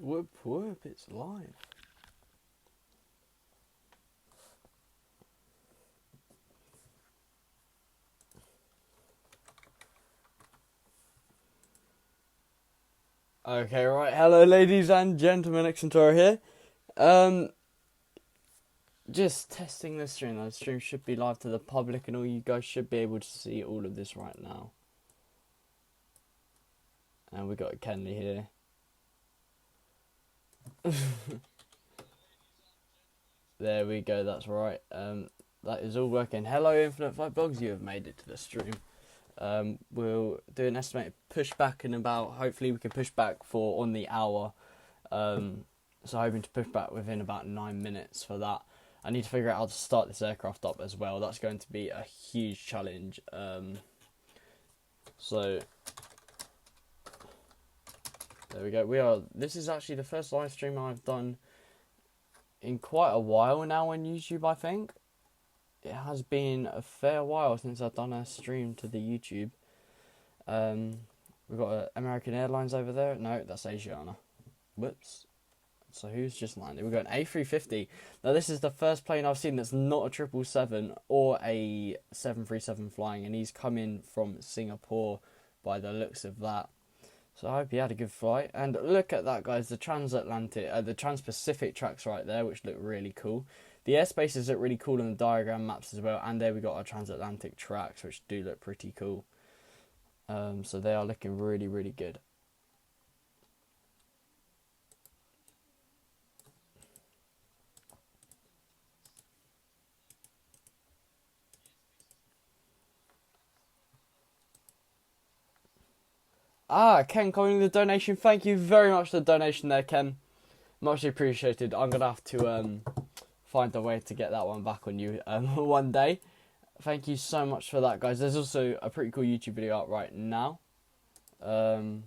Whoop whoop, it's live. Okay, right. Hello, ladies and gentlemen. Xentoro here. Just testing the stream. The stream should be live to the public, and all you guys should be able to see all of this right now. And we got Kenley here. There we go. That's right. That is all working. Hello, Infinite Flight Blogs. You have made it to the stream. We'll do an estimated pushback in about. Hopefully, we can push back for on the hour. So hoping to push back within about 9 minutes for that. I need to figure out how to start this aircraft up as well. That's going to be a huge challenge. So there we go. This is actually the first live stream I've done in quite a while now on YouTube, I think. It has been a fair while since I've done a stream to the YouTube. We've got American Airlines over there. No, that's Asiana. Whoops. So who's just landed? We've got an A350. Now this is the first plane I've seen that's not a 777 or a 737 flying, and he's coming from Singapore by the looks of that. So I hope he had a good flight. And look at that, guys, the the Trans-Pacific tracks right there, which look really cool. The airspaces look really cool on the diagram maps as well, and there we got our transatlantic tracks, which do look pretty cool. So they are looking really, really good. Ken calling the donation. Thank you very much for the donation there, Ken. Much appreciated. I'm going to have to find a way to get that one back on you one day. Thank you so much for that, guys. There's also a pretty cool YouTube video out right now. Oh,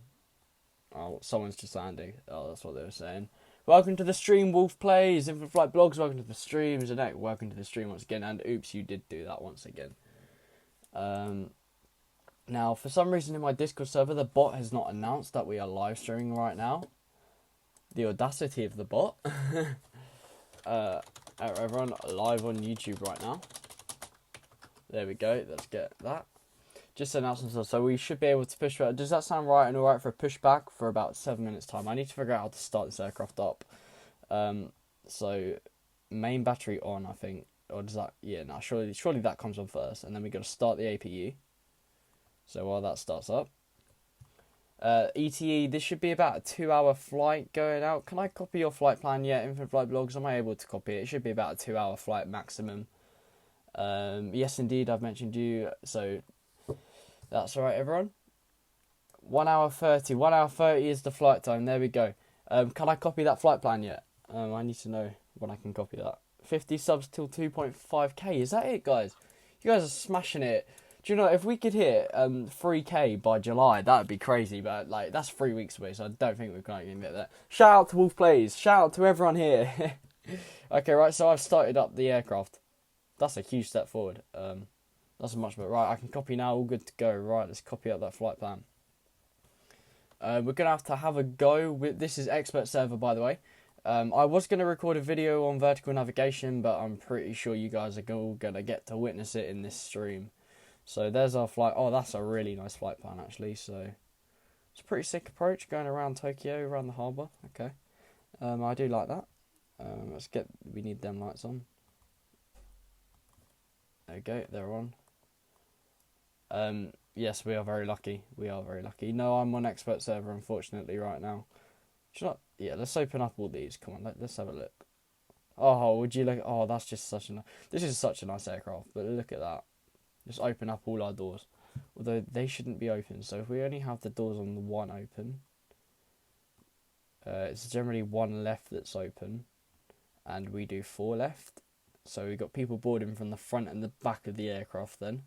someone's just landing. Oh, that's what they were saying. Welcome to the stream, Wolf Plays, Infinite Flight Blogs. Welcome to the stream, Jeanette. Welcome to the stream once again. And oops, you did do that once again. Now, for some reason in my Discord server, the bot has not announced that we are live streaming right now. The audacity of the bot. Everyone live on YouTube right now. There we go. Let's get that. Just announcements. So we should be able to push back. Does that sound right and alright for a pushback for about 7 minutes time? I need to figure out how to start this aircraft up. So main battery on, I think. Or does that? Yeah, no. Surely that comes on first, and then we got to start the APU. So while that starts up, ETE, this should be about a 2-hour flight going out. Can I copy your flight plan yet, Infinite Flight Blogs? Am I able to copy it? It should be about a 2-hour flight maximum. Yes, indeed, I've mentioned you. So that's all right, everyone. 1 hour 30. 1 hour 30 is the flight time. There we go. Can I copy that flight plan yet? I need to know when I can copy that. 50 subs till 2.5k. Is that it, guys? You guys are smashing it. Do you know, if we could hit 3k by July, that would be crazy. But like, that's 3 weeks away, so I don't think we're going to get that. Shout out to Wolf Plays. Shout out to everyone here. Okay, right. So I've started up the aircraft. That's a huge step forward. That's much better. Right, I can copy now. All good to go. Right, let's copy up that flight plan. We're gonna have a go with. This is expert server, by the way. I was gonna record a video on vertical navigation, but I'm pretty sure you guys are all gonna get to witness it in this stream. So there's our flight. Oh, that's a really nice flight plan, actually. So it's a pretty sick approach going around Tokyo, around the harbour. Okay, I do like that. We need them lights on. There we go, they're on. Yes, we are very lucky. No, I'm on expert server, unfortunately, right now. Yeah, let's open up all these. Come on, let's have a look. Oh, would you look? Oh, that's just this is such a nice aircraft. But look at that. Just open up all our doors. Although they shouldn't be open. So if we only have the doors on the one open, it's generally one left that's open, and we do 4 left. So we've got people boarding from the front and the back of the aircraft then.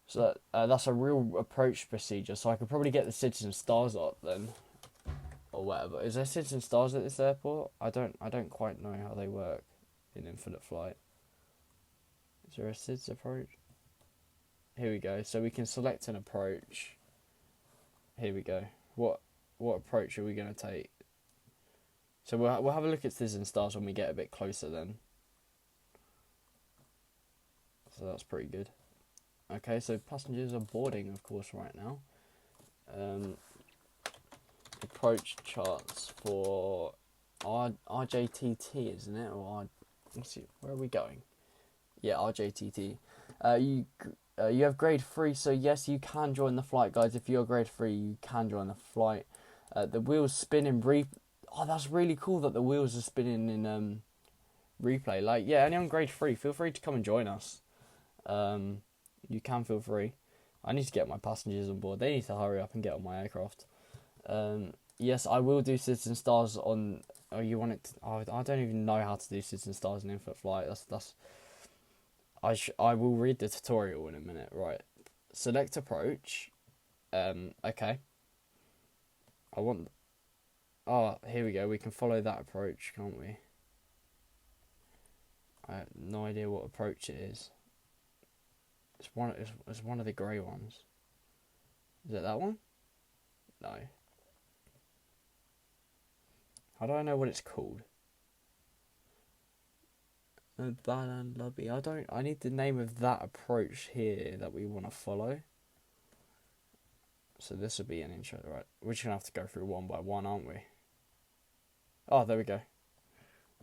So that's a real approach procedure. So I could probably get the citizen stars up then, or whatever. Is there citizen stars at this airport? I don't quite know how they work in Infinite Flight. Is there a SIDS approach? Here we go. So we can select an approach. Here we go. What approach are we going to take? So we'll have a look at Citizen Stars when we get a bit closer then. So that's pretty good. Okay, so passengers are boarding, of course, right now. Approach charts for RJTT, isn't it? Or let's see, where are we going? Yeah, RJTT. You have grade 3, so yes, you can join the flight, guys. If you're grade 3, you can join the flight. The wheels spin in Oh, that's really cool that the wheels are spinning in replay. Like, yeah, anyone grade 3, feel free to come and join us. You can feel free. I need to get my passengers on board. They need to hurry up and get on my aircraft. Yes, I will do Citizen Stars on. Oh, you want it? I don't even know how to do Citizen Stars in infinite flight. I will read the tutorial in a minute. Right. Select approach. Okay. Oh, here we go. We can follow that approach, can't we? I have no idea what approach it is. It's one of the grey ones. Is it that one? No. How do I know what it's called? Lobby. I need the name of that approach here that we want to follow. So this will be an intro, right? We're just gonna have to go through one by one, aren't we? Oh, there we go.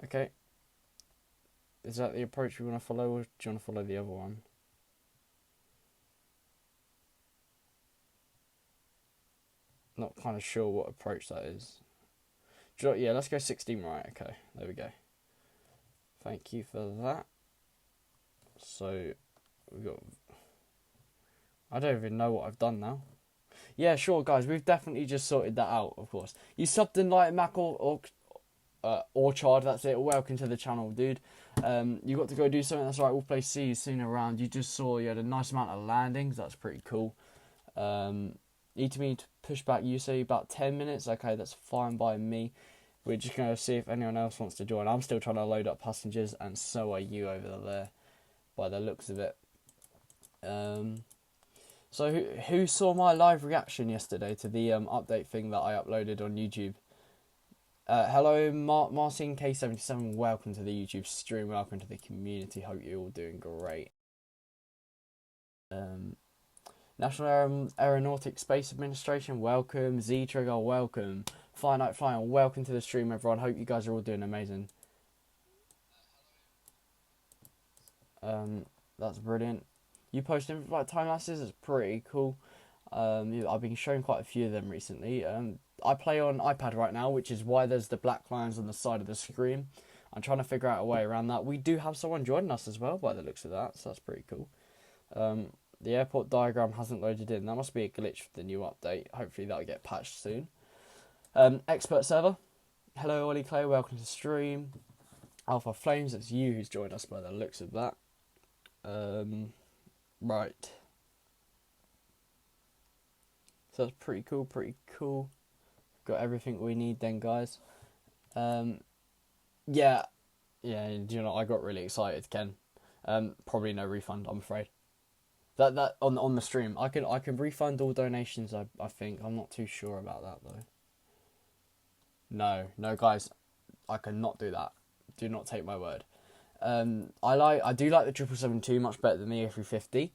Okay. Is that the approach we want to follow, or do you want to follow the other one? Not kind of sure what approach that is. Yeah, let's go 16 right. Okay, there we go. Thank you for that. So, we got... I don't even know what I've done now. Yeah, sure, guys. We've definitely just sorted that out, of course. You subbed in like Mac or Orchard, that's it. Welcome to the channel, dude. You got to go do something. That's right. We'll play See You Soon around. You just saw you had a nice amount of landings. That's pretty cool. Need to meet Pushback. You say about 10 minutes. Okay, that's fine by me. We're just going to see if anyone else wants to join. I'm still trying to load up passengers, and so are you over there, by the looks of it. So who saw my live reaction yesterday to the update thing that I uploaded on YouTube? Hello, Martin K77. Welcome to the YouTube stream. Welcome to the community. Hope you're all doing great. National Aeronautic Space Administration, welcome. Z Trigger, welcome. Finite Flying, welcome to the stream, everyone. Hope you guys are all doing amazing. That's brilliant. You posting like time lapses? It's pretty cool. I've been showing quite a few of them recently. I play on iPad right now, which is why there's the black lines on the side of the screen. I'm trying to figure out a way around that. We do have someone joining us as well, by the looks of that, so that's pretty cool. The airport diagram hasn't loaded in. That must be a glitch for the new update. Hopefully that'll get patched soon. Expert server. Hello, Ollie Clay. Welcome to the stream. Alpha Flames. It's you who's joined us by the looks of that. Right. So that's pretty cool. Pretty cool. Got everything we need then, guys. Yeah. Do you know? I got really excited, Ken. Probably no refund, I'm afraid. That on the stream, I can refund all donations. I think I'm not too sure about that though. No, guys, I cannot do that. Do not take my word. I do like the 777-2 much better than the A350.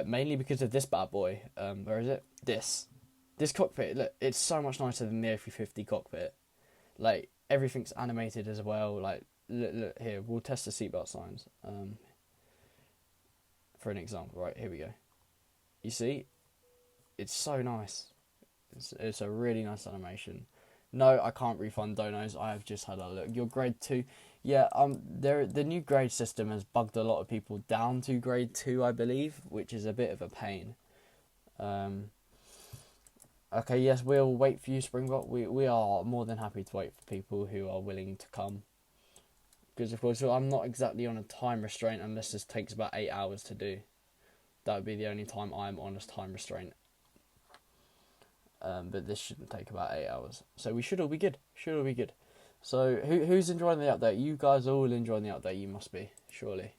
Mainly because of this bad boy. Where is it? This cockpit. Look, it's so much nicer than the A350 cockpit. Like everything's animated as well. Like look here, we'll test the seatbelt signs. For an example, right, here we go. You see, it's so nice. It's a really nice animation. No, I can't refund donos. I have just had a look. Your grade 2, yeah. The new grade system has bugged a lot of people down to grade 2, I believe, which is a bit of a pain. Okay, yes, we'll wait for you, Springbok. We are more than happy to wait for people who are willing to come. Because, of course, I'm not exactly on a time restraint unless this takes about 8 hours to do. That would be the only time I'm on a time restraint. But this shouldn't take about 8 hours. So we should all be good. So who's enjoying the update? You guys are all enjoying the update. You must be, surely.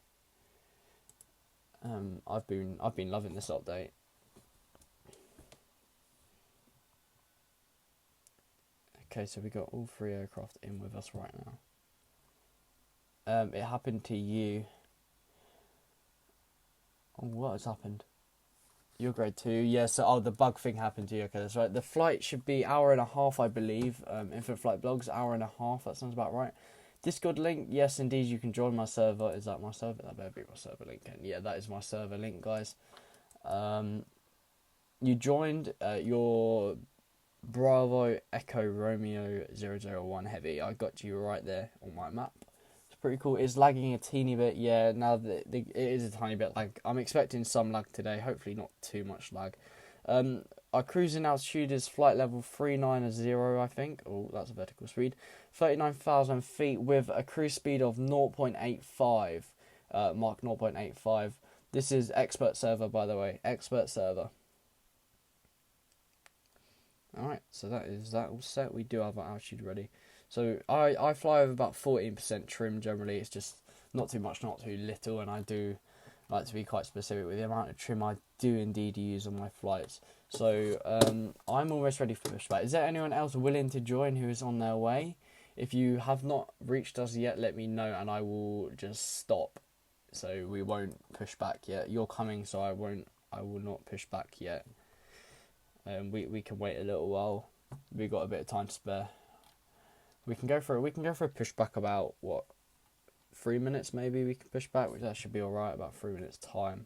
I've been loving this update. Okay, so we got all 3 aircraft in with us right now. It happened to you. Oh, what has happened? You're grade 2. Yeah, so the bug thing happened to you. Okay, that's right. The flight should be 1.5 hours, I believe. Infinite Flight Blogs, 1.5 hours. That sounds about right. Discord link, yes, indeed, you can join my server. Is that my server? That better be my server link. And yeah, that is my server link, guys. You joined your Bravo Echo Romeo 001 Heavy. I got you right there on my map. It's pretty cool. It's lagging a teeny bit. Yeah, now it is a tiny bit lag. I'm expecting some lag today. Hopefully not too much lag. Our cruising altitude is flight level 390, I think. Oh, that's a vertical speed. 39,000 feet with a cruise speed of 0.85. Mark 0.85. This is expert server, by the way. Expert server. Alright, so that is that all set. We do have our altitude ready. So I fly with about 14% trim generally. It's just not too much, not too little, and I do like to be quite specific with the amount of trim I do indeed use on my flights. So I'm almost ready for pushback. Is there anyone else willing to join who is on their way? If you have not reached us yet, let me know and I will just stop. So we won't push back yet. You're coming, so I will not push back yet. We can wait a little while. We got a bit of time to spare. We can go for a pushback about what, 3 minutes maybe. We can push back, which that should be all right. About 3 minutes time.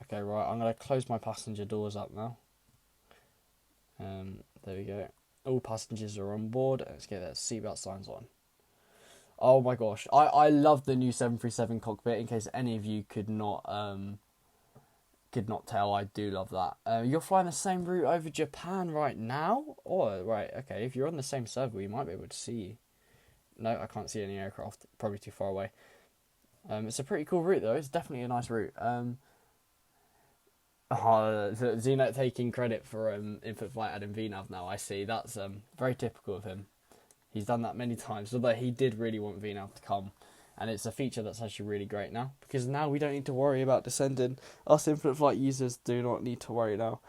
Okay, right. I'm gonna close my passenger doors up now. There we go. All passengers are on board. Let's get their seatbelt signs on. Oh my gosh, I love the new 737 cockpit. In case any of you could not tell, I do love that. You're flying the same route over Japan right now? Oh, right, okay. If you're on the same server, we might be able to see you. No, I can't see any aircraft. Probably too far away. It's a pretty cool route, though. It's definitely a nice route. Xenot taking credit for Infinite Flight adding VNAV now, I see. That's very typical of him. He's done that many times, although he did really want VNAV to come. And it's a feature that's actually really great now, because now we don't need to worry about descending. Us Infinite Flight users do not need to worry now.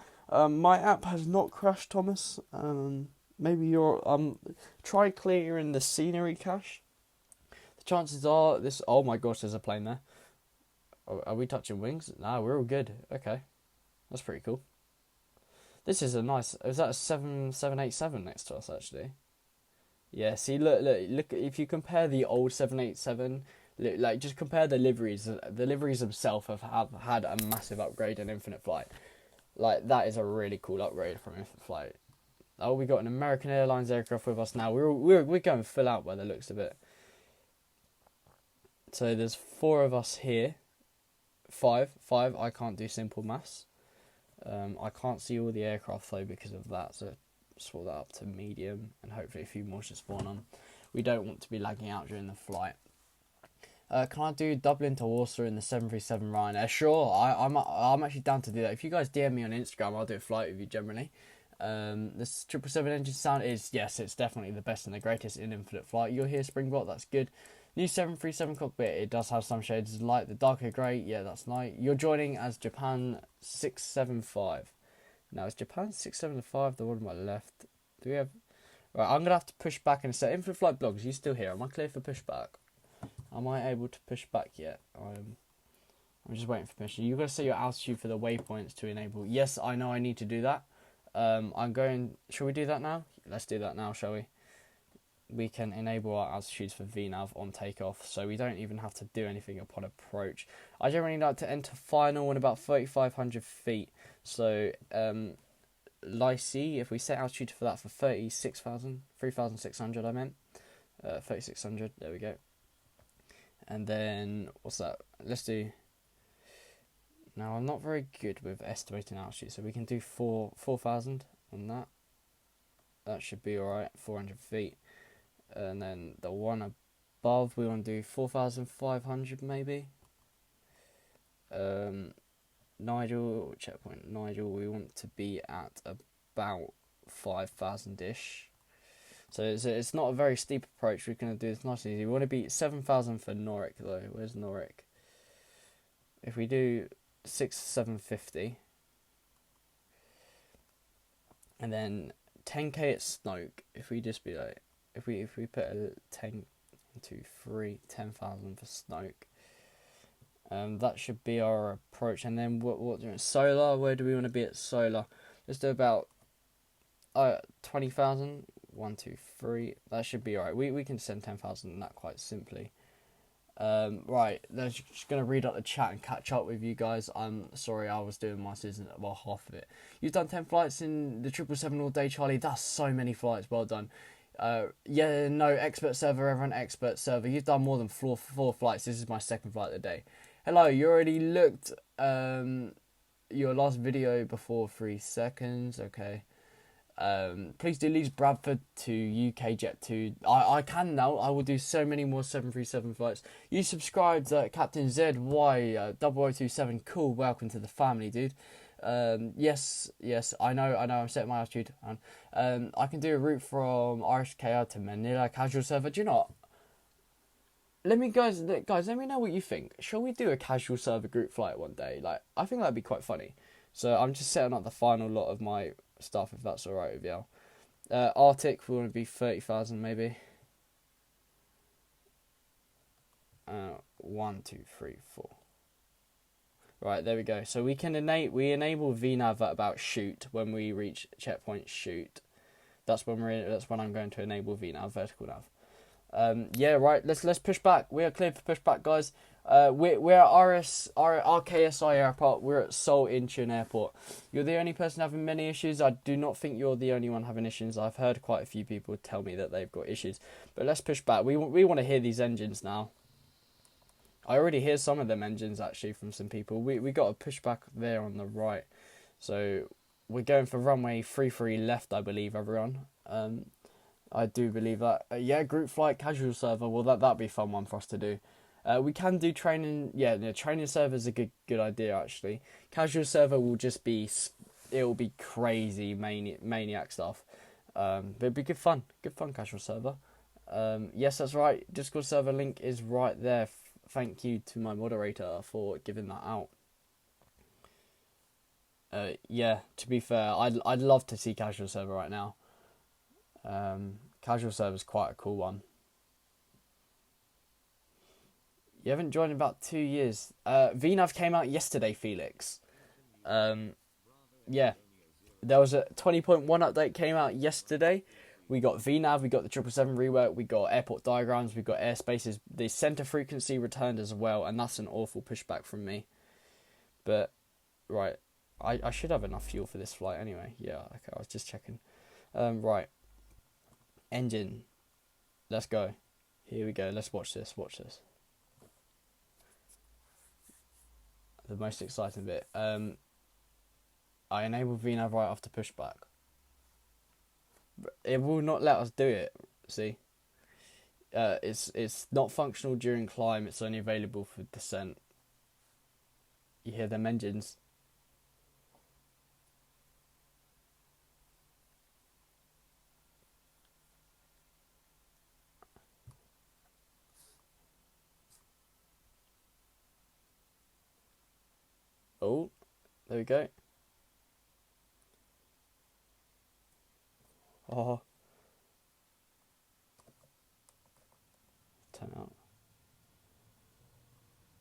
My app has not crashed, Thomas. Maybe you're try clearing the scenery cache. The chances are this. Oh my gosh, there's a plane there. Are we touching wings? No, we're all good. Okay, that's pretty cool. This is a nice. Is that a 787 next to us actually? Yeah, see, look, if you compare the old 787, like, just compare the liveries. The liveries themselves have had a massive upgrade in Infinite Flight. Like, that is a really cool upgrade from Infinite Flight. Oh, we got an American Airlines aircraft with us now. We're going full out by the looks of it. So there's 4 of us here. 5. I can't do simple maths. I can't see all the aircraft though because of that, so swap that up to medium, and hopefully a few more should spawn on. We don't want to be lagging out during the flight. Can I do Dublin to Warsaw in the 737 Ryanair? Sure, I'm actually down to do that. If you guys DM me on Instagram, I'll do a flight with you generally. This 777 engine sound is, yes, it's definitely the best and the greatest in Infinite Flight. You're here, Springbok, that's good. New 737 cockpit, it does have some shades of light. The darker grey, yeah, that's nice. You're joining as Japan 675. Now, is Japan 675 the one on my left? Do we have... Right, I'm going to have to push back in a set. Infinite Flight Blogs, are you still here? Am I clear for pushback? Am I able to push back yet? I'm just waiting for permission. You've got to set your altitude for the waypoints to enable. Yes, I know I need to do that. I'm going... Shall we do that now? Let's do that now, shall we? We can enable our altitudes for VNAV on takeoff, so we don't even have to do anything upon approach. I generally like to enter final in about 3,500 feet. So, Lycée, if we set altitude for that for 3,600, I meant. 3,600, there we go. And then, what's that? Let's do... Now, I'm not very good with estimating altitude, so we can do 4,000 on that. That should be alright, 400 feet. And then the one above, we want to do 4,500 maybe. Nigel, checkpoint Nigel, we want to be at about 5,000-ish. So it's not a very steep approach. We're going to do this nice and easy. We want to be 7,000 for Norwich though. Where's Norwich? If we do 750, and then 10k at Snoke. If we just be like, if we put a 10 into 3, 10,000 for Snoke. That should be our approach. And then what doing solar? Where do we want to be at solar? Let's do about 20,000. 1, 2, 3. That should be alright. We can send 10,000 in that quite simply. Right, I'm just gonna read out the chat and catch up with you guys. I'm sorry, I was doing my season, well, half of it. You've done 10 flights in the 777 all day, Charlie. That's so many flights. Well done. Yeah, no, expert server, everyone, expert server. You've done more than four flights. This is my second flight of the day. Hello, you already looked your last video before 3 seconds. Okay. Please do leave Bradford to UK Jet 2. I can now. I will do so many more 737 flights. You subscribed, Captain ZY 0027. Cool. Welcome to the family, dude. Yes, I know. I'm setting my attitude. I can do a route from RKSI to Manila casual server. Do you know what? Let me let me know what you think. Shall we do a casual server group flight one day? Like, I think that'd be quite funny. So I'm just setting up the final lot of my stuff, if that's alright with you. Arctic will be 30,000 maybe. 1, 2, 3, 4. Right, there we go. So we can enable VNAV at about shoot when we reach checkpoint shoot. That's when I'm going to enable VNAV, vertical nav. Yeah, right. Let's push back. We are clear for pushback, guys. We're at RKSI Airport. We're at Seoul Incheon Airport. You're the only person having many issues. I do not think you're the only one having issues. I've heard quite a few people tell me that they've got issues. But let's push back. We want to hear these engines now. I already hear some of them engines actually from some people. We got a pushback there on the right. So we're going for runway 33 left, I believe, everyone. I do believe that. Yeah, group flight, casual server. Well, that'd be a fun one for us to do. We can do training. Yeah, the training server is a good idea actually. Casual server will just be, it will be crazy maniac stuff. But it'd be good fun. Casual server. Yes, that's right. Discord server link is right there. Thank you to my moderator for giving that out. Yeah, to be fair, I'd love to see casual server right now. Casual server is quite a cool one. You haven't joined in about 2 years. VNAV came out yesterday, Felix. Yeah, there was a 20.1 update came out yesterday. We got VNAV, we got the 777 rework, we got airport diagrams, we got airspaces. The center frequency returned as well, and that's an awful pushback from me. But right, I should have enough fuel for this flight anyway. Yeah, okay, I was just checking. Right. Engine. Let's go. Here we go. Let's watch this. The most exciting bit. I enabled VNAV right after pushback. It will not let us do it. See? It's not functional during climb. It's only available for descent. You hear them engines? Oh, there we go. Oh. Turn out.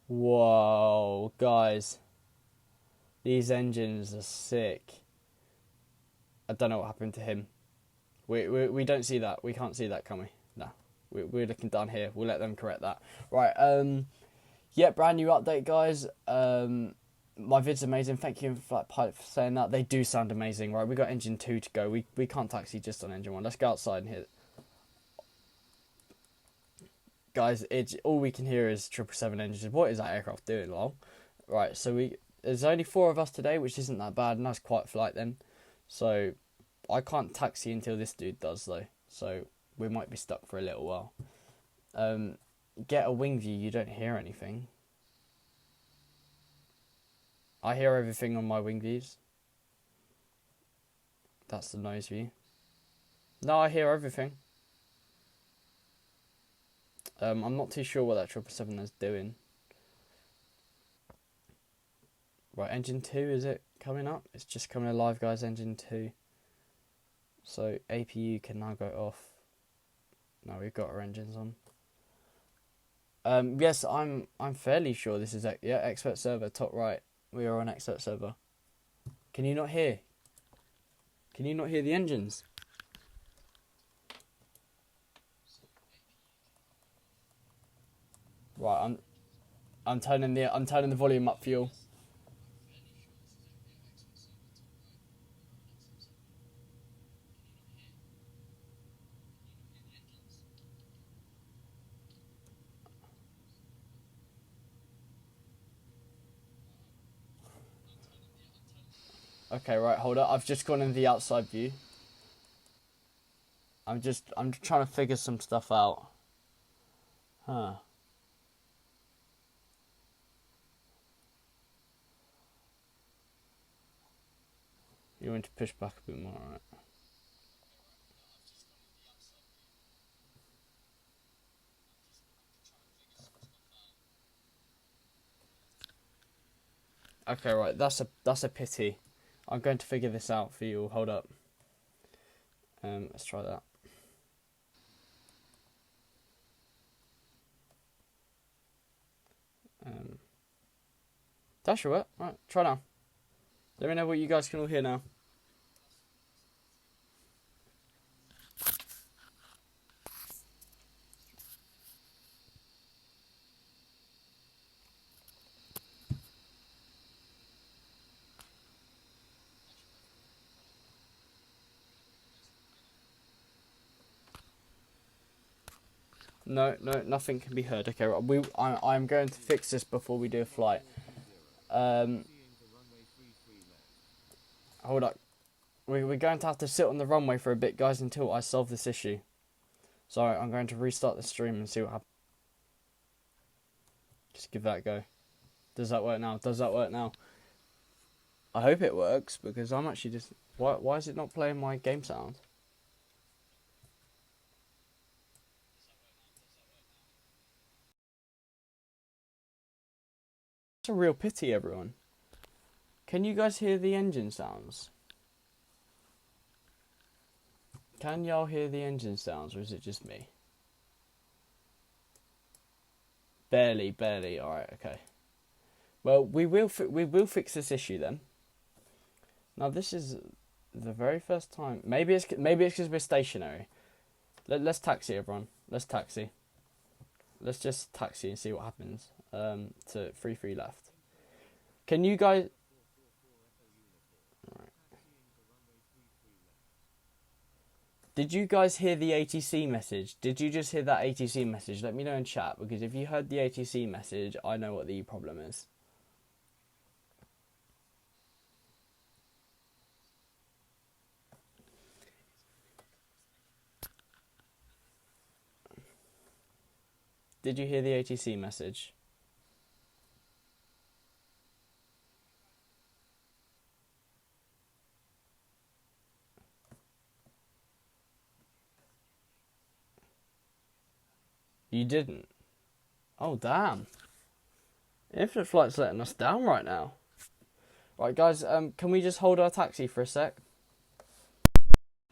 Whoa, guys. These engines are sick. I don't know what happened to him. We don't see that. We can't see that, can we? No. We're looking down here. We'll let them correct that. Right, yeah, brand new update, guys. My vid's amazing. Thank you, Flight Pilot, for saying that. They do sound amazing. Right, we got engine 2 to go. We can't taxi just on engine 1. Let's go outside and hit. Guys, all we can hear is 777 engines. What is that aircraft doing, lol? Right, so there's only 4 of us today, which isn't that bad. Nice quiet flight then. So I can't taxi until this dude does though. So we might be stuck for a little while. Get a wing view. You don't hear anything. I hear everything on my wing views. That's the nose view. No, I hear everything. I'm not too sure what that 777 is doing. Right, engine 2, is it coming up? It's just coming alive, guys, engine 2. So APU can now go off. Now we've got our engines on. Yes, I'm fairly sure this is expert server, top right. We are on expert server. Can you not hear? Can you not hear the engines? Right, I'm turning the volume up for you. Okay, right, hold up. I've just gone in the outside view. I'm trying to figure some stuff out. Huh. You want to push back a bit more, right? Okay, right. That's a pity. I'm going to figure this out for you. Hold up. Let's try that. That should work. Right, try now. Let me know what you guys can all hear now. No, nothing can be heard. Okay, right. I'm going to fix this before we do a flight. Hold up. We're going to have to sit on the runway for a bit, guys, until I solve this issue. So I'm going to restart the stream and see what happens. Just give that a go. Does that work now? Does that work now? I hope it works, because I'm actually just... Why is it not playing my game sound? It's a real pity, everyone. Can you guys hear the engine sounds? Can y'all hear the engine sounds, or is it just me? Barely. Alright, okay. Well, we will fix this issue then. Now, this is the very first time. Maybe it's because we're stationary. Let's taxi, everyone. Let's taxi. Let's just taxi and see what happens. To 3 left. Can you guys... Right. Did you guys hear the ATC message? Did you just hear that ATC message? Let me know in chat, because if you heard the ATC message, I know what the problem is. Did you hear the ATC message? You didn't? Oh, damn. Infinite Flight's letting us down right now. Right, guys, can we just hold our taxi for a sec?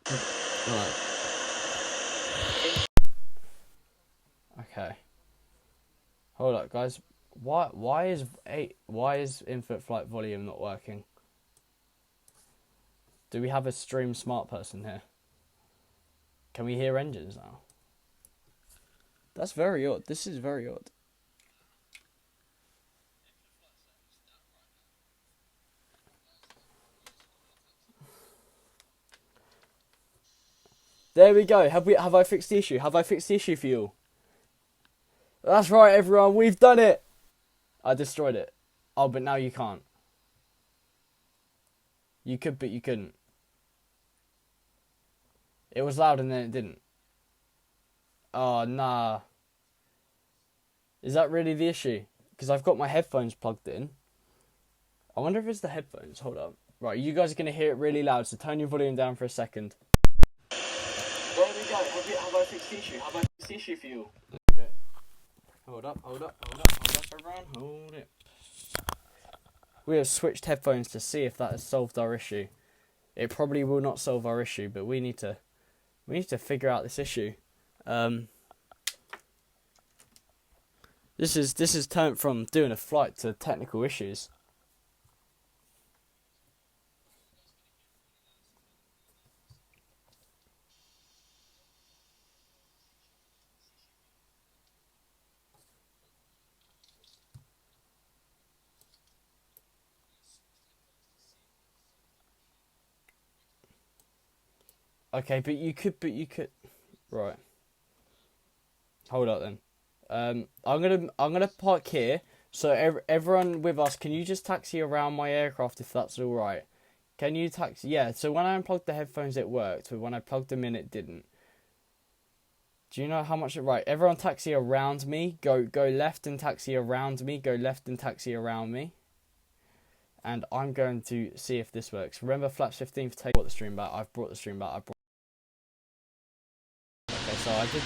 Right. Okay. Hold up, guys. Why is Infinite Flight volume not working? Do we have a stream smart person here? Can we hear engines now? That's very odd. This is very odd. There we go. Have I fixed the issue? Have I fixed the issue for you? That's right, everyone. We've done it. I destroyed it. Oh, but now you can't. You could, but you couldn't. It was loud and then it didn't. Oh, nah. Is that really the issue? Because I've got my headphones plugged in. I wonder if it's the headphones. Hold up. Right, you guys are going to hear it really loud, so turn your volume down for a second. There we go. Have I fixed the issue? Have I fixed the issue for you? Okay. Hold up, everyone. Hold it. We have switched headphones to see if that has solved our issue. It probably will not solve our issue, but we need to figure out this issue. This is turned from doing a flight to technical issues. Okay, but you could, right. Hold up then. I'm gonna park here. So everyone with us, can you just taxi around my aircraft if that's all right? Can you taxi? Yeah. So when I unplugged the headphones, it worked, but when I plugged them in, it didn't. Do you know how much? Right. Everyone taxi around me. Go left and taxi around me. Go left and taxi around me. And I'm going to see if this works. Remember flaps 15 for take. Brought the stream back. I've brought the stream back. Okay, so I did.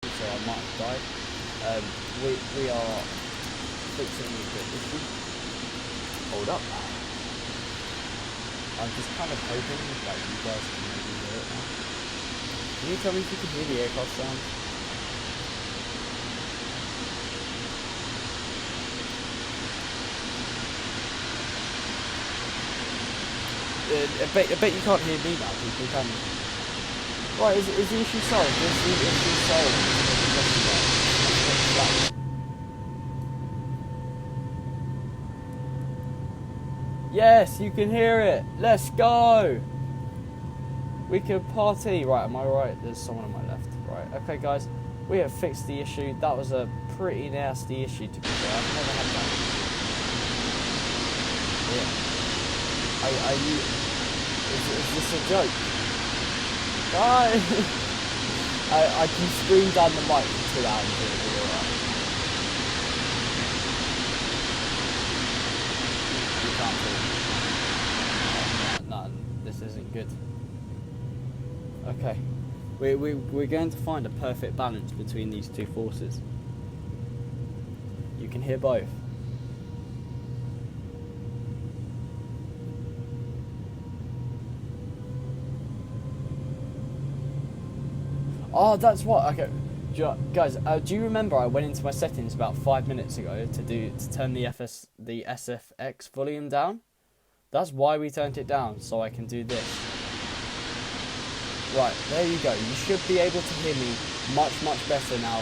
So I might have died. We are fixing the issue. Hold up. I'm just kind of hoping that you guys can maybe hear it now. Can you tell me if you can hear the aircraft sound? I bet you can't hear me now, people, can you? Right, is the issue solved? Is the issue solved? Yes, you can hear it. Let's go. We can party. Right, am I right? There's someone on my left. Right, okay, guys. We have fixed the issue. That was a pretty nasty issue, to be fair. I've never had that. Yeah. Is this a joke? Guys! I can scream down the mic for 2 hours. It'll be alright. You can't do it. No, this isn't good. Okay. We're going to find a perfect balance between these two forces. You can hear both. Oh, that's what. Okay, guys. Do you remember I went into my settings about 5 minutes ago to turn the SFX volume down? That's why we turned it down, so I can do this. Right, there you go. You should be able to hear me much better now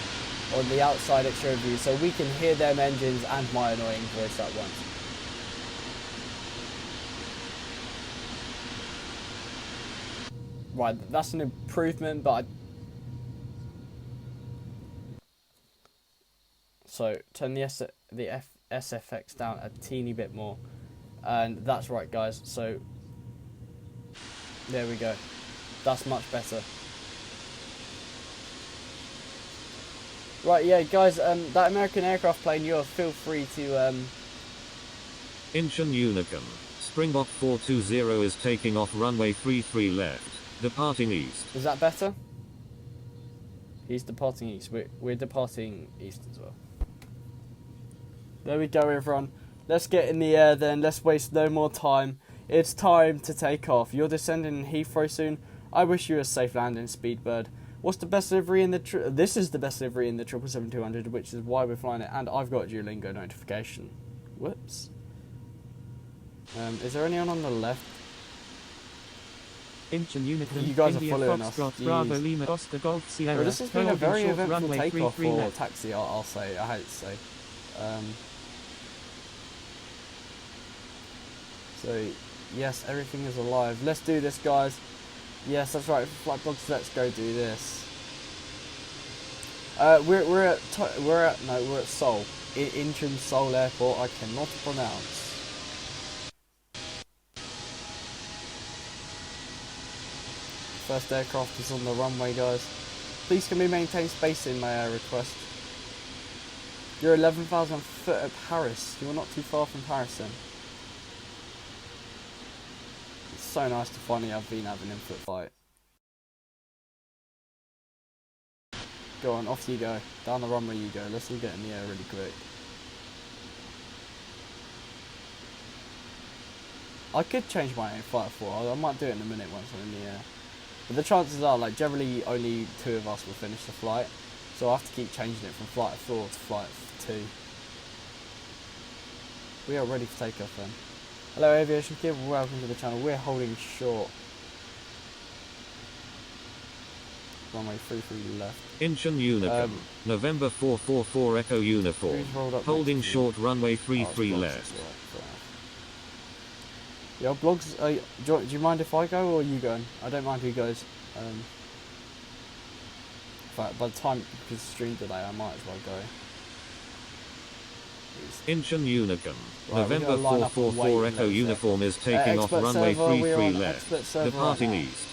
on the outside extra view, so we can hear them engines and my annoying voice at once. Right, that's an improvement, but so turn the SFX down a teeny bit more, and that's right, guys. So there we go. That's much better. Right, yeah, guys. That American aircraft plane. Feel free to Incheon Unicum. Springbok 420 is taking off runway 33 left, departing east. Is that better? He's departing east. We're departing east as well. There we go, everyone. Let's get in the air then. Let's waste no more time. It's time to take off. You're descending in Heathrow soon. I wish you a safe landing, Speedbird. What's the best delivery in the... This is the best delivery in the 777-200, which is why we're flying it. And I've got Duolingo notification. Whoops. Is there anyone on the left? You guys are following us. Bravo, Lima, Oscar, Golf, Sierra. Well, this has been a very eventful takeoff for taxi, I'll say. I hate to say. So, yes, everything is alive. Let's do this, guys. Yes, that's right. Flight Blogs, let's go do this. We're at Seoul, Incheon Seoul Airport. I cannot pronounce. First aircraft is on the runway, guys. Please can we maintain spacing, may I request? You're 11,000 foot at Paris. You're not too far from Paris then. It's so nice to finally have been having an input fight. Go on, off you go. Down the runway you go. Let's all get in the air really quick. I could change my own flight 4. I might do it in a minute once I'm in the air. But the chances are, like, generally only 2 of us will finish the flight. So I have to keep changing it from flight 4 to flight 2. We are ready for takeoff then. Hello Aviation Kid, welcome to the channel. We're holding short. Runway 33 left. Incheon Unicum, November 444 Echo Uniform, holding short runway 33 left. Yo, Blogs, do you mind if I go or you go? I don't mind who goes. In fact, by the time, because stream delay, I might as well go. Incheon Unicum, Right, November 444 Echo Uniform is taking off runway 33 left, departing east.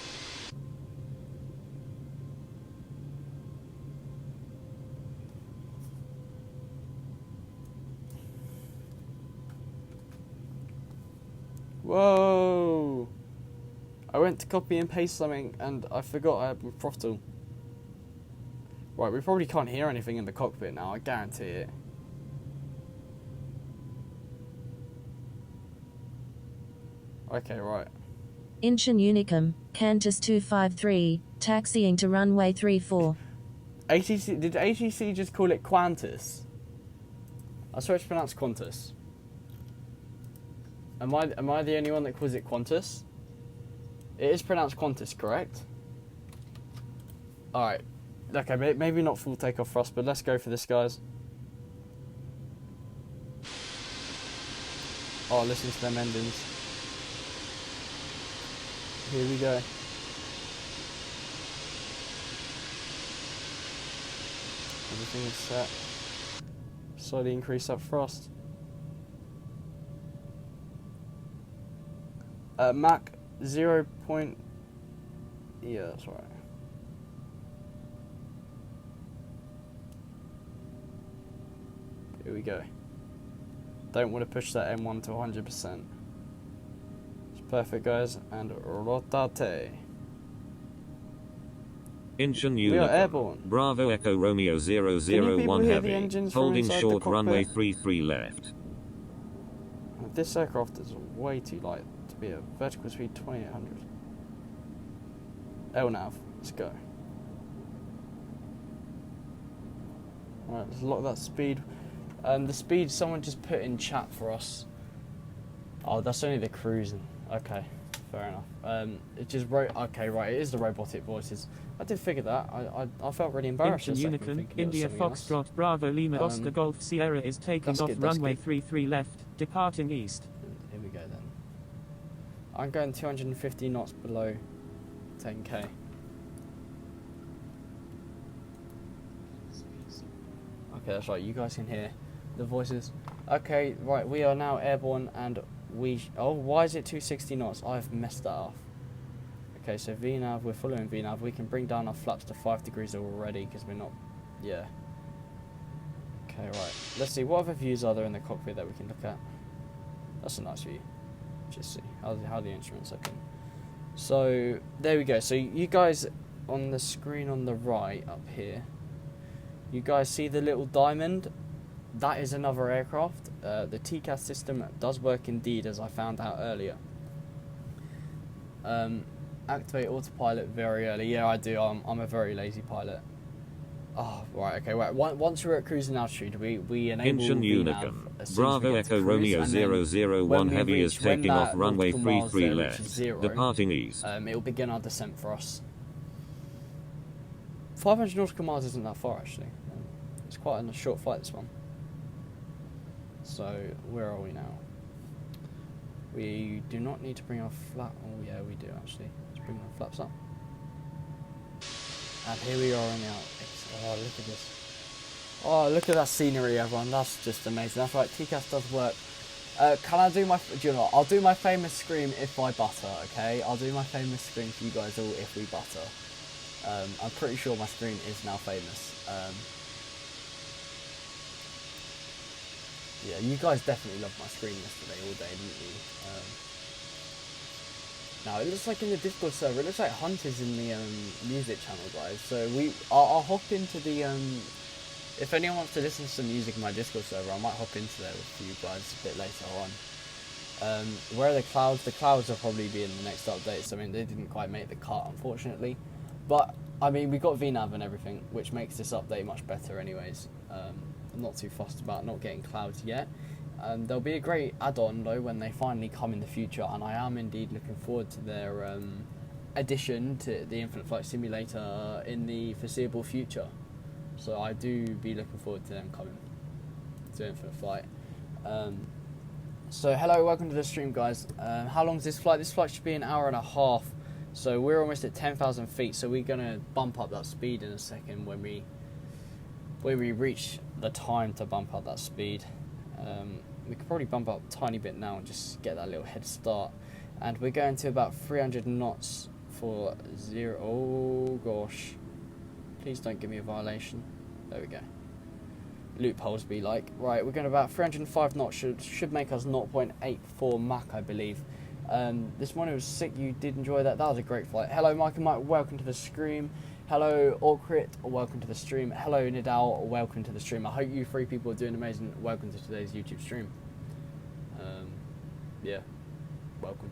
Whoa! I went to copy and paste something and I forgot I had my throttle. Right, we probably can't hear anything in the cockpit now, I guarantee it. Okay, right. Incheon Unicum, Qantas 253, taxiing to runway 34. ATC, did ATC just call it Qantas? I swear it's pronounced Qantas. Am I the only one that calls it Qantas? It is pronounced Qantas, correct? Alright. Okay, maybe not full takeoff thrust, but let's go for this, guys. Oh, listen to them engines. Here we go. Everything is set. Slowly increase up thrust. Mach 0. Yeah, that's right. Here we go. Don't want to push that M1 to 100%. It's perfect, guys. And rotate. Incheon We are airborne. Unicum, Bravo Echo Romeo 001 Heavy, holding short runway 33 left. This aircraft is way too light to be a vertical speed 2800. LNAV, let's go. Alright, let's lock that speed. The speed someone just put in chat for us. Oh, that's only the cruising. Okay, fair enough. It just okay, right, it is the robotic voices. I did figure that. I felt really embarrassed. Incheon Unicum, India Foxtrot Bravo Lima Oscar Golf Sierra is taking off runway 33 left, departing east. Here we go then. I'm going 250 knots below 10k. Okay, that's right. You guys can hear the voices. Okay, right. We are now airborne, and oh, why is it 260 knots? I've messed that up. Okay, so VNAV. We're following VNAV. We can bring down our flaps to 5 degrees already because we're not. Yeah. Okay, right. Let's see. What other views are there in the cockpit that we can look at? That's a nice view. Just see how the instruments open. So there we go. So you guys on the screen on the right up here. You guys see the little diamond? That is another aircraft. The TCAS system does work indeed, as I found out earlier. Activate autopilot very early. Yeah, I do. I'm a very lazy pilot. Oh, right. Okay. Right. Once we're at cruising altitude, we enable Incheon Unicum, Bravo Echo Romeo 001 Heavy is taking off runway 33 left, departing east. It will begin our descent for us. 500 nautical miles isn't that far actually. It's quite a short flight, this one. So where are we now? We do not need to bring our flap. Oh yeah, we do actually. Let's bring our flaps up. And here we are on the out. Oh, look at this. Oh, look at that scenery, everyone. That's just amazing. That's right. TCAS does work. Can I do my? Do you know what? I'll do my famous scream if I butter. Okay, I'll do my famous scream for you guys all if we butter. I'm pretty sure my screen is now famous. Yeah, you guys definitely loved my screen yesterday all day, didn't you? Now it looks like in the Discord server, it looks like Hunt is in the music channel, guys. So I'll hop into the if anyone wants to listen to some music in my Discord server, I might hop into there with you guys a bit later on. Where are the clouds? The clouds will probably be in the next update. So I mean, they didn't quite make the cut, unfortunately. But I mean, we got VNav and everything, which makes this update much better, anyways. I'm not too fussed about not getting clouds yet. There'll be a great add-on though when they finally come in the future, and I am indeed looking forward to their addition to the Infinite Flight Simulator in the foreseeable future. So I do be looking forward to them coming to Infinite Flight. So hello, welcome to the stream, guys. How long is this flight? This flight should be an hour and a half. So we're almost at 10,000 feet. So we're gonna bump up that speed in a second when we reach the time to bump up that speed. We could probably bump up a tiny bit now and just get that little head start. And we're going to about 300 knots for 0. Oh gosh! Please don't give me a violation. There we go. Loopholes be like. Right, we're going about 305 knots, should make us 0.84 Mach, I believe. This morning was sick, you did enjoy that. That was a great flight. Hello Mike and Mike, welcome to the stream. Hello Orcrit, welcome to the stream. Hello Nidal, welcome to the stream. I hope you three people are doing amazing. Welcome to today's YouTube stream. Yeah, welcome.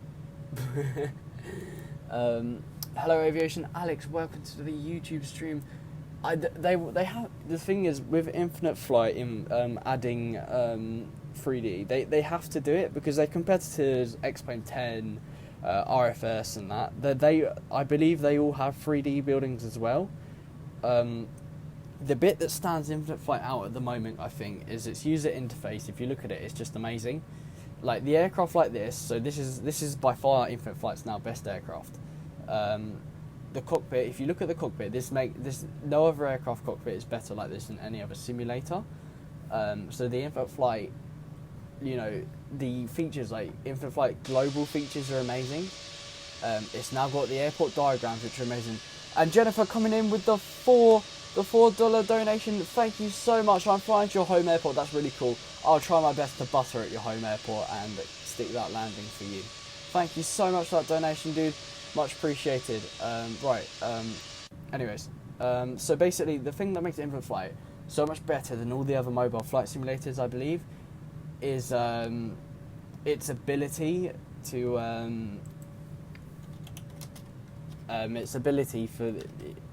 Hello Aviation Alex, welcome to the YouTube stream. They have, the thing is with Infinite Flight in adding 3D, they have to do it because their competitors X-Plane 10, RFS and that I believe they all have 3D buildings as well. The bit that stands Infinite Flight out at the moment, I think, is its user interface. If you look at it, it's just amazing. Like the aircraft like this, so this is by far Infinite Flight's now best aircraft. The cockpit, if you look at the cockpit, no other aircraft cockpit is better like this than any other simulator. So the Infinite Flight, you know, the features like Infinite Flight global features are amazing. It's now got the airport diagrams, which are amazing. And Jennifer coming in with the $4 donation. Thank you so much. I'm flying to your home airport. That's really cool. I'll try my best to butter at your home airport and stick that landing for you. Thank you so much for that donation, dude. Much appreciated. Anyways, so basically the thing that makes Infinite Flight so much better than all the other mobile flight simulators, I believe, is its ability to for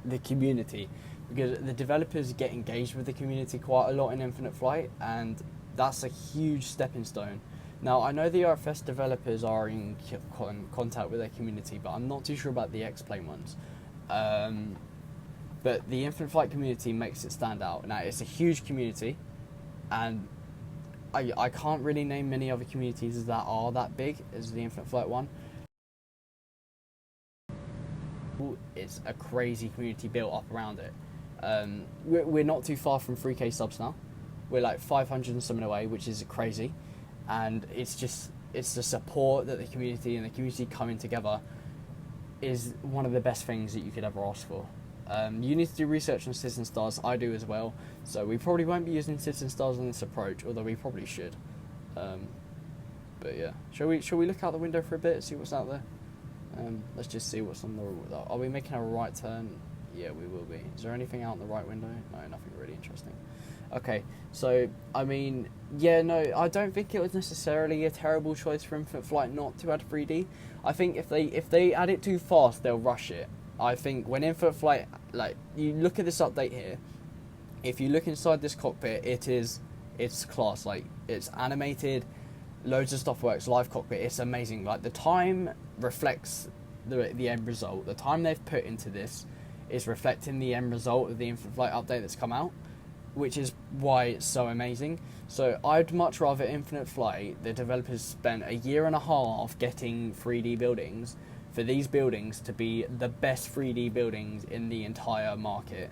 the community, because the developers get engaged with the community quite a lot in Infinite Flight, and that's a huge stepping stone. Now, I know the RFS developers are in contact with their community, but I'm not too sure about the X-Plane ones. But the Infinite Flight community makes it stand out. Now, it's a huge community, and I can't really name many other communities that are that big as the Infinite Flight one. It's a crazy community built up around it. We're not too far from 3K subs now. We're like 500 and something away, which is crazy. And it's the support that the community and the community coming together is one of the best things that you could ever ask for. You need to do research on citizen stars. I do as well. So we probably won't be using citizen stars on this approach, although we probably should. But yeah, shall we look out the window for a bit, see what's out there? Let's just see what's on the. Are we making a right turn? Yeah, we will be. Is there anything out in the right window? No, nothing really interesting. Okay, so I mean, yeah, no, I don't think it was necessarily a terrible choice for Infinite Flight not to add 3D. I think if they add it too fast, they'll rush it. I think when Infinite Flight, like, you look at this update here, if you look inside this cockpit, it's class. Like, it's animated, loads of stuff works, live cockpit, it's amazing. Like, the time reflects the end result. The time they've put into this is reflecting the end result of the Infinite Flight update that's come out, which is why it's so amazing. So I'd much rather Infinite Flight, the developers spent a year and a half getting 3D buildings, for these buildings to be the best 3D buildings in the entire market.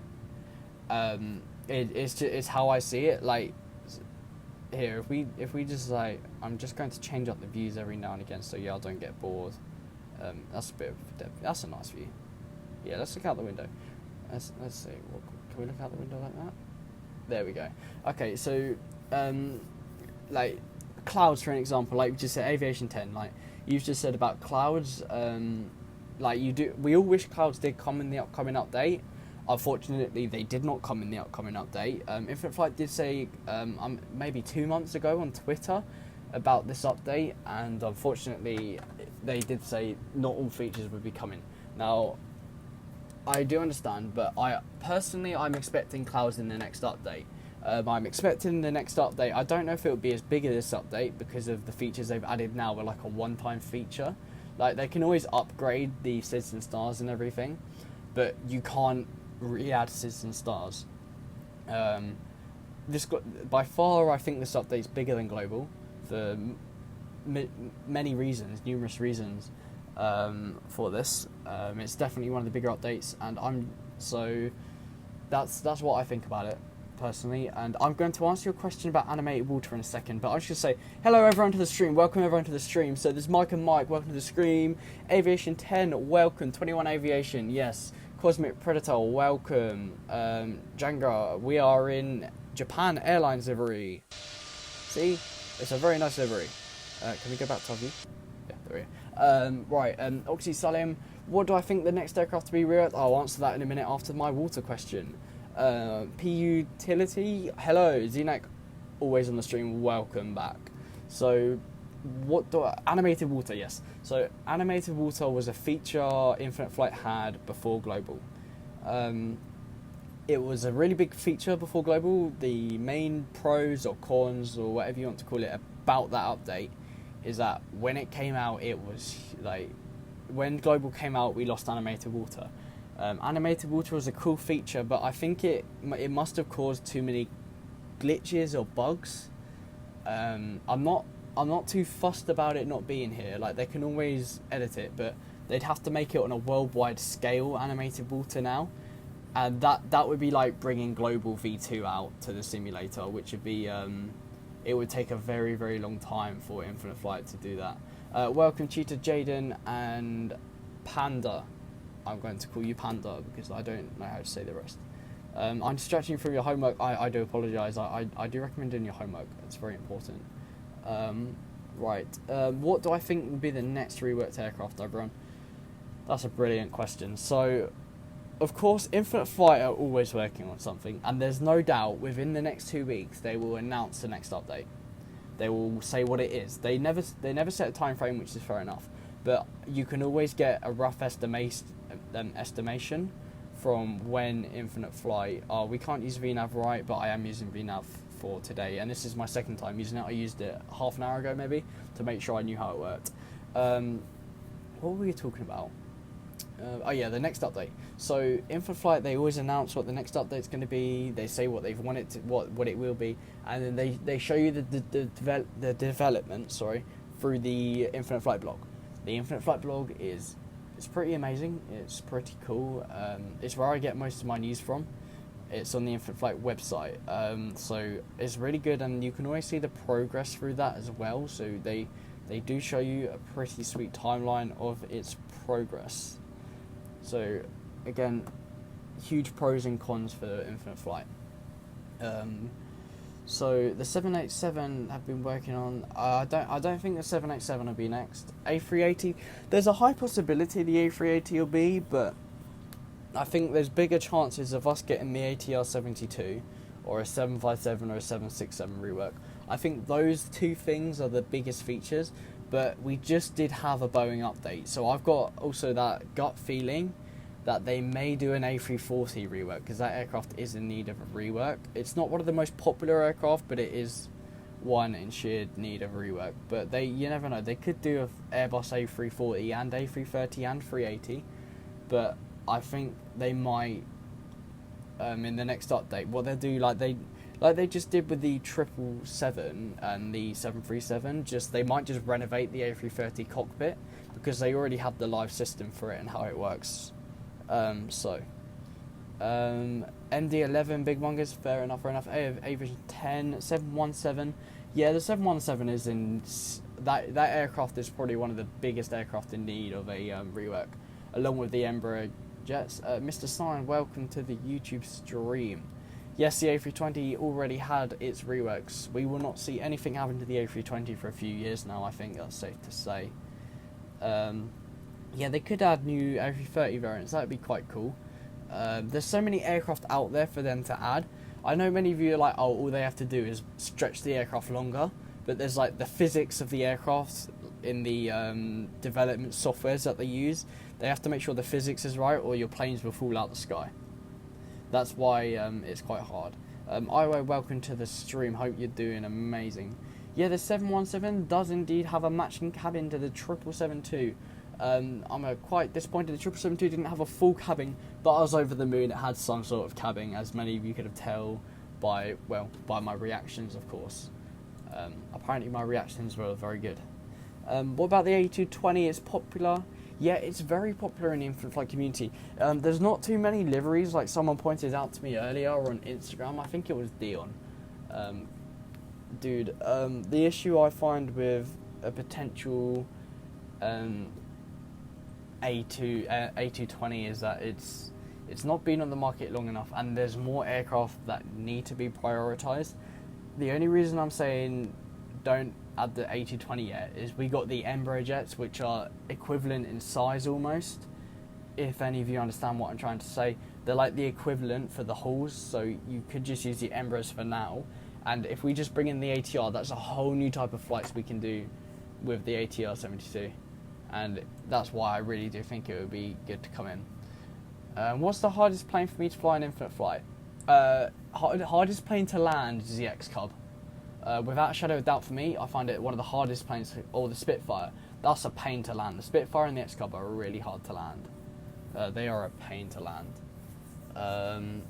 It's how I see it. Like, here, if we just, like, I'm just going to change up the views every now and again so y'all don't get bored. That's a bit of that's a nice view. Yeah, let's look out the window. Let's see. Can we look out the window like that? There we go. Okay, so like clouds, for an example, like you just said, Aviation 10, like you've just said about clouds. We all wish clouds did come in the upcoming update. Unfortunately, they did not come in the upcoming update. Infinite Flight did say maybe 2 months ago on Twitter about this update, and unfortunately they did say not all features would be coming. Now, I do understand, but I'm expecting clouds in the next update. I'm expecting the next update. I don't know if it will be as big as this update because of the features they've added now are like a one-time feature. Like, they can always upgrade the citizen stars and everything, but you can't re-add citizen stars. By far, I think this update's bigger than global for many reasons, numerous reasons for this. It's definitely one of the bigger updates, and that's what I think about it personally. And I'm going to answer your question about animated water in a second, but I was just say hello everyone to the stream. Welcome everyone to the stream. So there's Mike and Mike. Welcome to the stream. Aviation 10, welcome. 21 Aviation, yes. Cosmic Predator, welcome. Jenga, we are in Japan Airlines livery. See, it's a very nice livery. Can we go back to our view? Yeah, there we go. Right, Oxy Salim, what do I think the next aircraft to be reared? I'll answer that in a minute after my water question. P Utility, hello. Zenak, always on the stream, welcome back. So, animated water, yes. So, animated water was a feature Infinite Flight had before Global. It was a really big feature before Global. The main pros or cons or whatever you want to call it about that update is that when it came out, it was like, when Global came out, we lost animated water. Animated water was a cool feature, but I think it must have caused too many glitches or bugs. I'm not too fussed about it not being here. Like, they can always edit it, but they'd have to make it on a worldwide scale, animated water now, and that would be like bringing Global V2 out to the simulator, which would be it would take a very, very long time for Infinite Flight to do that. Welcome Cheetah, Jaden, and Panda. I'm going to call you Panda because I don't know how to say the rest. I'm distracting you from your homework. I do apologise. I do recommend doing your homework. It's very important. Right. What do I think will be the next reworked aircraft, everyone? That's a brilliant question. So, of course, Infinite Flight are always working on something, and there's no doubt within the next 2 weeks they will announce the next update. They will say what it is. They never set a time frame, which is fair enough. But you can always get a rough estimation from when Infinite Flight. We can't use VNav right, but I am using VNav for today, and this is my second time using it. I used it half an hour ago maybe to make sure I knew how it worked. What were we talking about? Oh yeah, the next update. So Infinite Flight, they always announce what the next update's going to be. They say what they've wanted to, what it will be, and then they show you the development. Through the Infinite Flight blog. The Infinite Flight blog it's pretty amazing. It's pretty cool. It's where I get most of my news from. It's on the Infinite Flight website. So it's really good, and you can always see the progress through that as well. So they do show you a pretty sweet timeline of its progress. So again, huge pros and cons for Infinite Flight. So the 787 have been working on. I don't think the 787 will be next. A380. There's a high possibility the A380 will be, but I think there's bigger chances of us getting the ATR-72 or a 757 or a 767 rework. I think those two things are the biggest features. But we just did have a Boeing update, so I've got also that gut feeling that they may do an A340 rework, because that aircraft is in need of a rework. It's not one of the most popular aircraft, but it is one in sheer need of rework. But you never know, they could do an Airbus A340 and A330 and 380, but I think they might, in the next update, what they'll do, like they just did with the 777 and the 737, they might just renovate the A330 cockpit, because they already have the live system for it and how it works. MD-11 Big Mongers, fair enough. Aviation 10, 717. Yeah, the 717 is in... That aircraft is probably one of the biggest aircraft in need of a rework, along with the Embraer jets. Mr. Stein, welcome to the YouTube stream. Yes, the A320 already had its reworks. We will not see anything happen to the A320 for a few years now, I think that's safe to say. Yeah, they could add new A330 variants. That would be quite cool. There's so many aircraft out there for them to add. I know many of you are like, oh, all they have to do is stretch the aircraft longer. but there's like the physics of the aircraft in the development softwares that they use. They have to make sure the physics is right, or your planes will fall out the sky. That's why it's quite hard. Iway, welcome to the stream. Hope you're doing amazing. Yeah, the 717 does indeed have a matching cabin to the 777-2. I'm quite disappointed the 777-2 didn't have a full cabin, but I was over the moon. It had some sort of cabin, as many of you could have tell by my reactions, of course. Apparently my reactions were very good. What about the A220? It's popular. Yeah, it's very popular in the infinite flight community. There's not too many liveries, like someone pointed out to me earlier on Instagram. I think it was Dion. Dude, the issue I find with a potential A220 is that it's not been on the market long enough, and there's more aircraft that need to be prioritized. The only reason I'm saying don't add the A220 yet is we got the Embraer jets, which are equivalent in size almost. If any of you understand what I'm trying to say, they're like the equivalent for the hulls, so you could just use the Embraers for now. And if we just bring in the ATR, that's a whole new type of flights we can do with the ATR 72. And that's why I really do think it would be good to come in. What's the hardest plane for me to fly in infinite flight? Hardest plane to land is the X-Cub. Without a shadow of doubt for me, I find it one of the hardest planes, or the Spitfire. That's a pain to land. The Spitfire and the X-Cub are really hard to land. They are a pain to land. The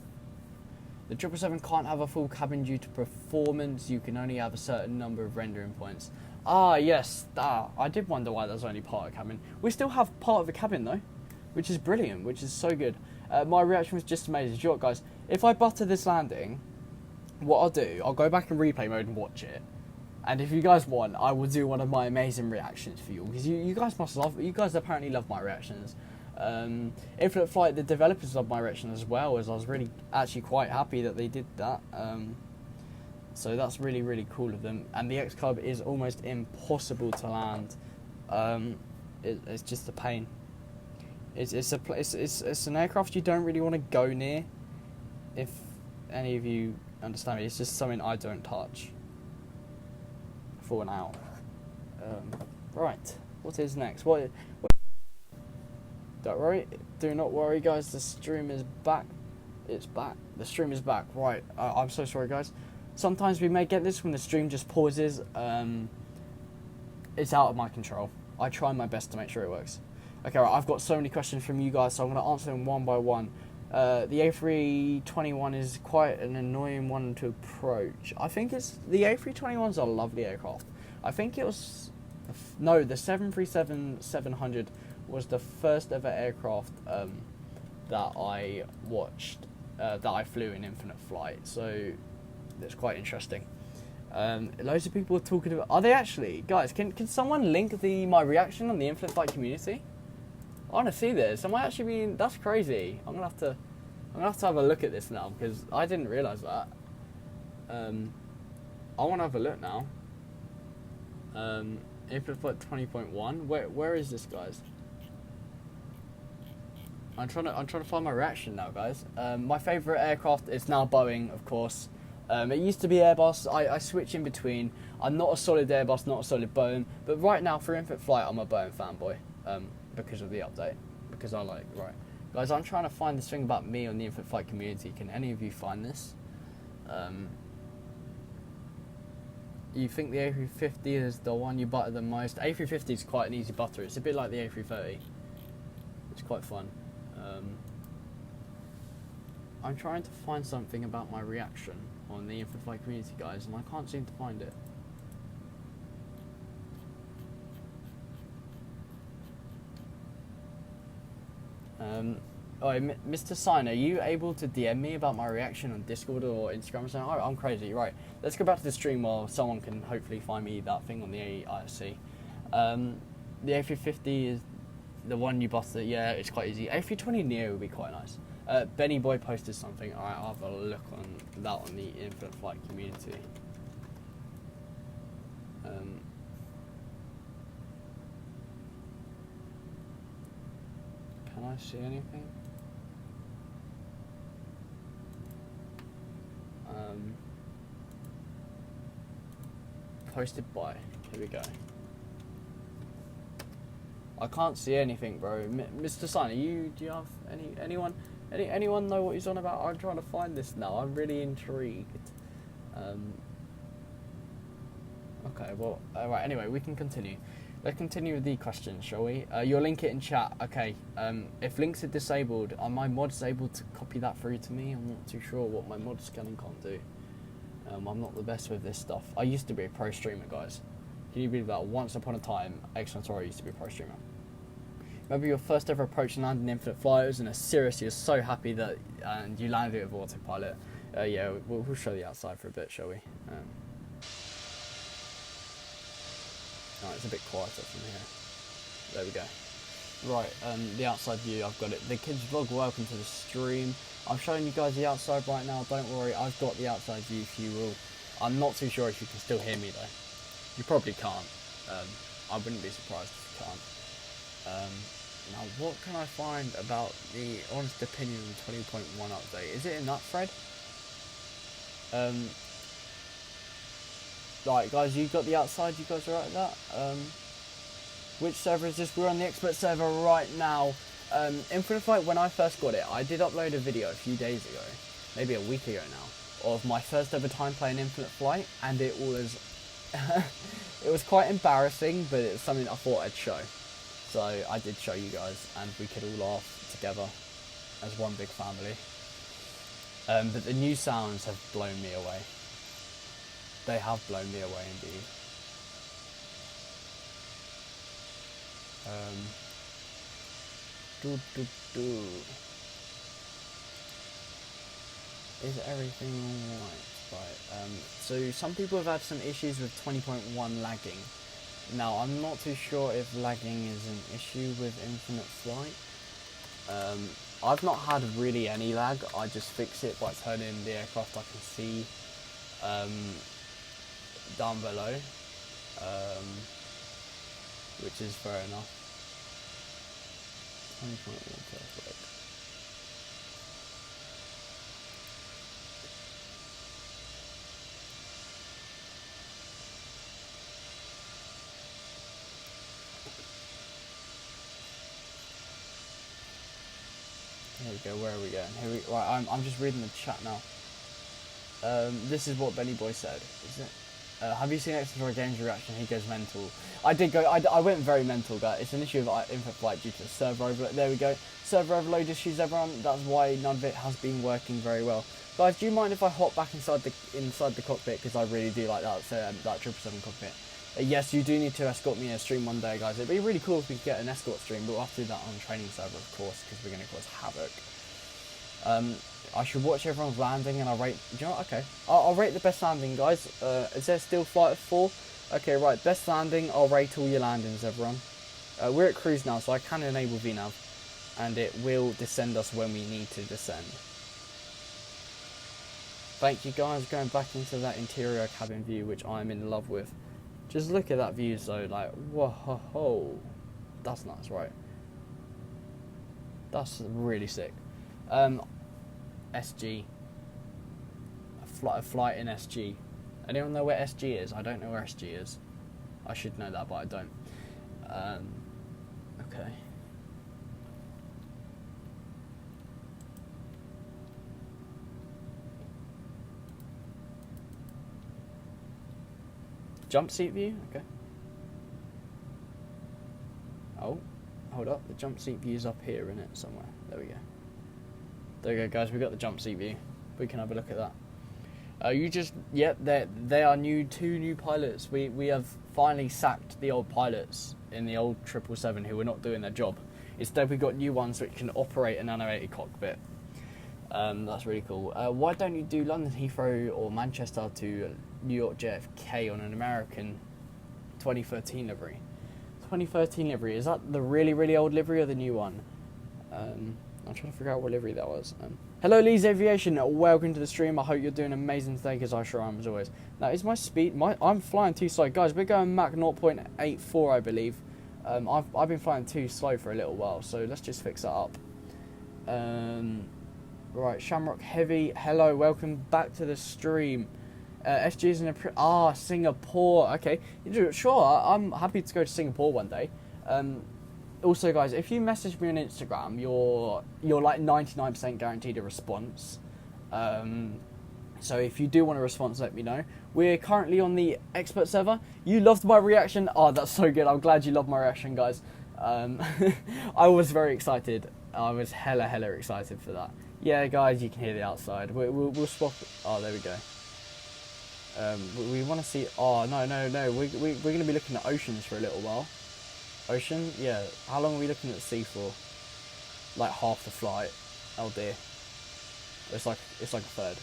777 can't have a full cabin due to performance. You can only have a certain number of rendering points. Ah, yes. I did wonder why there's only part of the cabin. We still have part of the cabin, though, which is brilliant, which is so good. My reaction was just amazing. Do you know what, guys? If I butter this landing, what I'll do, I'll go back in replay mode and watch it. And if you guys want, I will do one of my amazing reactions for you. Because you guys must love, you guys apparently love my reactions. Infinite Flight, the developers love my reaction as well, as I was really actually quite happy that they did that. So that's really, really cool of them. And the X-Cub is almost impossible to land. It's just a pain. It's an aircraft you don't really want to go near. If any of you understand me, it's just something I don't touch for now. Right, what is next? What? Don't worry, do not worry, guys. The stream is back. It's back. The stream is back. Right. I'm so sorry, guys. Sometimes we may get this when the stream just pauses. It's out of my control. I try my best to make sure it works. Okay, right, I've got so many questions from you guys, so I'm going to answer them one by one. The A321 is quite an annoying one to approach. I think the A321's a lovely aircraft. I think it was... No, the 737-700 was the first ever aircraft that I watched, that I flew in infinite flight. So that's quite interesting. Loads of people are talking about... Are they actually? Guys, can someone link my reaction on the infinite flight community? I want to see this. Am I actually being... That's crazy. I'm gonna have to have a look at this now, because I didn't realise that. I want to have a look now. Infinite Flight 20.1. Where is this, guys? I'm trying to find my reaction now, guys. My favourite aircraft is now Boeing, of course. It used to be Airbus. I switch in between. I'm not a solid Airbus, not a solid Boeing. But right now, for infinite flight, I'm a Boeing fanboy. Because of the update. Because I like... Right. Guys, I'm trying to find this thing about me on the infinite flight community. Can any of you find this? You think the A350 is the one you butter the most? A350 is quite an easy butter. It's a bit like the A330. It's quite fun. I'm trying to find something about my reaction on the infinite flight community, guys, and I can't seem to find it. Mr. Sign, are you able to DM me about my reaction on Discord or Instagram or something? Oh, I'm crazy. Right, let's go back to the stream while someone can hopefully find me that thing on the IRC. The A350 is the one you busted. Yeah, it's quite easy. A320 Neo would be quite nice. Benny Boy posted something. Alright, I'll have a look on that on the infinite flight community. Can I see anything? posted by? Here we go. I can't see anything, bro. Mr. Sun, do you have anyone know what he's on about? I'm trying to find this now. I'm really intrigued. Okay, well, alright, anyway, we can continue. Let's continue with the questions, shall we? You'll link it in chat. Okay, if links are disabled, are my mods able to copy that through to me? I'm not too sure what my mod scanning can't do. I'm not the best with this stuff. I used to be a pro streamer, guys. Can you believe that? Once upon a time, Xentorogaming used to be a pro streamer. Remember your first ever approach and landing Infinite Flight? It was in a serious, you're so happy that you landed it with autopilot. Yeah, we'll show the outside for a bit, shall we? Alright, it's a bit quieter from here. There we go. Right, the outside view, I've got it. The kids vlog, welcome to the stream. I'm showing you guys the outside right now, don't worry, I've got the outside view if you will. I'm not too sure if you can still hear me though. You probably can't. I wouldn't be surprised if you can't. Now what can I find about the honest opinion 20.1 update? Is it in that thread? Right guys, you got the outside, you guys are right with that? Which server is this? We're on the expert server right now. Infinite Flight, when I first got it, I did upload a video a few days ago, maybe a week ago now, of my first ever time playing Infinite Flight, and it was it was quite embarrassing, but it's something I thought I'd show. So I did show you guys, and we could all laugh together as one big family. But the new sounds have blown me away. They have blown me away indeed. Is everything alright? Right. So some people have had some issues with 20.1 lagging. Now I'm not too sure if lagging is an issue with Infinite Flight. I've not had really any lag. I just fix it by turning the aircraft I can see down below, which is fair enough. 20.1 perfect. Here we go, where are we going? Right, I'm just reading the chat now. This is what Benny Boy said, is it? Have you seen Xentorogaming's reaction? He goes mental. I did go, I went very mental, guys. It's an issue of Infinite Flight due to the server overload. There we go. Server overload issues, everyone. That's why none of it has been working very well. Guys, do you mind if I hop back inside the cockpit? Because I really do like that, that 777 cockpit. Yes, you do need to escort me in a stream one day, guys. It'd be really cool if we could get an escort stream, but we'll have to do that on training server, of course, because we're going to cause havoc. I should watch everyone's landing and I'll rate... Do you know what? Okay. I'll rate the best landing, guys. Is there still flight of 4? Okay, right. Best landing. I'll rate all your landings, everyone. We're at cruise now, so I can enable VNAV. And it will descend us when we need to descend. Thank you, guys. Going back into that interior cabin view, which I'm in love with. Just look at that view, so like... Whoa. That's nice, right? That's really sick. SG. A flight in SG. Anyone know where SG is? I don't know where SG is. I should know that, but I don't. Okay. Jump seat view? Okay. Oh, hold up. The jump seat view is up here, isn't it? Somewhere. There we go. There we go, guys. We got the jump seat view. We can have a look at that. Yep. They are two new pilots. We have finally sacked the old pilots in the old 777 who were not doing their job. Instead, we got new ones which can operate an animated cockpit. That's really cool. Why don't you do London Heathrow or Manchester to New York JFK on an American 2013 livery? 2013 livery, is that the really, really old livery or the new one? I'm trying to figure out what livery that was. Hello, Lee's Aviation. Welcome to the stream. I hope you're doing amazing today, because I sure am, as always. Now, is my speed... I'm flying too slow. Guys, we're going Mach 0.84, I believe. I've been flying too slow for a little while, so let's just fix that up. Right, Shamrock Heavy. Hello, welcome back to the stream. SG is in Singapore. Okay, sure. I'm happy to go to Singapore one day. Also, guys, if you message me on Instagram, you're like 99% guaranteed a response. So if you do want a response, let me know. We're currently on the expert server. You loved my reaction. Oh, that's so good. I'm glad you loved my reaction, guys. I was very excited. I was hella excited for that. Yeah, guys, you can hear the outside. We'll swap. Oh, there we go. We want to see. Oh, no. We're going to be looking at oceans for a little while. Ocean? Yeah. How long are we looking at the sea for? Like half the flight. Oh dear. It's like a third.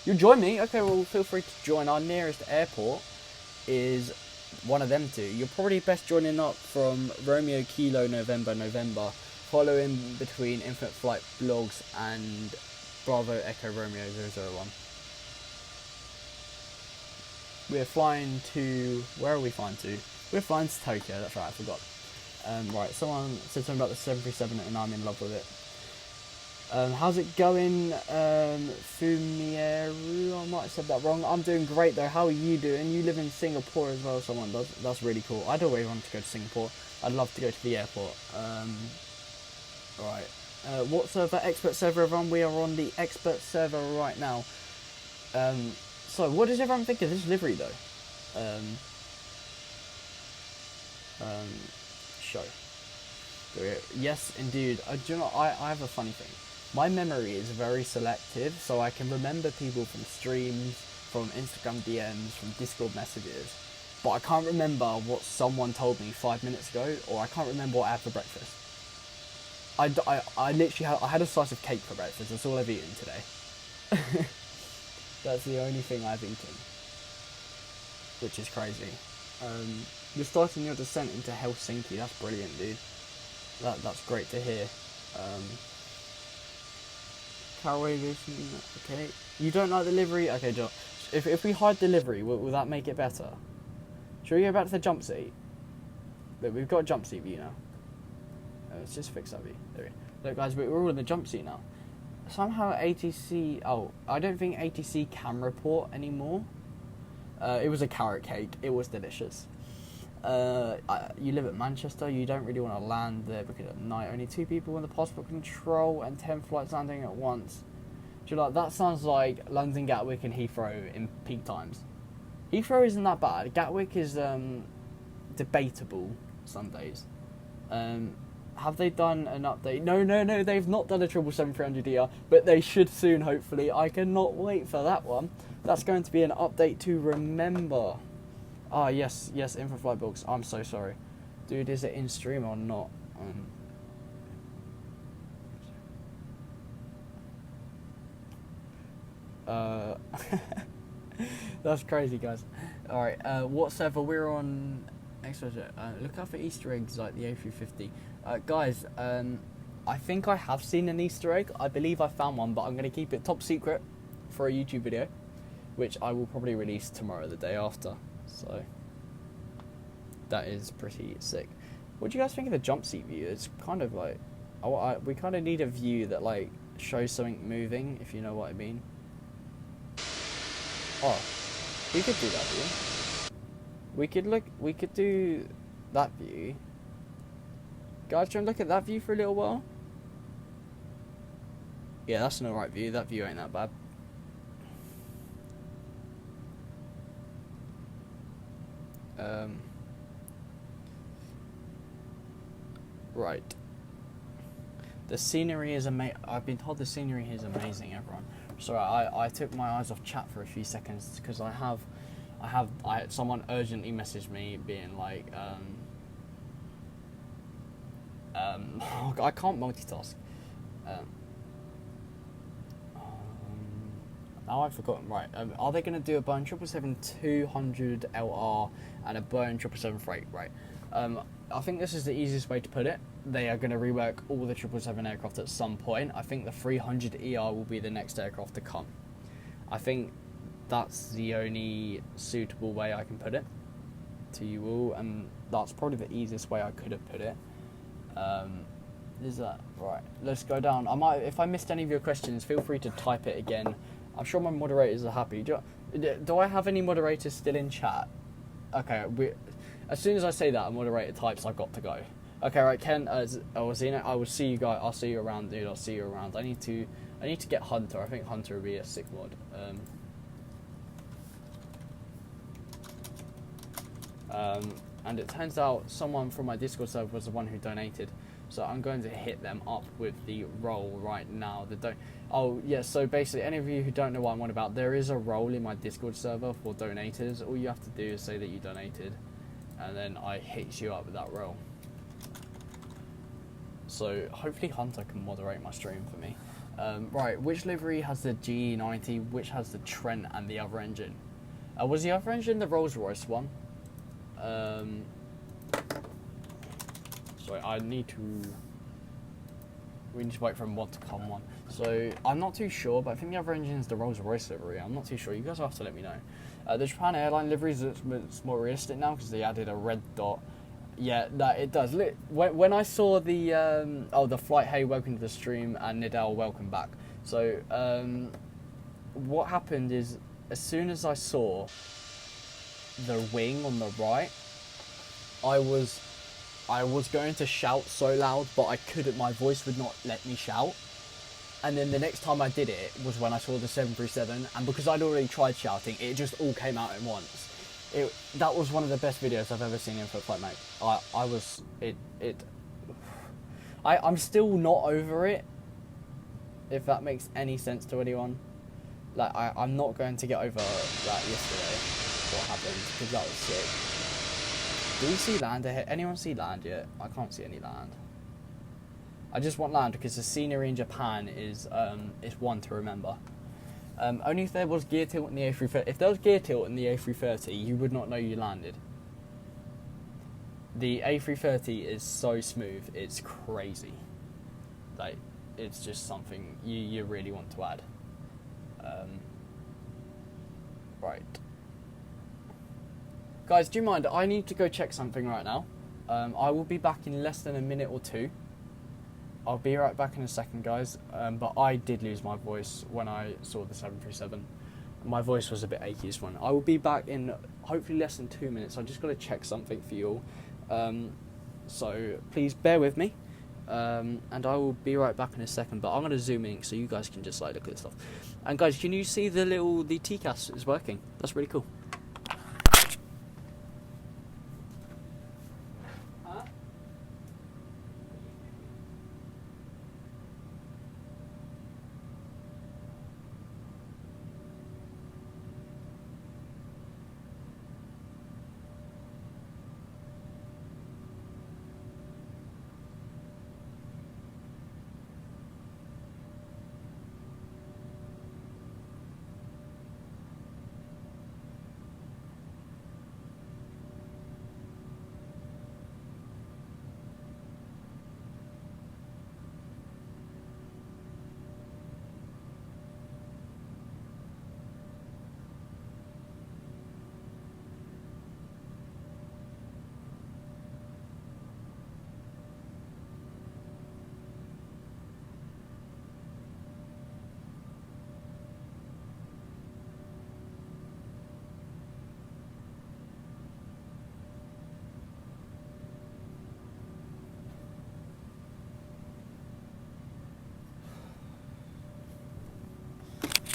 You'll join me? Okay, well, feel free to join. Our nearest airport is one of them two. You're probably best joining up from Romeo Kilo November, following between Infinite Flight Blogs and Bravo Echo Romeo 001. We're flying to... Where are we flying to? We're flying to Tokyo, that's right, I forgot. Right, someone said something about the 737 and I'm in love with it. How's it going, Fumieru? I might have said that wrong. I'm doing great though. How are you doing? You live in Singapore as well, someone does. That's really cool. I'd always want to go to Singapore. I'd love to go to the airport. Right. What server? Expert server, everyone. We are on the expert server right now. So, what does everyone think of this livery though? Show. Yes, indeed. Do you know, I have a funny thing. My memory is very selective, so I can remember people from streams, from Instagram DMs, from Discord messages, but I can't remember what someone told me 5 minutes ago, or I can't remember what I had for breakfast. I literally had a slice of cake for breakfast. That's all I've eaten today. That's the only thing I've eaten, which is crazy. You're starting your descent into Helsinki. That's brilliant, dude. That's great to hear. Caraway racing, okay. You don't like the livery? Okay, John. If we hide the livery, will that make it better? Should we go back to the jump seat? Look, we've got a jump seat view now. Let's just fix that view. There we go. Look, guys, we're all in the jump seat now. Somehow ATC... Oh, I don't think ATC can report anymore. It was a carrot cake. It was delicious. You live at Manchester, you don't really want to land there because at night only 2 people in the passport control and 10 flights landing at once. Do you like that? Sounds like London Gatwick and Heathrow in peak times. Heathrow isn't that bad. Gatwick is debatable some days. Have they done an update? No, they've not done a 777-300ER, but they should soon, hopefully. I cannot wait for that one. That's going to be an update to remember. Ah, yes, Info Flight Books. I'm so sorry. Dude, is it in stream or not? That's crazy, guys. Alright, what server? We're on... look out for Easter eggs like the A350. Guys, I think I have seen an Easter egg. I believe I found one, but I'm going to keep it top secret for a YouTube video, which I will probably release tomorrow, the day after. So that is pretty sick. What do you guys think of the jump seat view? It's kind of like we kind of need a view that like shows something moving, if you know what I mean. Oh, we could do that view. We could do that view. Guys, try and look at that view for a little while. Yeah, that's an alright view. That view ain't that bad. Right. The scenery is amazing. I've been told the scenery here is amazing, everyone. Sorry, I took my eyes off chat for a few seconds because someone urgently messaged me being like, I can't multitask. Now I've forgotten. Right, are they going to do a Boeing 777-200 LR and a Boeing 777 freight? Right. I think this is the easiest way to put it. They are going to rework all the 777 aircraft at some point. I think the 300ER will be the next aircraft to come. I think that's the only suitable way I can put it to you all, and that's probably the easiest way I could have put it. Is that right? Let's go down. If I missed any of your questions, feel free to type it again. I'm sure my moderators are happy. Do I have any moderators still in chat? Okay, as soon as I say that a moderator types, I've got to go. Okay, right, Ken, Zeno, I will see you guys. I'll see you around, dude. I'll see you around. I need to get Hunter. I think Hunter would be a sick mod. And it turns out someone from my Discord server was the one who donated. So I'm going to hit them up with the role right now. Oh, yeah, so basically, any of you who don't know what I'm on about, there is a role in my Discord server for donators. All you have to do is say that you donated, and then I hit you up with that role. So hopefully Hunter can moderate my stream for me. Right, which livery has the G90, which has the Trent and the other engine? Was the other engine the Rolls Royce one? Sorry, we need to wait for one to come on. So I'm not too sure, but I think the other engine is the Rolls Royce livery. I'm not too sure. You guys will have to let me know. The Japan Airline livery is more realistic now because they added a red dot. Yeah, it does. When I saw the the flight, hey, welcome to the stream, and Nidal, welcome back. So what happened is, as soon as I saw the wing on the right, I was going to shout so loud, but I couldn't. My voice would not let me shout. And then the next time I did it was when I saw the 737, and because I'd already tried shouting, it just all came out at once. That was one of the best videos I've ever seen in Flight Mate. I'm still not over it, if that makes any sense to anyone. Like, I'm not going to get over that yesterday, what happened, because that was sick. Do we see land ahead? Anyone see land yet? I can't see any land. I just want land because the scenery in Japan is one to remember. Only if there was gear tilt in the A330. If there was gear tilt in the A330, you would not know you landed. The A330 is so smooth, it's crazy. Like, it's just something you really want to add. Right. Guys, do you mind? I need to go check something right now. I will be back in less than a minute or two. I'll be right back in a second, guys. But I did lose my voice when I saw the 737. My voice was a bit achy this one. I will be back in hopefully less than 2 minutes. I just got to check something for you all. So please bear with me. And I will be right back in a second. But I'm going to zoom in so you guys can just like look at this stuff. And guys, can you see the TCAS is working? That's really cool.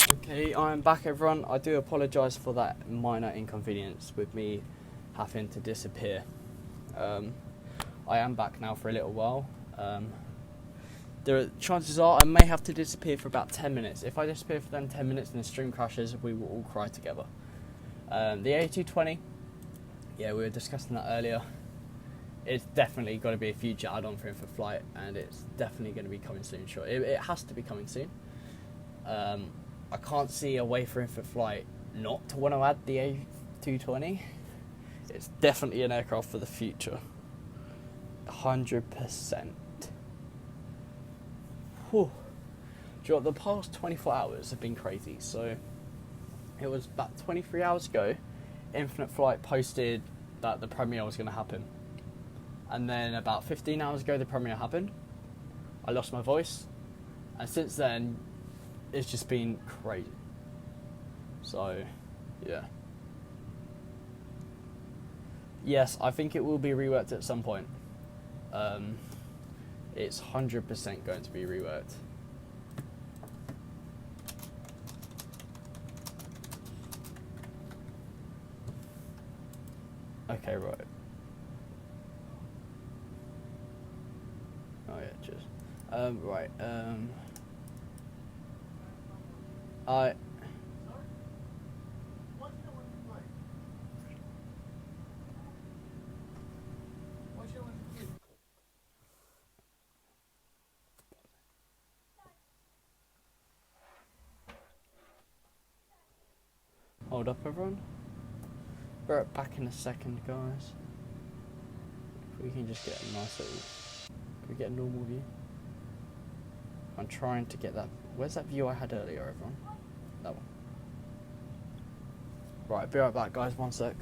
Okay, I'm back, everyone. I do apologise for that minor inconvenience with me having to disappear. I am back now for a little while. Chances are I may have to disappear for about 10 minutes. If I disappear for then 10 minutes and the stream crashes, we will all cry together. The A220, yeah, we were discussing that earlier. It's definitely got to be a future add-on for in-for-flight, and it's definitely going to be coming soon. Sure, it has to be coming soon. I can't see a way for in-for-flight not to want to add the A220. It's definitely an aircraft for the future. 100%. Whew. Do you know what, the past 24 hours have been crazy. So, it was about 23 hours ago, Infinite Flight posted that the premiere was going to happen. And then about 15 hours ago, the premiere happened. I lost my voice. And since then, it's just been crazy. So, Yeah. Yes, I think it will be reworked at some point. It's 100% going to be reworked. Okay, right. Oh yeah, cheers. Right. Hold up, everyone. We're back in a second, guys. If we can just get a nice little... Can we get a normal view? I'm trying to get that... Where's that view I had earlier, everyone? That one. Right, be right back, guys. 1 sec.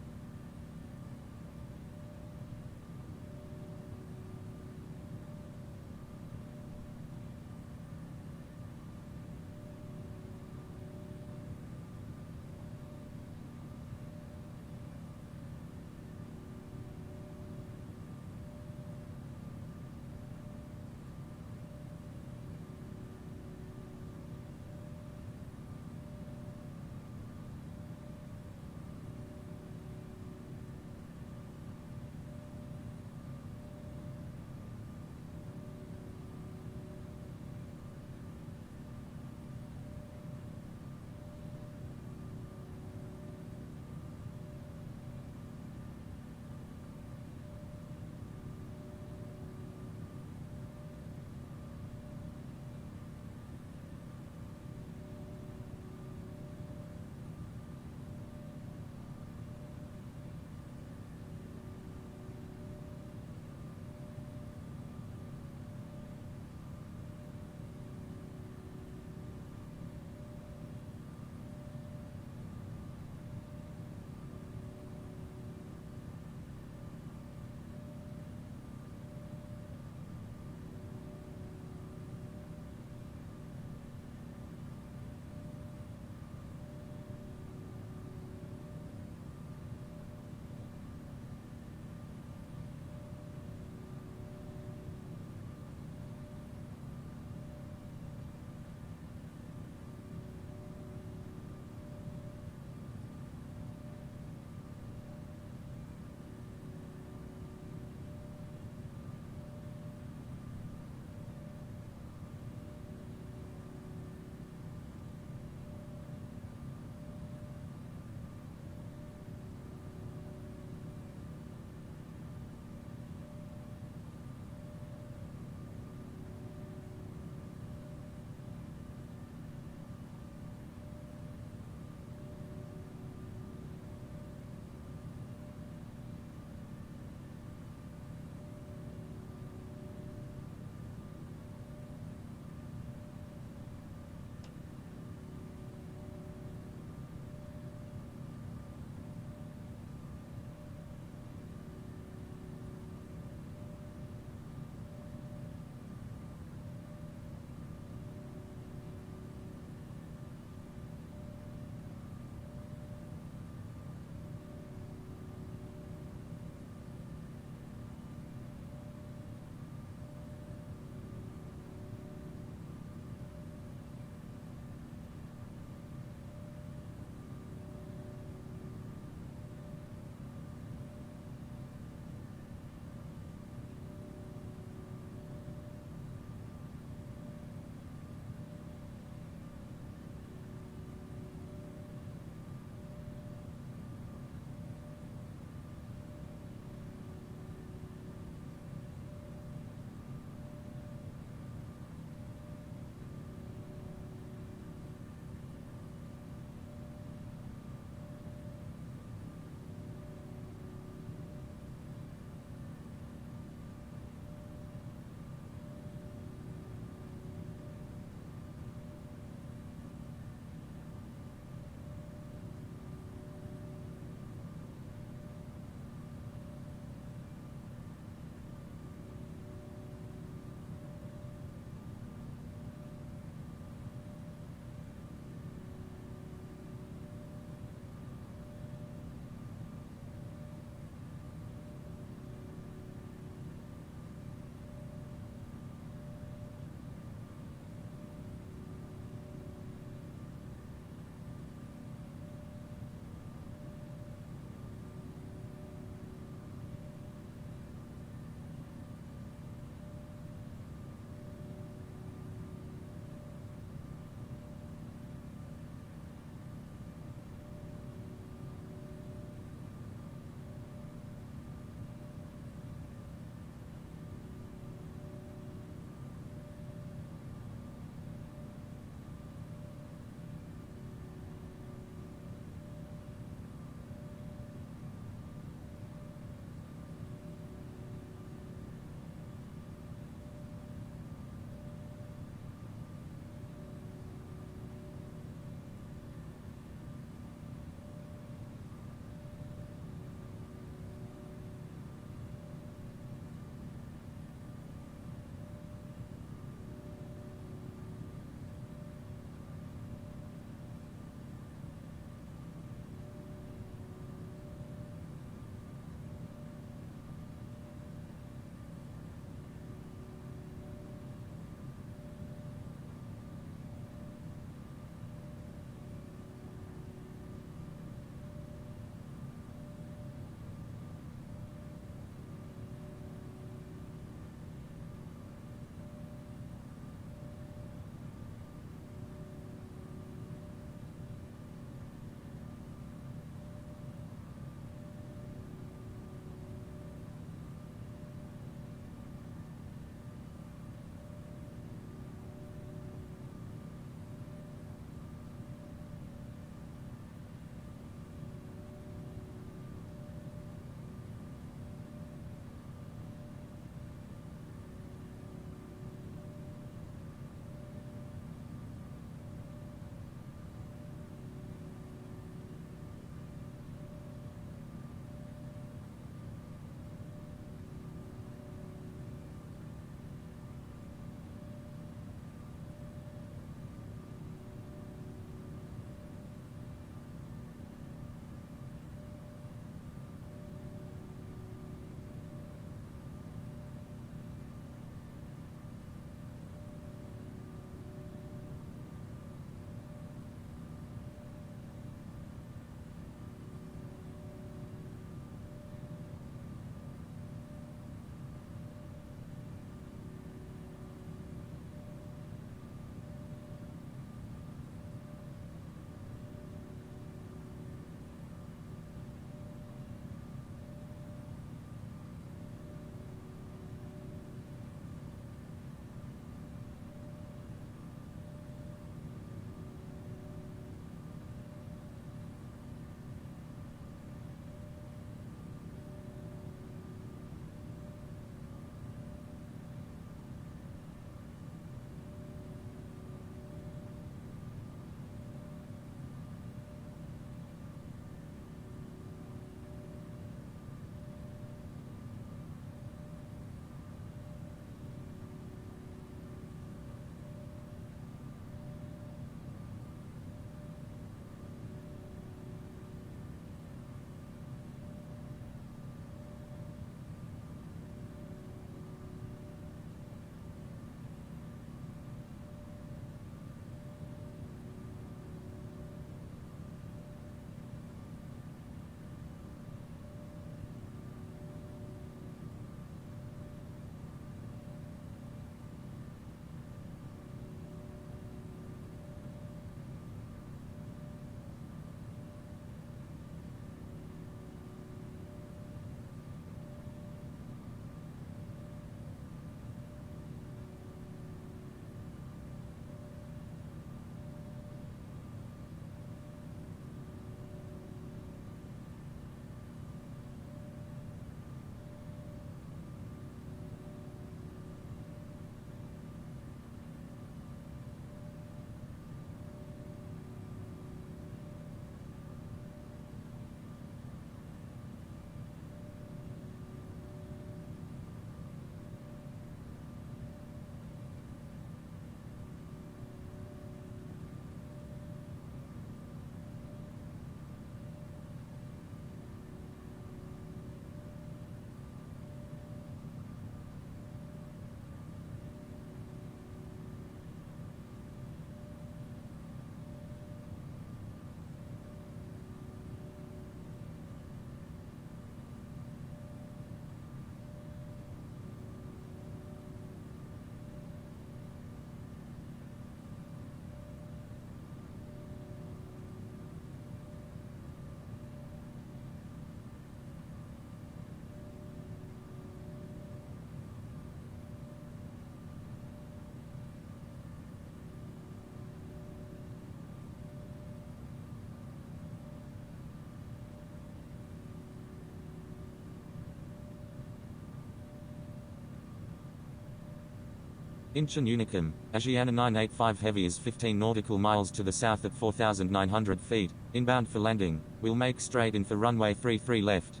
Incheon Unicum, Asiana 985 Heavy is 15 nautical miles to the south at 4,900 feet, inbound for landing, will make straight in for runway 33 left.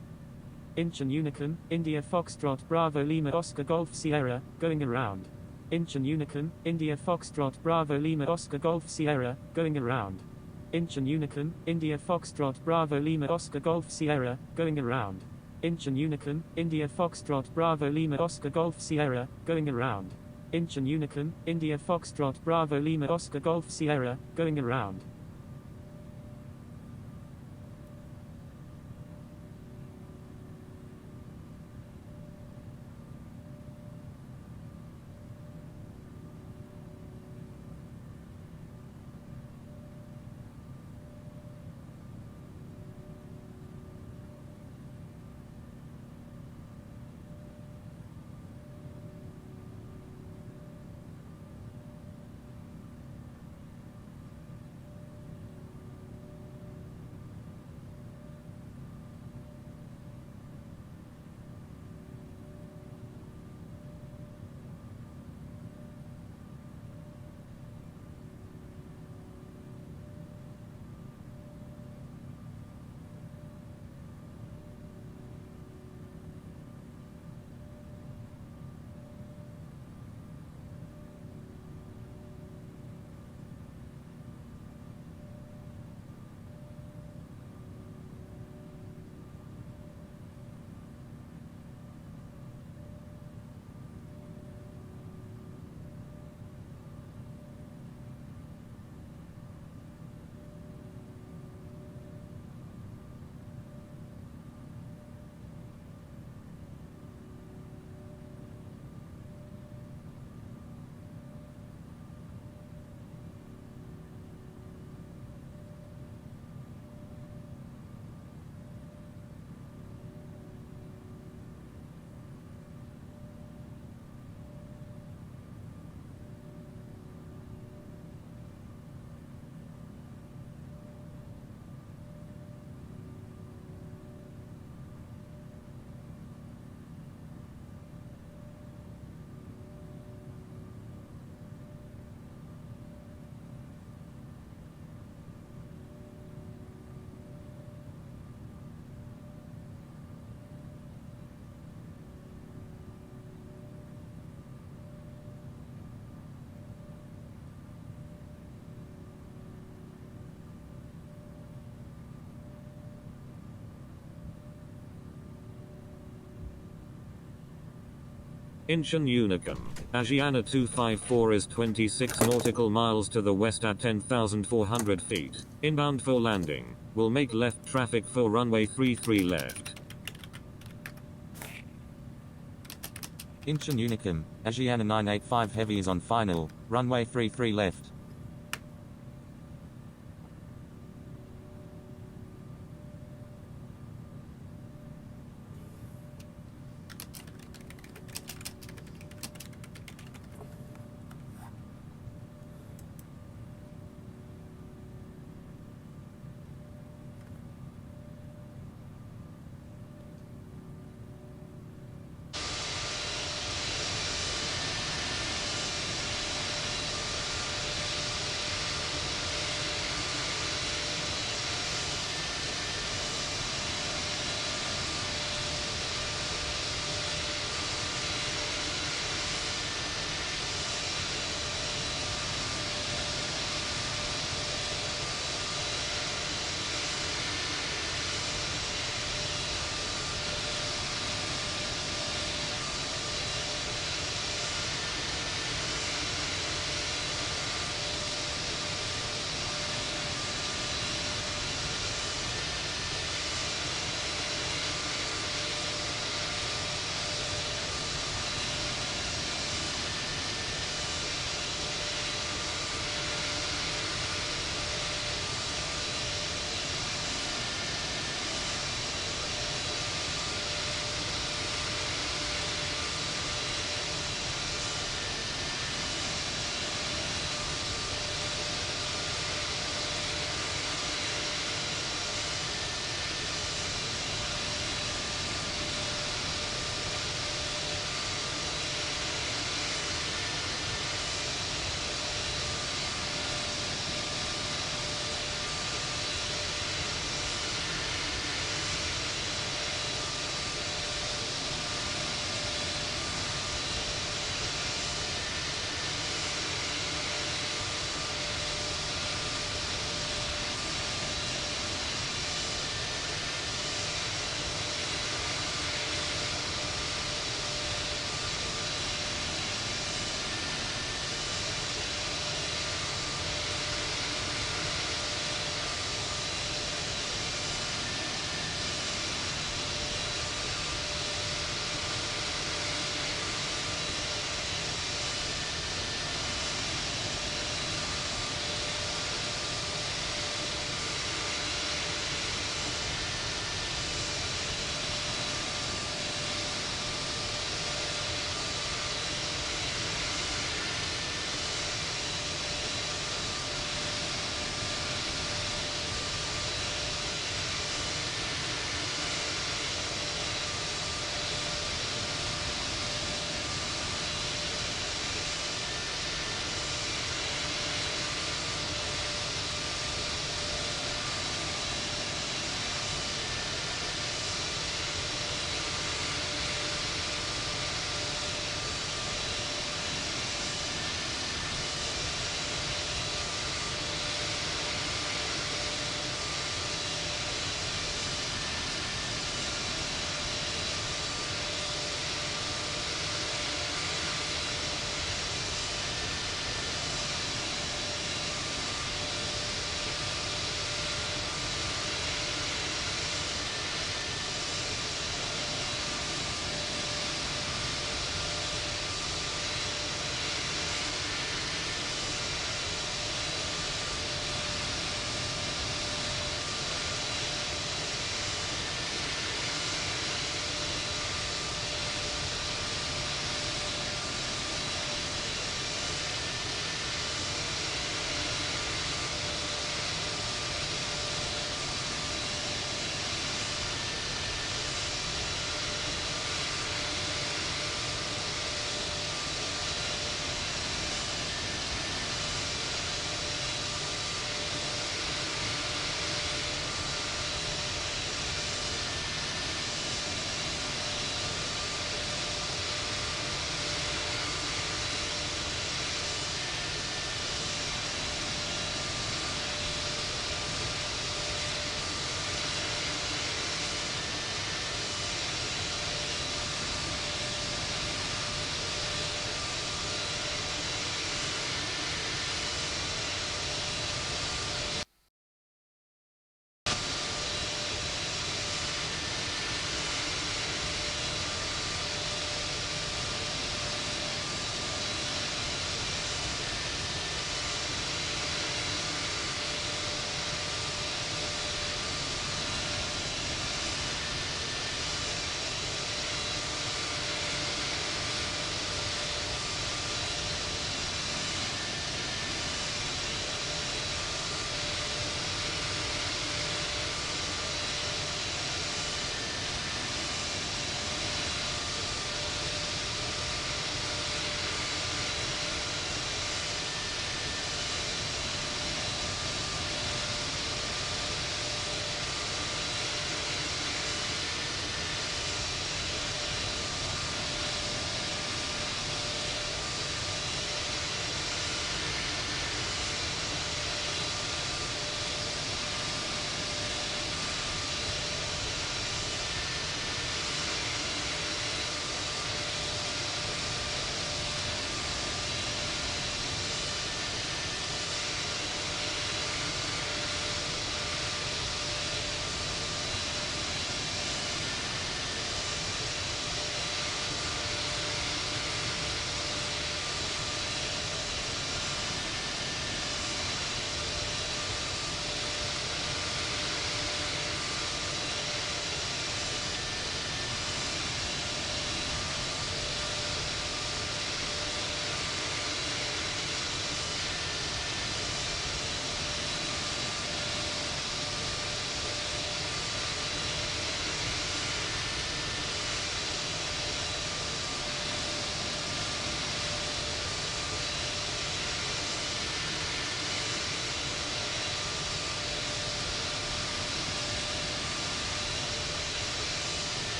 Incheon Unicum, India Foxtrot Bravo Lima Oscar Golf Sierra, going around. Incheon Unicum, India Foxtrot Bravo Lima Oscar Golf Sierra, going around. Incheon Unicum, India Foxtrot Bravo Lima Oscar Golf Sierra, going around. Incheon Unicum, India Foxtrot Bravo Lima Oscar Golf Sierra, going around. Incheon Unicum, India Foxtrot Bravo Lima Oscar Golf Sierra, going around. Incheon Unicum, Asiana 254 is 26 nautical miles to the west at 10,400 feet, inbound for landing, will make left traffic for runway 33 left. Incheon Unicum, Asiana 985 Heavy is on final, runway 33 left.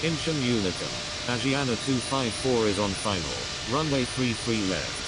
Incheon Unicum. Asiana 254 is on final. Runway 33 left.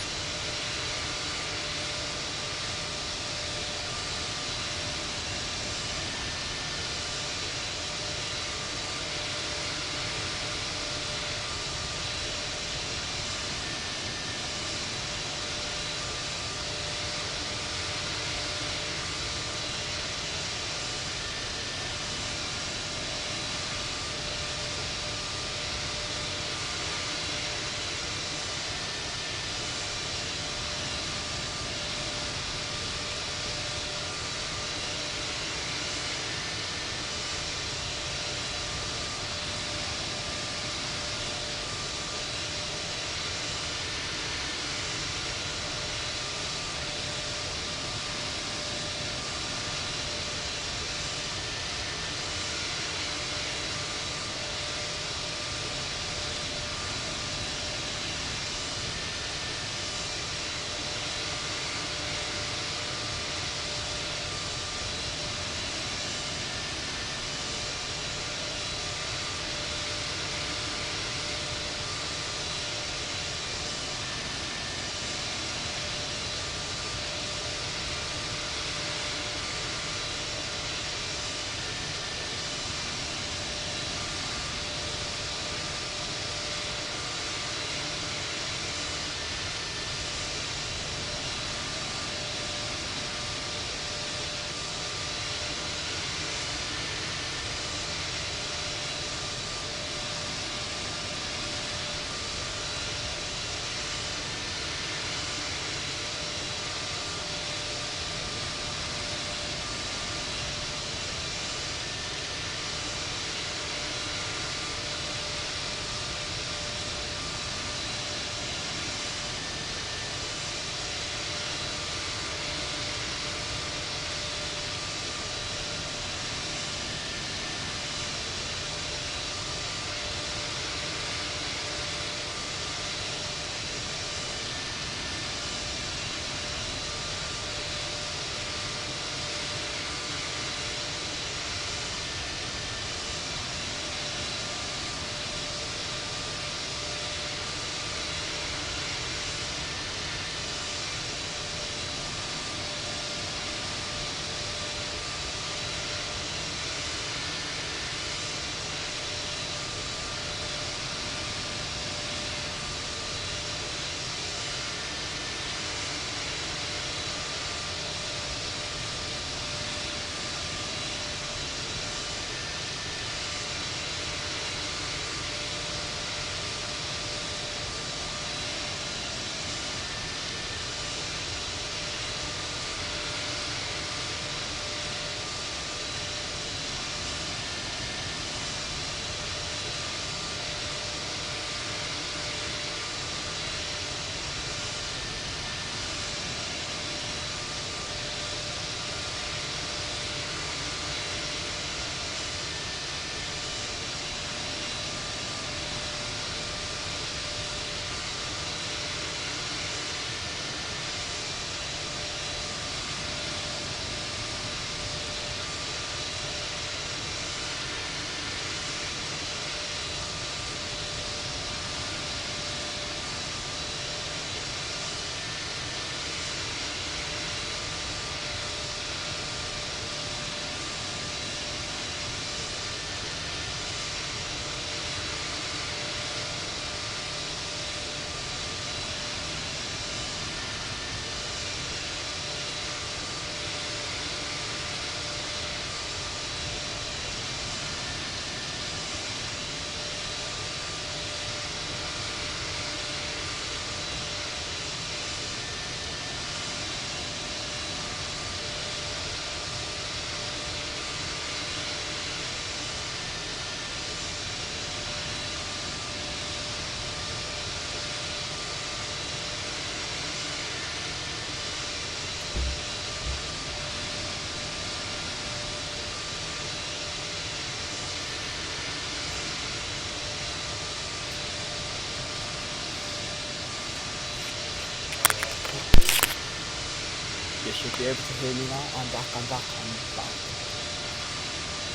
You should be able to hear me now. I'm back.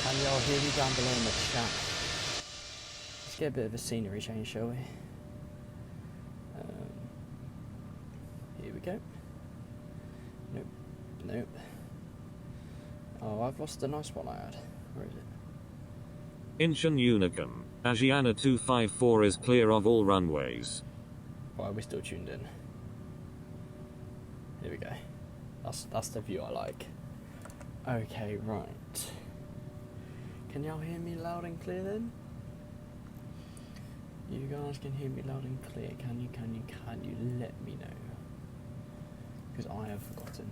Can y'all hear me down below in the chat? get a bit of a scenery change, shall we? Here we go. Nope. Nope. Oh, I've lost the nice one I had. Where is it? Incheon Unicum. Asiana 254 is clear of all runways. Why are we still tuned in? Here we go. That's the view I like. Okay, right. Can y'all hear me loud and clear then? You guys can hear me loud and clear. Can you let me know? Because I have forgotten.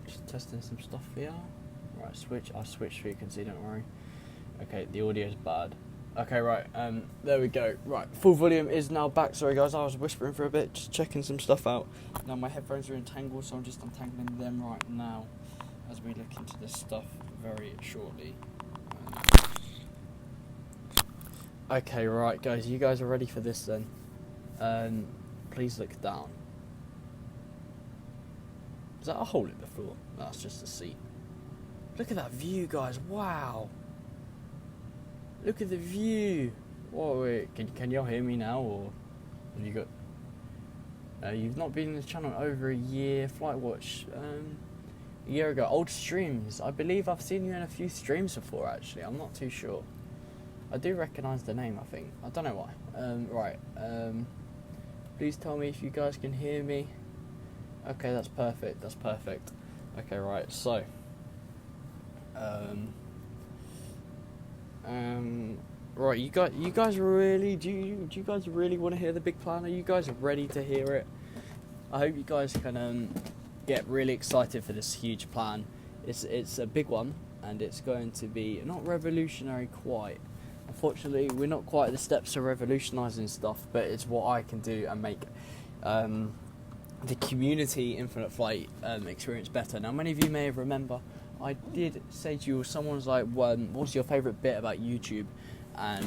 Just testing some stuff here. Right, I'll switch so you can see, don't worry. Okay, the audio is bad. Okay, right, there we go. Right, full volume is now back. Sorry guys, I was whispering for a bit, just checking some stuff out. Now my headphones are entangled, so I'm just untangling them right now as we look into this stuff very shortly. Okay, right guys, you guys are ready for this then. Please look down. Is that a hole in the floor? No, that's just a seat. Look at that view, guys, wow. Look at the view. Whoa, wait, can y'all hear me now, or have you got... you've not been in the channel over a year. Flight Watch, a year ago. Old streams. I believe I've seen you in a few streams before, actually. I'm not too sure. I do recognise the name, I think. I don't know why. Please tell me if you guys can hear me. Okay, that's perfect. That's perfect. Okay, right, so... right, you guys really do you guys really want to hear the big plan? Are you guys ready to hear it? I hope you guys can get really excited for this huge plan. It's a big one, and it's going to be not revolutionary quite. Unfortunately, we're not quite at the steps of revolutionising stuff, but it's what I can do and make the community Infinite Flight experience better. Now, many of you may remember I did say to you, someone's like, what's your favourite bit about YouTube? And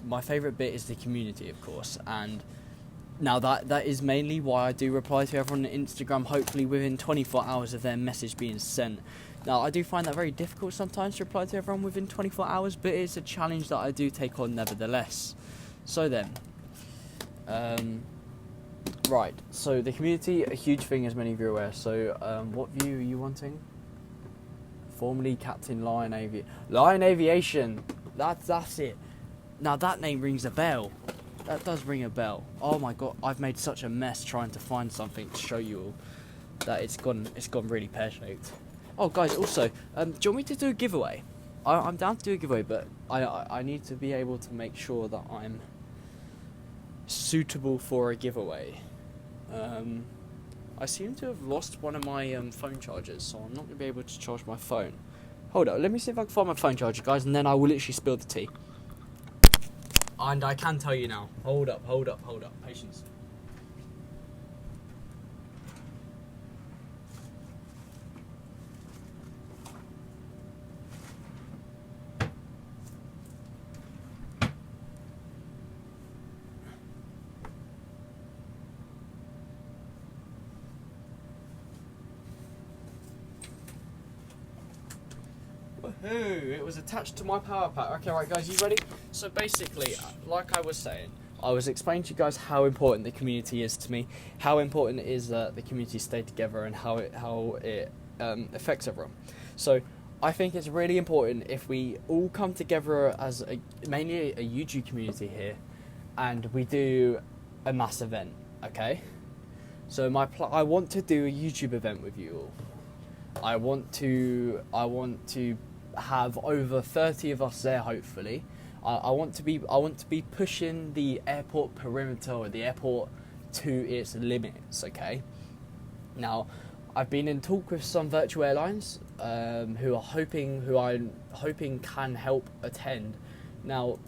my favourite bit is the community, of course. And now that is mainly why I do reply to everyone on Instagram, hopefully within 24 hours of their message being sent. Now, I do find that very difficult sometimes to reply to everyone within 24 hours, but it's a challenge that I do take on nevertheless. So then, right, so the community, a huge thing as many of you are aware. So what view are you wanting? Formerly Captain Lion Aviation. That's it. Now that name rings a bell. That does ring a bell. Oh my god, I've made such a mess trying to find something to show you all that it's gone really pear-shaped. Oh guys, also, do you want me to do a giveaway? I'm down to do a giveaway, but I need to be able to make sure that I'm suitable for a giveaway. I seem to have lost one of my phone chargers, so I'm not going to be able to charge my phone. Hold up, let me see if I can find my phone charger, guys, and then I will literally spill the tea. And I can tell you now. Hold up. Patience. Woohoo! It was attached to my power pack. Okay, right, guys, you ready? So basically, like I was saying, I was explaining to you guys how important the community is to me, how important it is that the community stay together, and how it affects everyone. So I think it's really important if we all come together as mainly a YouTube community here, and we do a mass event. Okay. So I want to do a YouTube event with you all. I want to have over 30 of us there, hopefully. I want to be pushing the airport perimeter, or the airport, to its limits. Okay. Now, I've been in talk with some virtual airlines who I'm hoping can help attend. Now,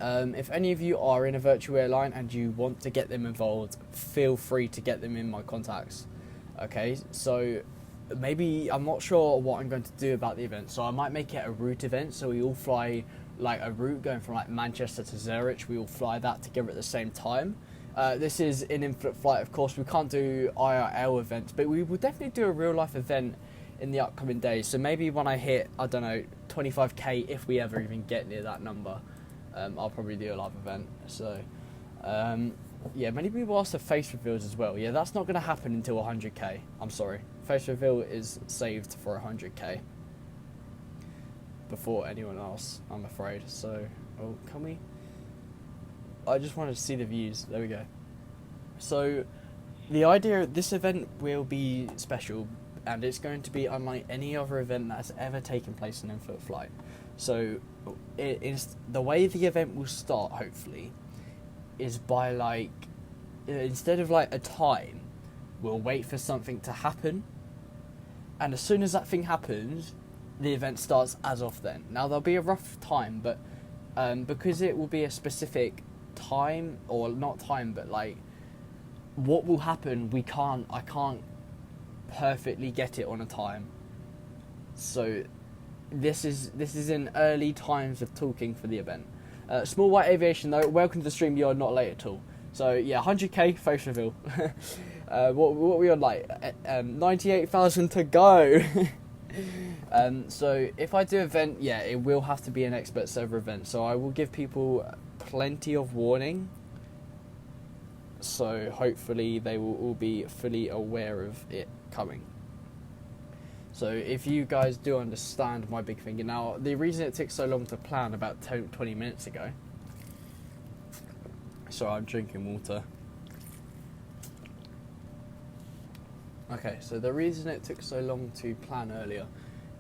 if any of you are in a virtual airline and you want to get them involved, feel free to get them in my contacts. Okay, so maybe I'm not sure what I'm going to do about the event, so I might make it a route event, so we all fly like a route going from like Manchester to Zurich. We all fly that together at the same time, This is an infinite flight, of course. We can't do IRL events, but we will definitely do a real life event in the upcoming days. So maybe when I hit, I don't know, 25k, if we ever even get near that number, I'll probably do a live event. So yeah, many people ask for face reveals as well. Yeah, that's not going to happen until 100k. I'm sorry, face reveal is saved for 100k before anyone else, I'm afraid. So, oh, can we? I just wanted to see the views. There we go. So, the idea, this event will be special, and it's going to be unlike any other event that's ever taken place in infinite flight. So, it is the way the event will start. Hopefully, is by like, instead of like a time, we'll wait for something to happen, and as soon as that thing happens, the event starts as of then. Now there'll be a rough time, but because it will be a specific time, or not time, but like what will happen, I can't perfectly get it on a time. So this is in early times of talking for the event. Small White Aviation though, welcome to the stream. You're not late at all. So yeah, 100k face reveal. What we on, like 98,000 to go. So if I do event, yeah, it will have to be an expert server event. So I will give people plenty of warning. So hopefully they will all be fully aware of it coming. So if you guys do understand my big thing. Now, the reason it took so long to plan about 20 minutes ago. Sorry, I'm drinking water. Okay, so the reason it took so long to plan earlier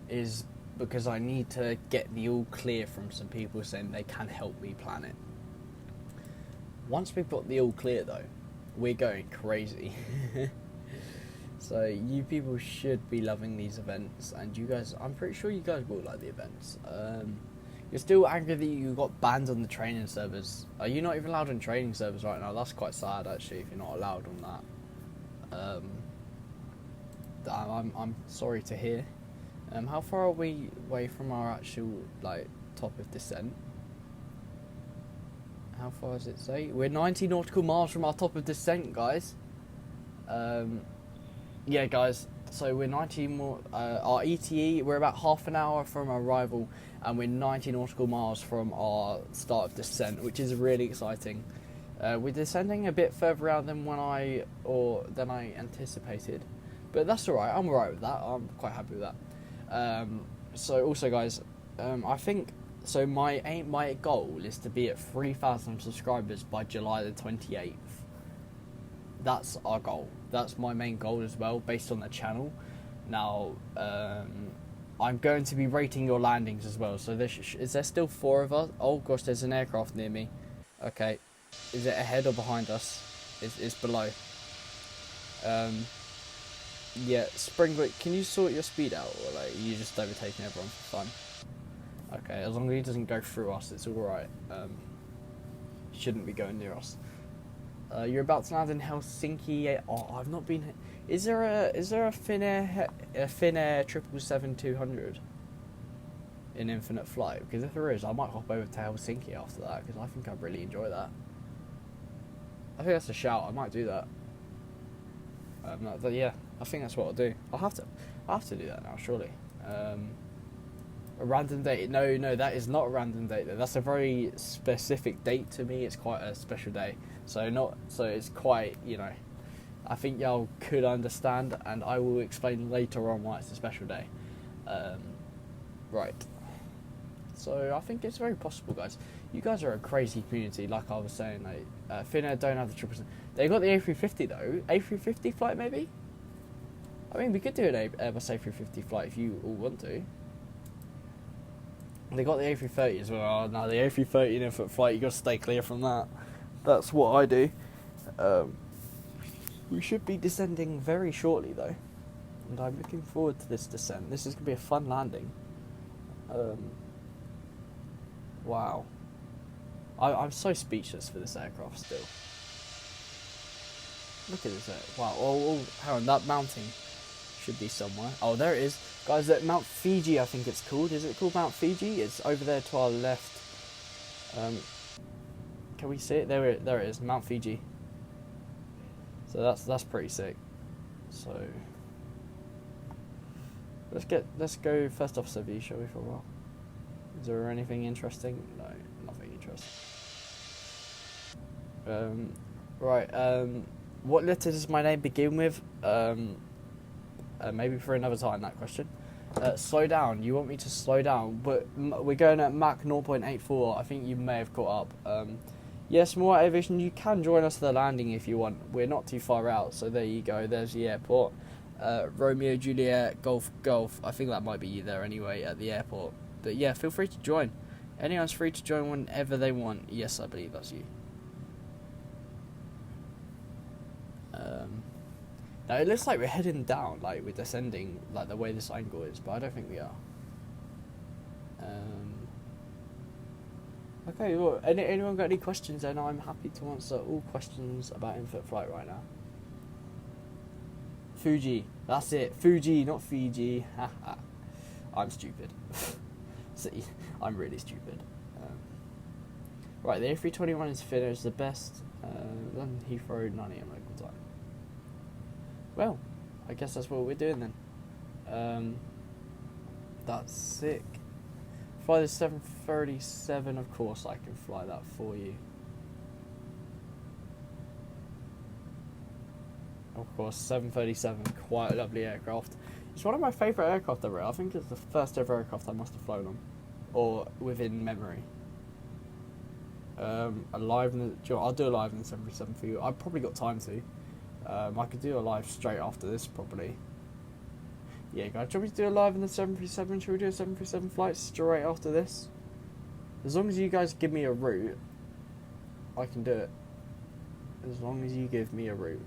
is because I need to get the all clear from some people saying they can help me plan it. Once we've got the all clear though, we're going crazy. So you people should be loving these events, and you guys, I'm pretty sure you guys will like the events. You're still angry that you got banned on the training servers. Are you not even allowed on training servers right now? That's quite sad actually, if you're not allowed on that. I'm sorry to hear. How far are we away from our actual like top of descent? How far does it say? We're 90 nautical miles from our top of descent, guys. Yeah, guys. So we're 90 more. Our ETE. We're about half an hour from our arrival, and we're 90 nautical miles from our start of descent, which is really exciting. We're descending a bit further out than I anticipated, but that's alright. I'm alright with that. I'm quite happy with that. So also, guys, I think so. My goal is to be at 3,000 subscribers by July the 28th. That's our goal. That's my main goal as well, based on the channel. Now, I'm going to be rating your landings as well. So is there still 4 of us? Oh gosh, there's an aircraft near me. Okay, is it ahead or behind us? It's below. Yeah, Springwick, can you sort your speed out, or like are you just overtaking everyone for fun? Okay, as long as he doesn't go through us, it's alright. Shouldn't be going near us. You're about to land in Helsinki. Oh, I've not been. Is there a Finnair 777-200 in infinite flight? Because if there is, I might hop over to Helsinki after that, because I think I'd really enjoy that. I think that's a shout. I might do that. Yeah, I think that's what I'll do. I'll have to do that now, surely. A random date? No, that is not a random date. That's a very specific date to me. It's quite a special day. So it's quite, you know, I think y'all could understand, and I will explain later on why it's a special day. Right. So I think it's very possible, guys. You guys are a crazy community, like I was saying. Like, Finnair don't have the 777. They got the A350 though. A350 flight maybe. I mean, we could do an Airbus A350 flight if you all want to. They got the A330 as well. Oh, no, the A330 in infinite flight, you got to stay clear from that. That's what I do. We should be descending very shortly though, and I'm looking forward to this descent. This is going to be a fun landing. Wow. I'm so speechless for this aircraft still. Look at this. Wow. Oh, hang on, that mounting should be somewhere. Oh, there it is. Guys, at Mount Fiji, I think it's called. Is it called Mount Fiji? It's over there to our left. Can we see it? There it is, Mount Fiji. So that's pretty sick. So let's go first officer V, shall we, for a while? Is there anything interesting? No, nothing interesting. Right. What letter does my name begin with? Maybe for another time, that question. Slow down. You want me to slow down? But we're going at Mach 0.84. I think you may have caught up. Yes, more aviation. You can join us for the landing if you want. We're not too far out, so there you go. There's the airport. Romeo, Juliet, Golf, Golf. I think that might be you there anyway at the airport. But yeah, feel free to join. Anyone's free to join whenever they want. Yes, I believe that's you. Now it looks like we're heading down, like we're descending, like the way this angle is, but I don't think we are. Okay, well, anyone got any questions? Then I'm happy to answer all questions about infant flight right now. Fuji, that's it. Fuji, not Fiji. I'm stupid. See, I'm really stupid. Right, the A321 is finished. The best. Then Heathrow 9 AM local time. Well, I guess that's what we're doing then. That's sick. Fly the 737, of course I can fly that for you. Of course, 737, quite a lovely aircraft. It's one of my favourite aircraft ever. I think it's the first ever aircraft I must have flown on, or within memory. I'll do a live in the 737 for you. I've probably got time to. I could do a live straight after this, probably. Yeah, guys, do you want me to do a live in the 737? Should we do a 737 flight straight after this? As long as you guys give me a route, I can do it. As long as you give me a route.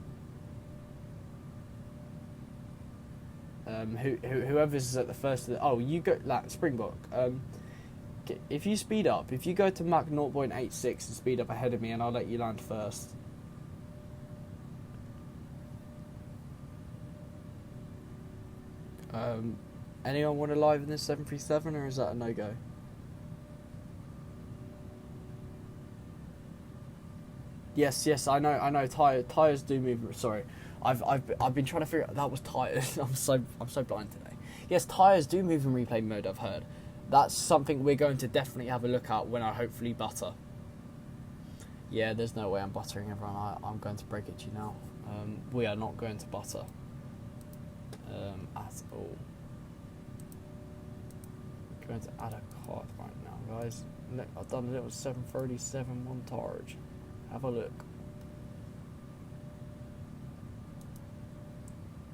Whoever's at the first of the... Oh, you go... Like, Springbok. If you speed up, if you go to Mach 0.86 and speed up ahead of me, and I'll let you land first. Anyone want to live in this 737, or is that a no-go? Yes, I know. Tires do move. Sorry, I've been trying to figure out that was tires. I'm so blind today. Yes, tires do move in replay mode. I've heard. That's something we're going to definitely have a look at when I hopefully butter. Yeah, there's no way I'm buttering everyone. I'm going to break it to you now. We are not going to butter. At all. I'm going to add a card right now, guys. Look, I've done a little 737 montage. Have a look.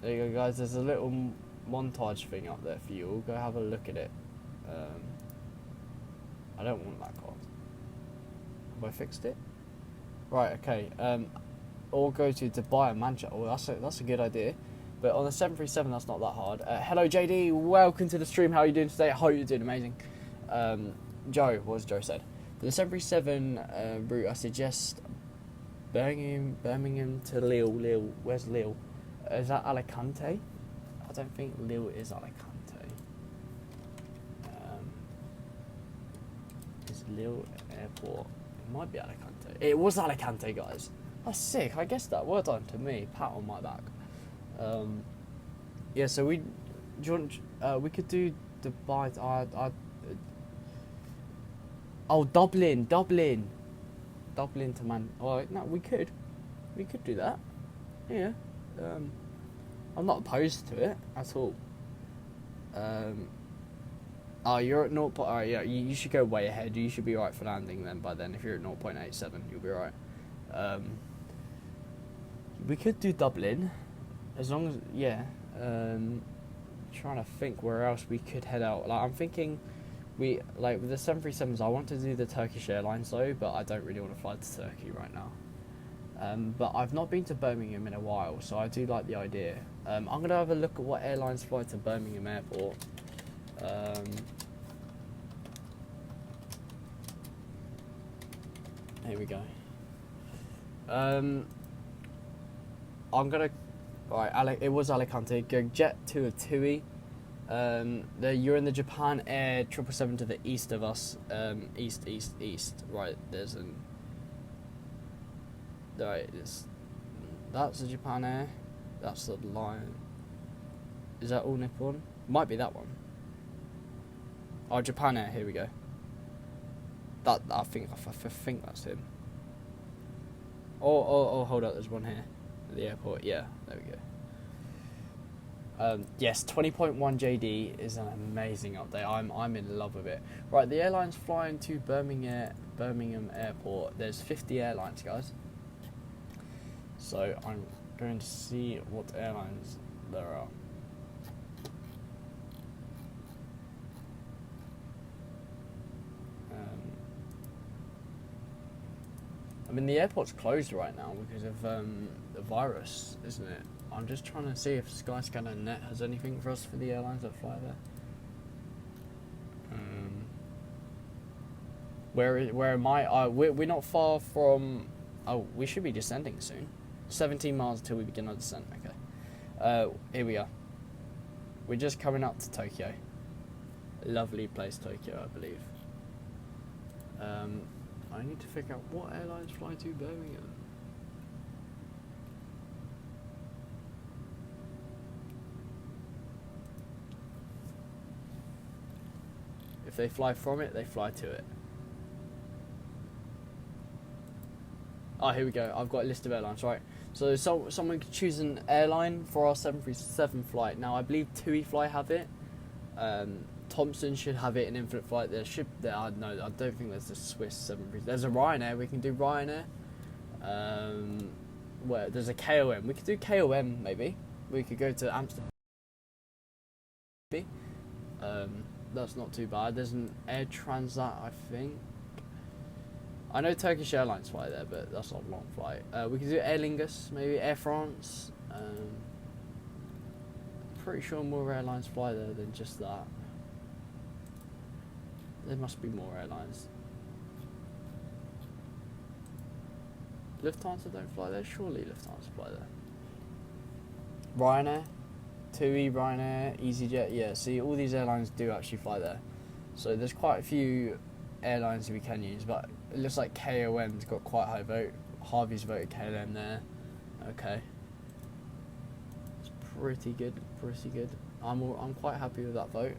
There you go, guys. There's a little montage thing up there for you. We'll go have a look at it. I don't want that card. Have I fixed it? Right, okay. Or go to Dubai and Manchester. Oh, that's a good idea. But on the 737, that's not that hard. Hello, JD. Welcome to the stream. How are you doing today? I hope you're doing amazing. Joe, what has Joe said? For the 737 route, I suggest Birmingham to Lille. Where's Lille? Is that Alicante? I don't think Lille is Alicante. Is Lille Airport? It might be Alicante. It was Alicante, guys. That's sick. I guess that. Well done to me. Pat on my back. Yeah, so we could do Dubai. Dublin to Man. Oh no, we could do that. Yeah, I'm not opposed to it at all. Oh, you're at 0. Alright, yeah, you should go way ahead. You should be alright for landing then. By then, if you're at 0.87, you'll be alright. We could do Dublin. As long as, yeah, trying to think where else we could head out. Like, I'm thinking, with the 737s, I want to do the Turkish Airlines though, but I don't really want to fly to Turkey right now. But I've not been to Birmingham in a while, so I do like the idea. I'm going to have a look at what airlines fly to Birmingham Airport. Here we go. I'm going to... Right, it was Alicante. Go jet to a TUI. You're in the Japan Air 777 to the east of us. East. Right, there's an... Right, That's the Japan Air. That's the Lion. Is that all Nippon? Might be that one. Oh, Japan Air. Here we go. That I think that's him. Oh, hold up. There's one here at the airport. Yeah, there we go. Yes, 20.1 JD is an amazing update. I'm in love with it. Right, the airline's flying to Birmingham Airport. There's 50 airlines, guys. So I'm going to see what airlines there are. I mean, the airport's closed right now because of the virus, isn't it? I'm just trying to see if Skyscanner Net has anything for us for the airlines that fly there. Where am I? We're not far from. Oh, we should be descending soon. 17 miles until we begin our descent. Okay. Here we are. We're just coming up to Tokyo. Lovely place, Tokyo, I believe. I need to figure out what airlines fly to Birmingham. If they fly from it, they fly to it. Oh, here we go. I've got a list of airlines, right? So someone could choose an airline for our 737 flight. Now, I believe TUI Fly have it. Thompson should have it in Infinite Flight. No, I don't think there's a Swiss 737. There's a Ryanair. We can do Ryanair. Where there's a KOM. We could do KOM maybe. We could go to Amsterdam. That's not too bad. There's an Air Transat, I think. I know Turkish Airlines fly there, but that's not a long flight. We could do Aer Lingus, maybe Air France. Pretty sure more airlines fly there than just that. There must be more airlines. Lufthansa don't fly there? Surely Lufthansa fly there. Ryanair, TUI, Ryanair, EasyJet. Yeah, see, all these airlines do actually fly there. So there's quite a few airlines we can use, but it looks like KOM's got quite a high vote. Harvey's voted KLM there. Okay. It's pretty good, pretty good. I'm quite happy with that vote.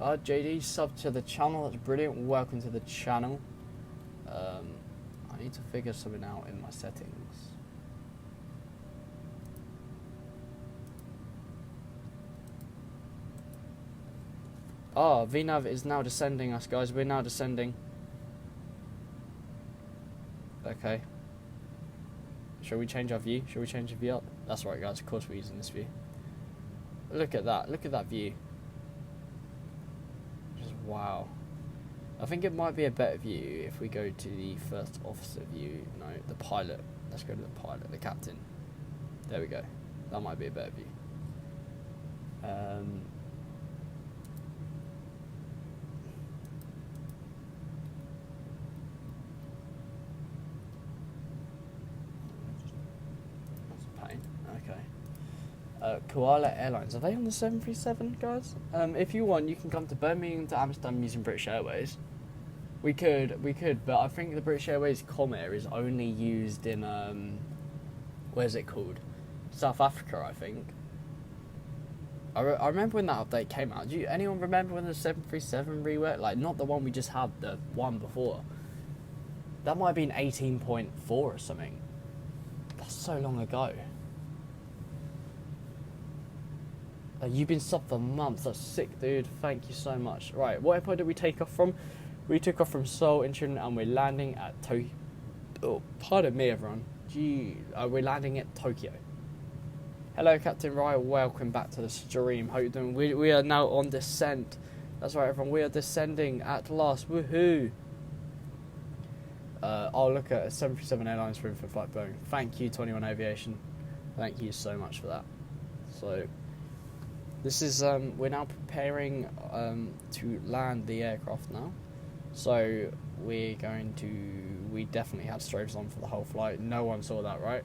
JD sub to the channel. That's brilliant. Welcome to the channel. I need to figure something out in my settings. VNAV is now descending us, guys. We're now descending. Okay. Shall we change our view? Shall we change the view up? That's right, guys. Of course we're using this view. Look at that. Look at that view. Just wow. I think it might be a better view if we go to the first officer view. No, the pilot. Let's go to the pilot, the captain. There we go. That might be a better view. Koala Airlines, are they on the 737, guys? If you want, you can come to Birmingham to Amsterdam using British Airways. We could, but I think the British Airways Comair is only used in, where's it called? South Africa, I think. I remember when that update came out. Do anyone remember when the 737 reworked? Like, not the one we just had, the one before. That might have been 18.4 or something. That's so long ago. You've been subbed for months. That's sick, dude. Thank you so much. Right, what airport did we take off from? We took off from Seoul, Incheon, and we're landing at Tokyo. Oh, pardon me, everyone. Gee, we're landing at Tokyo. Hello, Captain Ryan. Welcome back to the stream. How you doing? We are now on descent. That's right, everyone. We are descending at last. Woohoo! I'll look at 737 Airlines for Infinite Flight Boeing. Thank you, 21 Aviation. Thank you so much for that. So, this is, we're now preparing to land the aircraft now. So, we definitely had strobes on for the whole flight. No one saw that, right?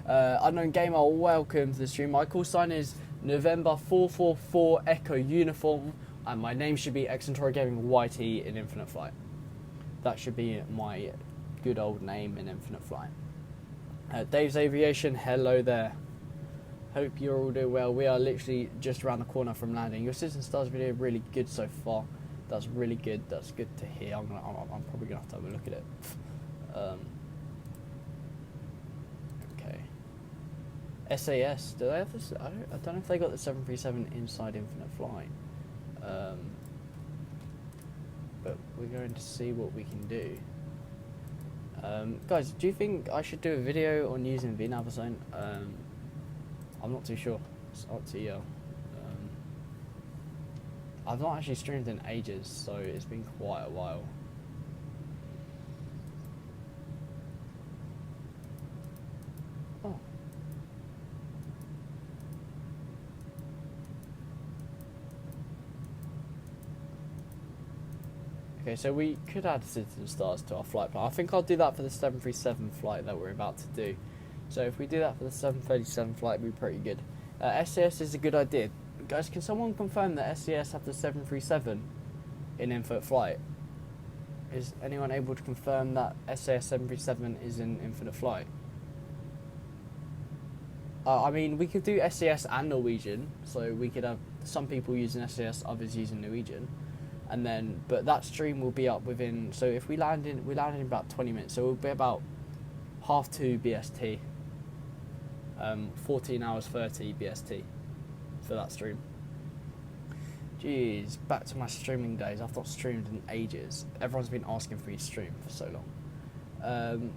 Unknown Gamer, welcome to the stream. My call sign is November 444 Echo Uniform, and my name should be Xentorogaming YT in Infinite Flight. That should be my good old name in Infinite Flight. Dave's Aviation, hello there. Hope you're all doing well. We are literally just around the corner from landing. Your Citizen Stars video really good so far. That's really good. That's good to hear. I'm probably gonna have to have a look at it. Okay. SAS. Do they have this? I don't know if they got the 737 inside Infinite Flight. But we're going to see what we can do. Guys, do you think I should do a video on using VNavZone? I'm not too sure. It's up to you. I've not actually streamed in ages, so it's been quite a while. Oh. Okay, so we could add Citizen Stars to our flight plan. I think I'll do that for the 737 flight that we're about to do. So if we do that for the 737 flight, it'd be pretty good. SAS is a good idea. Guys, can someone confirm that SAS have the 737 in Infinite Flight? Is anyone able to confirm that SAS 737 is in Infinite Flight? I mean, we could do SAS and Norwegian, so we could have some people using SAS, others using Norwegian, and then, but that stream will be up within. So if we land in about 20 minutes, so it'll be about 2:30 BST, 14 hours 30 BST. For that stream. Jeez, back to my streaming days. I've not streamed in ages. Everyone's been asking for me to stream for so long.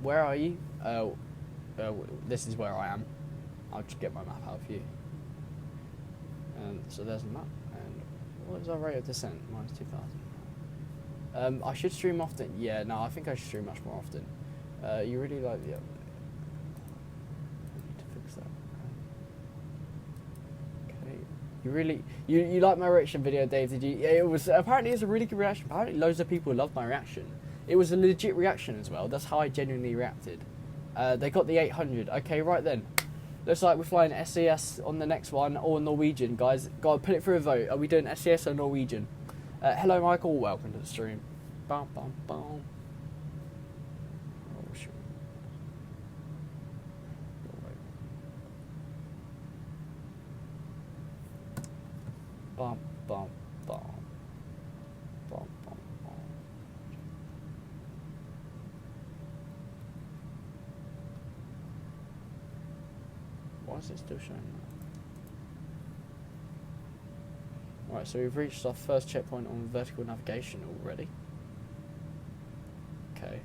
Where are you? This is where I am. I'll just get my map out for you. So there's a map. And what is our rate of descent? -2,000. I should stream often. Yeah, no, I think I should stream much more often. You really like the... You like my reaction video, Dave? Did you? Yeah, it was apparently it's a really good reaction. Apparently loads of people loved my reaction. It was a legit reaction as well. That's how I genuinely reacted. They got the 800. Okay, right then. Looks like we're flying SAS on the next one or Norwegian, guys. Go on, put it for a vote. Are we doing SAS or Norwegian? Hello, Michael. Welcome to the stream. Bum, bum, bum. Oh, sure. Bum, bum, bum. Bum, bum, bum. Why is it still showing that? Right, so we've reached our first checkpoint on vertical navigation already. Okay.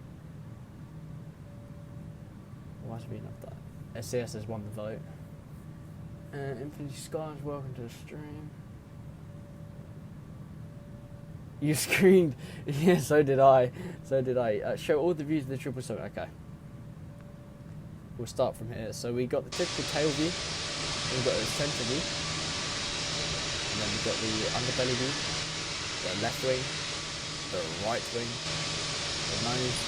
Why has it been up that? SAS has won the vote. Infinity Skies, welcome to the stream. You screamed. Yeah, so did I. So did I. Show all the views of the 777. Okay. We'll start from here. So we got the typical tail view. We've got the center view. And then we've got the underbelly view. The left wing. The right wing. The nose.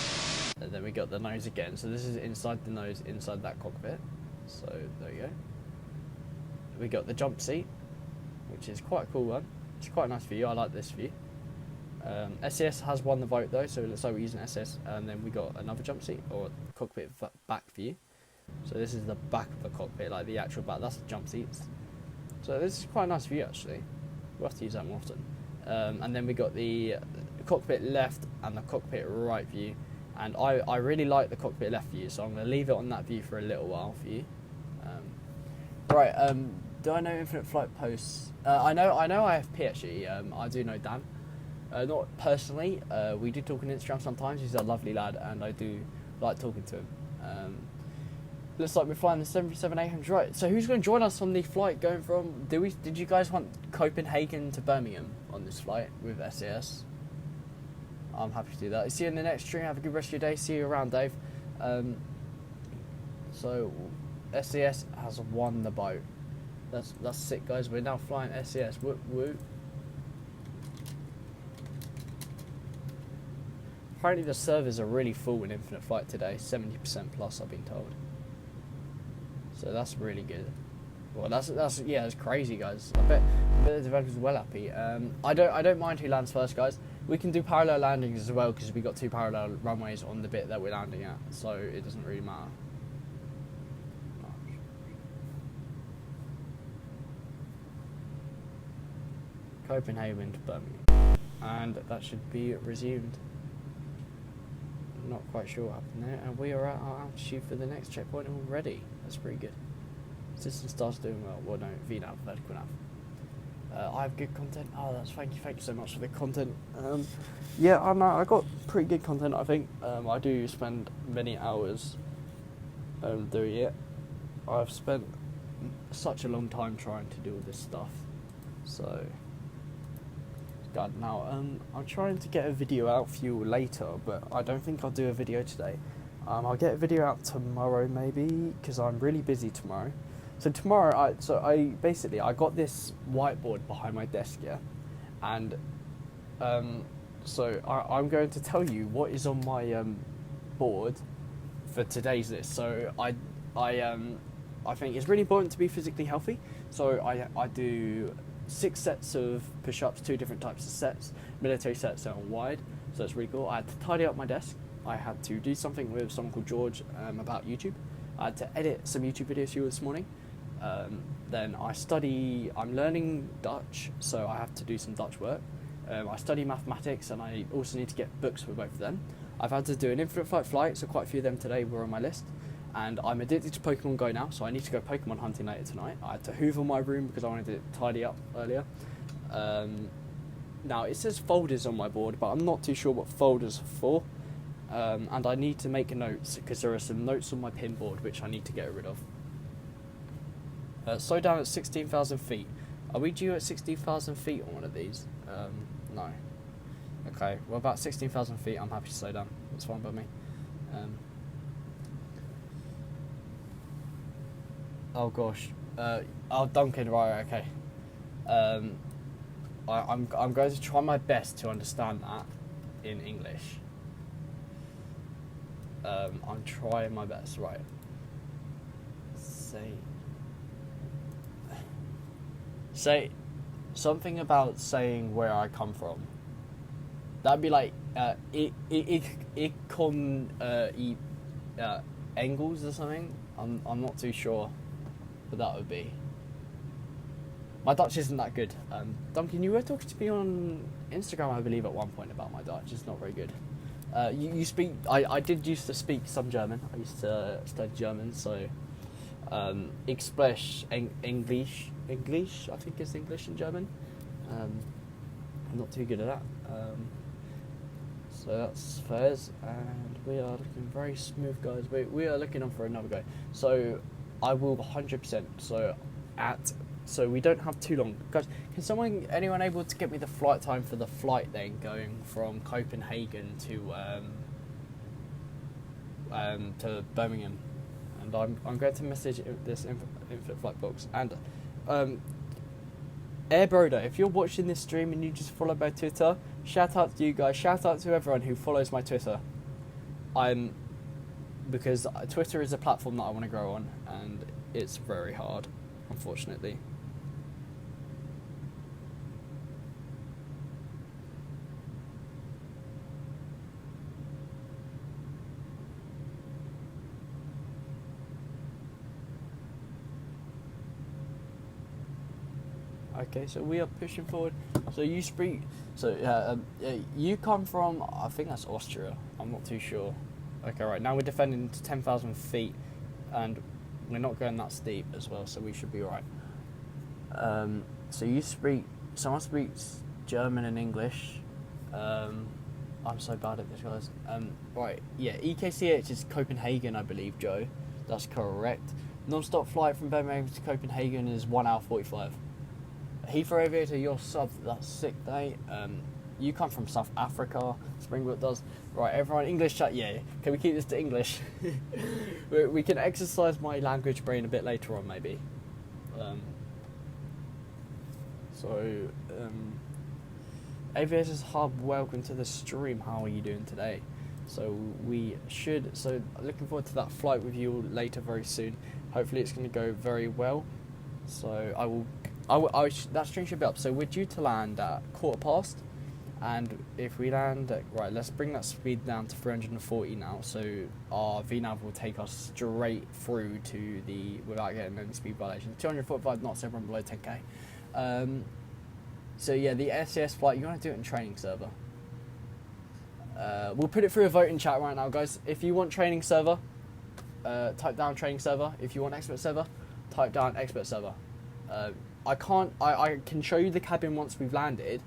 And then we got the nose again. So this is inside the nose, inside that cockpit. So there you go. We got the jump seat, which is quite a cool one. It's quite a nice view. I like this view. SAS has won the vote though, so it looks like we're using SAS. And then we got another jump seat or cockpit back view. So this is the back of the cockpit, like the actual back. That's the jump seats. So this is quite a nice view actually. We'll have to use that more often. And then we got the cockpit left and the cockpit right view. And I really like the cockpit left view, so I'm going to leave it on that view for a little while for you. Right. Do I know Infinite Flight posts? I know IFP actually. I do know Dan. Not personally. We do talk on Instagram sometimes. He's a lovely lad, and I do like talking to him. Looks like we're flying the 737-800. Right. So who's going to join us on the flight going from? Did you guys want Copenhagen to Birmingham on this flight with SAS? I'm happy to do that. See you in the next stream. Have a good rest of your day. See you around, Dave. So SAS has won the boat. That's sick, guys. We're now flying SAS. Whoop whoop. Apparently the servers are really full in Infinite Flight today, 70% plus, I've been told. So that's really good. Well, that's crazy, guys. I bet the developers are well happy. I don't mind who lands first, guys. We can do parallel landings as well because we got 2 parallel runways on the bit that we're landing at, so it doesn't really matter. Copenhagen to Birmingham, and that should be resumed. Not quite sure what happened there, and we are at our altitude for the next checkpoint already. That's pretty good. System starts doing well. Well, no, VNAV, vertical nav. I have good content. Oh, thank you so much for the content. Yeah, I know I got pretty good content. I think I do spend many hours doing it. I've spent such a long time trying to do all this stuff, so. God, now I'm trying to get a video out for you later, but I don't think I'll do a video today. I'll get a video out tomorrow maybe, because I'm really busy tomorrow. So tomorrow, I got this whiteboard behind my desk, yeah, and so I'm going to tell you what is on my board for today's list. So I think it's really important to be physically healthy. So I do 6 sets of push-ups, 2 different types of sets, military sets and wide, so it's really cool. I had to tidy up my desk. I had to do something with someone called George about YouTube. I had to edit some YouTube videos for you this morning. Then I'm learning Dutch, so I have to do some Dutch work. I study mathematics, and I also need to get books for both of them. I've had to do an infinite flight, so quite a few of them today were on my list. And I'm addicted to Pokemon Go now, so I need to go Pokemon hunting later tonight. I had to hoover my room because I wanted it tidy up earlier. Now, it says folders on my board, but I'm not too sure what folders are for. And I need to make notes, because there are some notes on my pin board which I need to get rid of. Slow down at 16,000 feet. Are we due at 16,000 feet on one of these? No. Okay, well, about 16,000 feet, I'm happy to slow down. That's fine by me. Oh gosh. Duncan, right, okay. I'm going to try my best to understand that in English. I'm trying my best, right. Say something about saying where I come from. That'd be like ik kom Engels or something. I'm not too sure. But that would be. My Dutch isn't that good. Duncan, you were talking to me on Instagram, I believe, at one point about my Dutch. It's not very good. You speak. I did used to speak some German. I used to study German, so ich spreche English. English, I think it's English in German. I'm not too good at that. So that's fairs, and we are looking very smooth, guys. We are looking on for another go. So I will 100%. So we don't have too long, guys. Can anyone able to get me the flight time for the flight then going from Copenhagen to Birmingham? And I'm going to message this infinite flight box. And Air Broder, if you're watching this stream and you just follow my Twitter, shout out to you guys. Shout out to everyone who follows my Twitter. Because Twitter is a platform that I want to grow on, and it's very hard, unfortunately. Okay, so we are pushing forward. So you speak. So you come from. I think that's Austria. I'm not too sure. Okay, right now we're defending to 10,000 feet, and we're not going that steep as well, so we should be alright. So you speak. Someone speaks German and English. I'm so bad at this, guys. Right, yeah. EKCH is Copenhagen, I believe, Joe. That's correct. Non-stop flight from Birmingham to Copenhagen is 1 hour 45. Heathrow Aviator, you're sub. That's sick, day. You come from South Africa. Springbrook does. Right, everyone, English chat. Yeah, can we keep this to English? We can exercise my language brain a bit later on, maybe. Aviators Hub, welcome to the stream. How are you doing today? So looking forward to that flight with you later very soon. Hopefully it's going to go very well. So that stream should be up. So we're due to land at 1:15, And if we land, right, let's bring that speed down to 340 now, so our VNAV will take us straight through to without getting any speed violations. 245 knots, everyone below 10k. So yeah, the SAS flight, you want to do it in training server. We'll put it through a vote in chat right now, guys. If you want training server, type down training server. If you want expert server, type down expert server. I can show you the cabin once we've landed,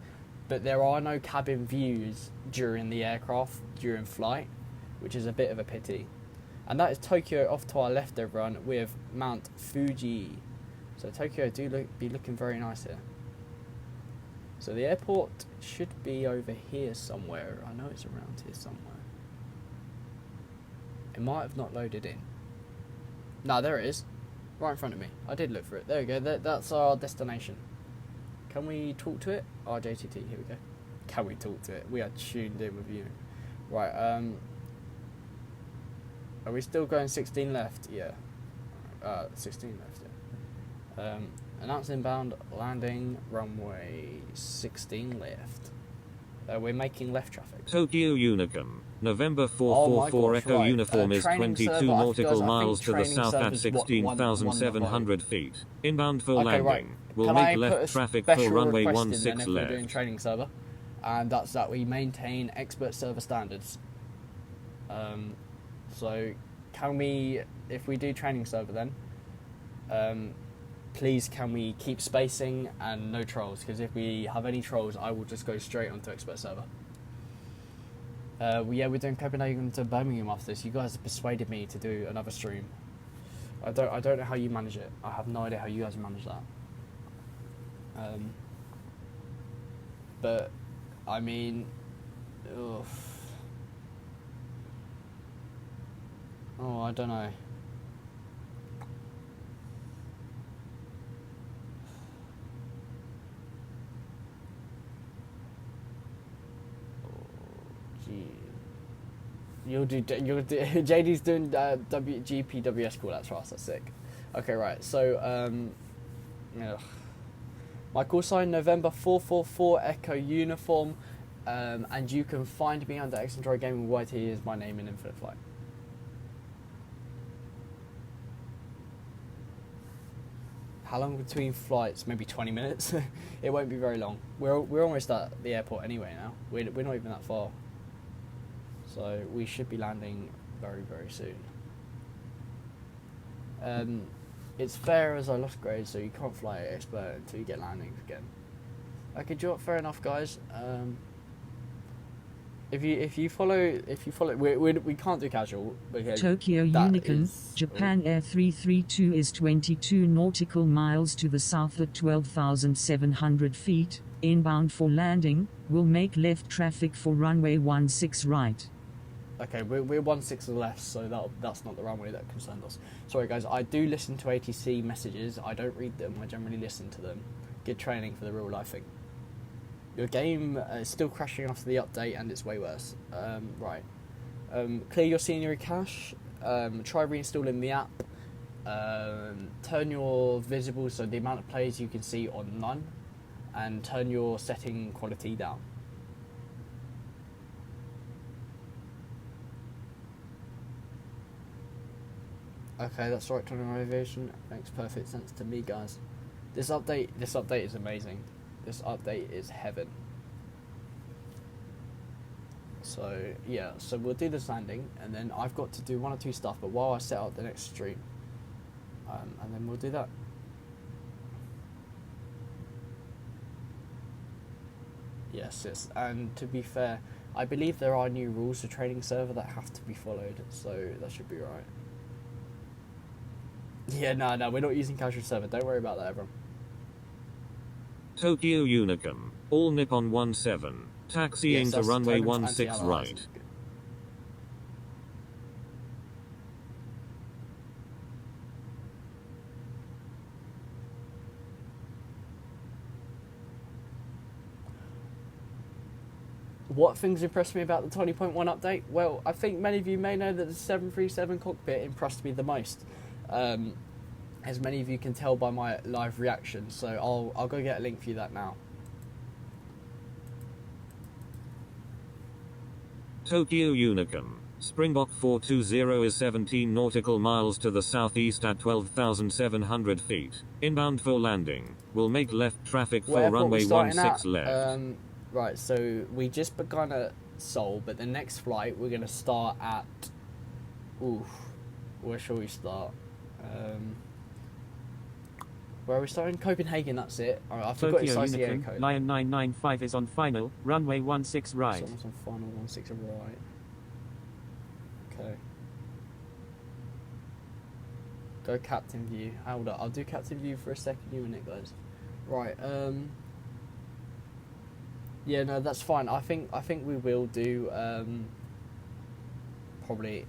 but there are no cabin views during the aircraft, during flight, which is a bit of a pity. And that is Tokyo off to our left, everyone, with Mount Fuji. So Tokyo be looking very nice here. So the airport should be over here somewhere. I know it's around here somewhere. It might have not loaded in. No, there it is. Right in front of me. I did look for it. There we go. That's our destination. Can we talk to it? RJTT, here we go. Can we talk to it? We are tuned in with you. Right, are we still going 16 left? Yeah. 16 left, yeah. Announce inbound, landing, runway 16 left. We're making left traffic. Tokyo Unicum, November 444 Echo right. Uniform is Training 22 server, nautical I miles to the training south at server's 16,700 feet. Inbound for Okay, landing. right. Will Can make I left put a traffic for special runway request in 16 then if we're doing left. training server? And that's that we maintain expert server standards. So can we, if we do training server then, please can we keep spacing and no trolls, because if we have any trolls I will just go straight onto expert server. Yeah, we're doing Copenhagen to Birmingham after this. You guys have persuaded me to do another stream. I don't know how you manage it. I have no idea how you guys manage that. But I mean, ugh. Oh, I don't know. You'll do JD's doing GPWS call outs for us. That's sick. Okay, right. So my call sign November 444 Echo Uniform, and you can find me under Xentorogaming. YT is my name in Infinite Flight. How long between flights? Maybe 20 minutes. It won't be very long. We're almost at the airport anyway now. We're not even that far. So we should be landing very, very soon. It's fair as I lost grade, so you can't fly expert until you get landings again. Okay, do you know what? Fair enough, guys. If you follow, we can't do casual. Because Tokyo Unicum, Japan Air 332 is 22 nautical miles to the south at 12,700 feet. Inbound for landing, will make left traffic for runway 16 right. Okay, we're 16 left, so that's not the runway that concerned us. Sorry guys, I do listen to ATC messages. I don't read them, I generally listen to them. Good training for the real life thing. Your game is still crashing after the update and it's way worse. Right. Clear your scenery cache, try reinstalling the app, turn your visible, so the amount of players you can see on none, and turn your setting quality down. Okay, that's right, turning on aviation. Makes perfect sense to me, guys. This update is amazing. This update is heaven. So yeah, so we'll do this landing, and then I've got to do one or two stuff. But while I set up the next stream, and then we'll do that. Yes, and to be fair, I believe there are new rules for training server that have to be followed, so that should be right. Yeah, no, we're not using casual server. Don't worry about that, everyone. Tokyo Unicum, all Nippon 17, taxiing to runway 16 right. What things impressed me about the 20.1 update? Well, I think many of you may know that the 737 cockpit impressed me the most. As many of you can tell by my live reaction, so I'll go get a link for you that now. Tokyo Unicum. Springbok 420 is 17 nautical miles to the southeast at 12,700 feet. Inbound for landing. Will make left traffic for runway 16 left. Right, so we just begun at Seoul, but the next flight we're going to start at... Oof. Where shall we start? Where are we starting? Copenhagen, that's it. Alright, I forgot its Tokyo ICA Unicum, code. Lion 995 is on final, runway 16 right. Someone's on final 16 right. Okay. Go captain view. Hold up, I'll do captain view for a second, you and it, guys. Right, yeah, no, that's fine. I think we will do probably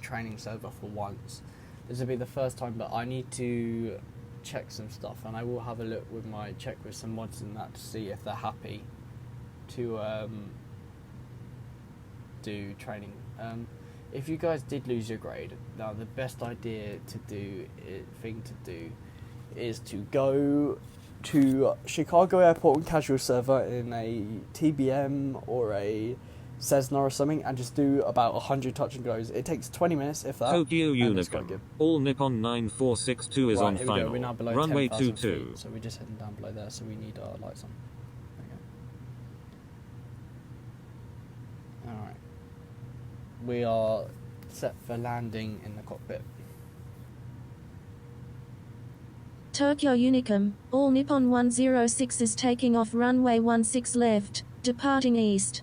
training server for once. This will be the first time, but I need to check some stuff, and I will have a look with my check with some mods and that to see if they're happy to do training. If you guys did lose your grade, now the best thing to do is to go to Chicago Airport and casual server in a TBM or a Cessna or something, and just do about 100 touch and goes. It takes 20 minutes, if that. Tokyo and it's quite Unicum. good. All Nippon 9462 is Right, on here we go. final. We're now below Runway 10,000 22. feet, so we're just heading down below there, so we need our lights on. Okay. Alright. We are set for landing in the cockpit. Tokyo Unicum, all Nippon 106 is taking off runway 16 left, departing east.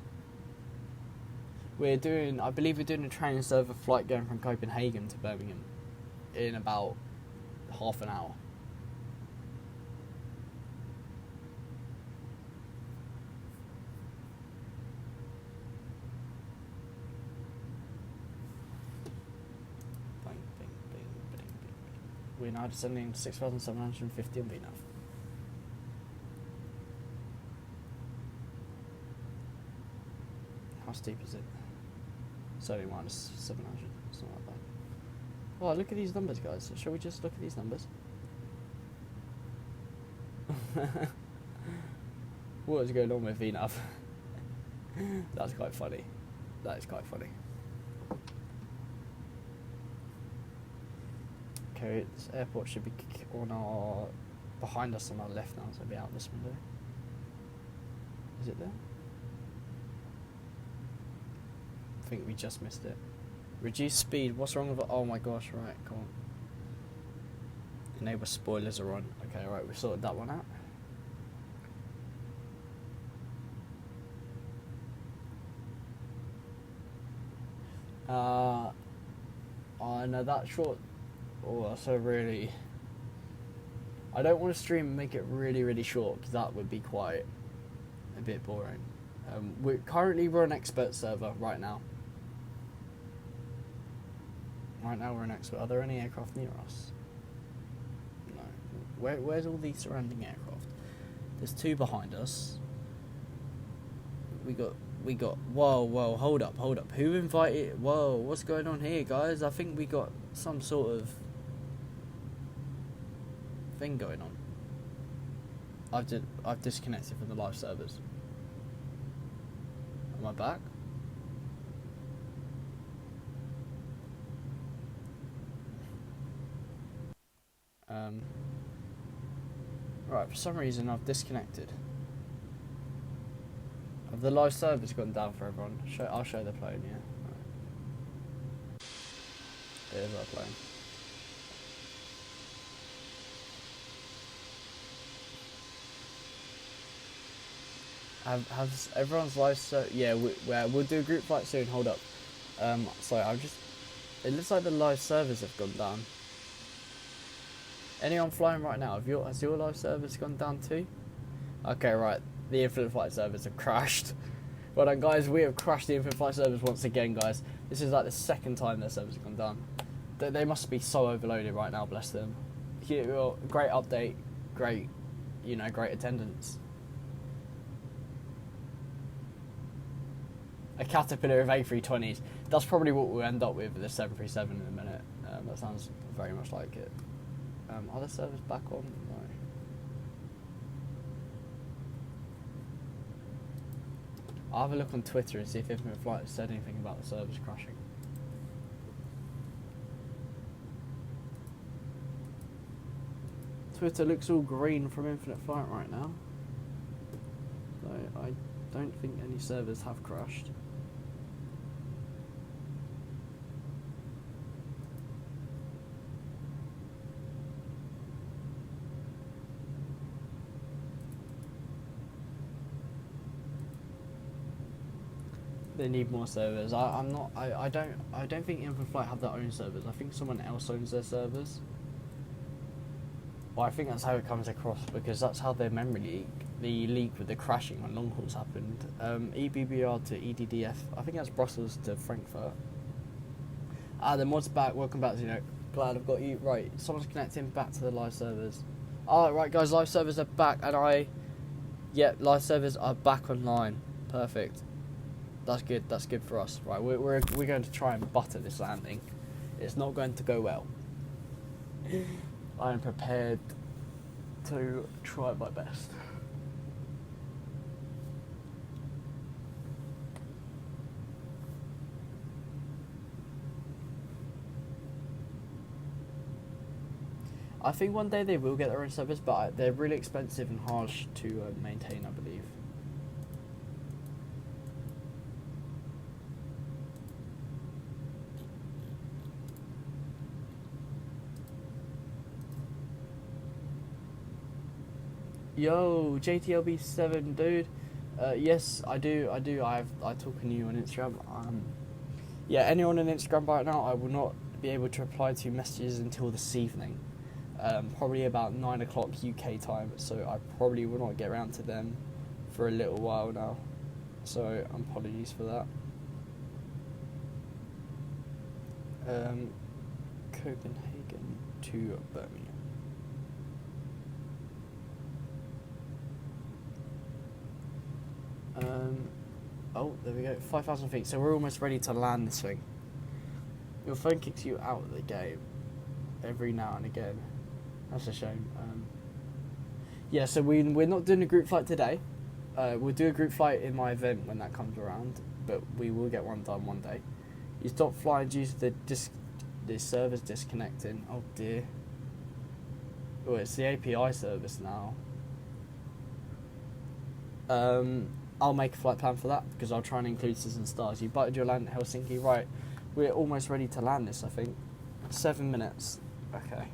I believe we're doing a training server flight going from Copenhagen to Birmingham in about half an hour. Bing, bing, bing, bing, bing. We're now descending 6,750 on VNAV. How steep is it? It's only minus 700. It's not that bad. Oh, look at these numbers, guys. Shall we just look at these numbers? What is going on with VNAV? That's quite funny. That is quite funny. Okay, this airport should be behind us on our left now, so it'll be out this window. Is it there? I think we just missed it. Reduce speed. What's wrong with it? Oh my gosh, right, come on. Enable spoilers are on. Okay, right, we sorted that one out. Oh no, that short. Oh, that's a really. I don't want to stream and make it really, really short, because that would be quite a bit boring. We're an expert server right now. Right now we're an expert. Are there any aircraft near us? No. Where's all these surrounding aircraft? There's two behind us. We got. Whoa! Hold up! Who invited? Whoa! What's going on here, guys? I think we got some sort of thing going on. I've disconnected from the live servers. Am I back? Right, for some reason I've disconnected. Have the live servers gone down for everyone? I'll show the plane, yeah. Right. There's our plane. Has everyone's live yeah, we'll do a group flight soon. Hold up. Sorry, it looks like the live servers have gone down. Anyone flying right now? Has your live servers gone down too? Okay, right. The Infinite Flight servers have crashed. Well done, guys. We have crashed the Infinite Flight servers once again, guys. This is like the second time their servers have gone down. They must be so overloaded right now. Bless them. Well, great update. Great, great attendance. A Caterpillar of A320s. That's probably what we'll end up with the 737 in a minute. That sounds very much like it. Are the servers back on? No. I'll have a look on Twitter and see if Infinite Flight has said anything about the servers crashing. Twitter looks all green from Infinite Flight right now. So I don't think any servers have crashed. They need more servers. I don't think Infinite Flight have their own servers. I think someone else owns their servers. Well, I think that's how it comes across, because that's how their memory leak. The leak with the crashing when long hauls happened. EBBR to EDDF. I think that's Brussels to Frankfurt. The mod's back. Welcome back, Zeno. Glad I've got you. Right, someone's connecting back to the live servers. Right, guys, live servers are back, and live servers are back online. Perfect. That's good. That's good for us. Right, we're going to try and butter this landing. It's not going to go well. I am prepared to try my best. I think one day they will get their own servers, but they're really expensive and harsh to maintain, I believe. Yo, JTLB7, dude. Yes, I do. I talk to you on Instagram. Yeah, anyone on Instagram right now, I will not be able to reply to messages until this evening. Probably about 9 o'clock UK time. So I probably will not get around to them for a little while now. So apologies for that. Copenhagen to Birmingham. Oh, there we go, 5,000 feet, so we're almost ready to land this thing. Your phone kicks you out of the game every now and again. That's a shame. Yeah, so we're not doing a group flight today. We'll do a group flight in my event when that comes around, but we will get one done one day. You stop flying due to the servers disconnecting. Oh dear. Oh, it's the API service now. I'll make a flight plan for that, because I'll try and include Citizen Stars. You butted your land at Helsinki, right? We're almost ready to land this, I think. 7 minutes. Okay.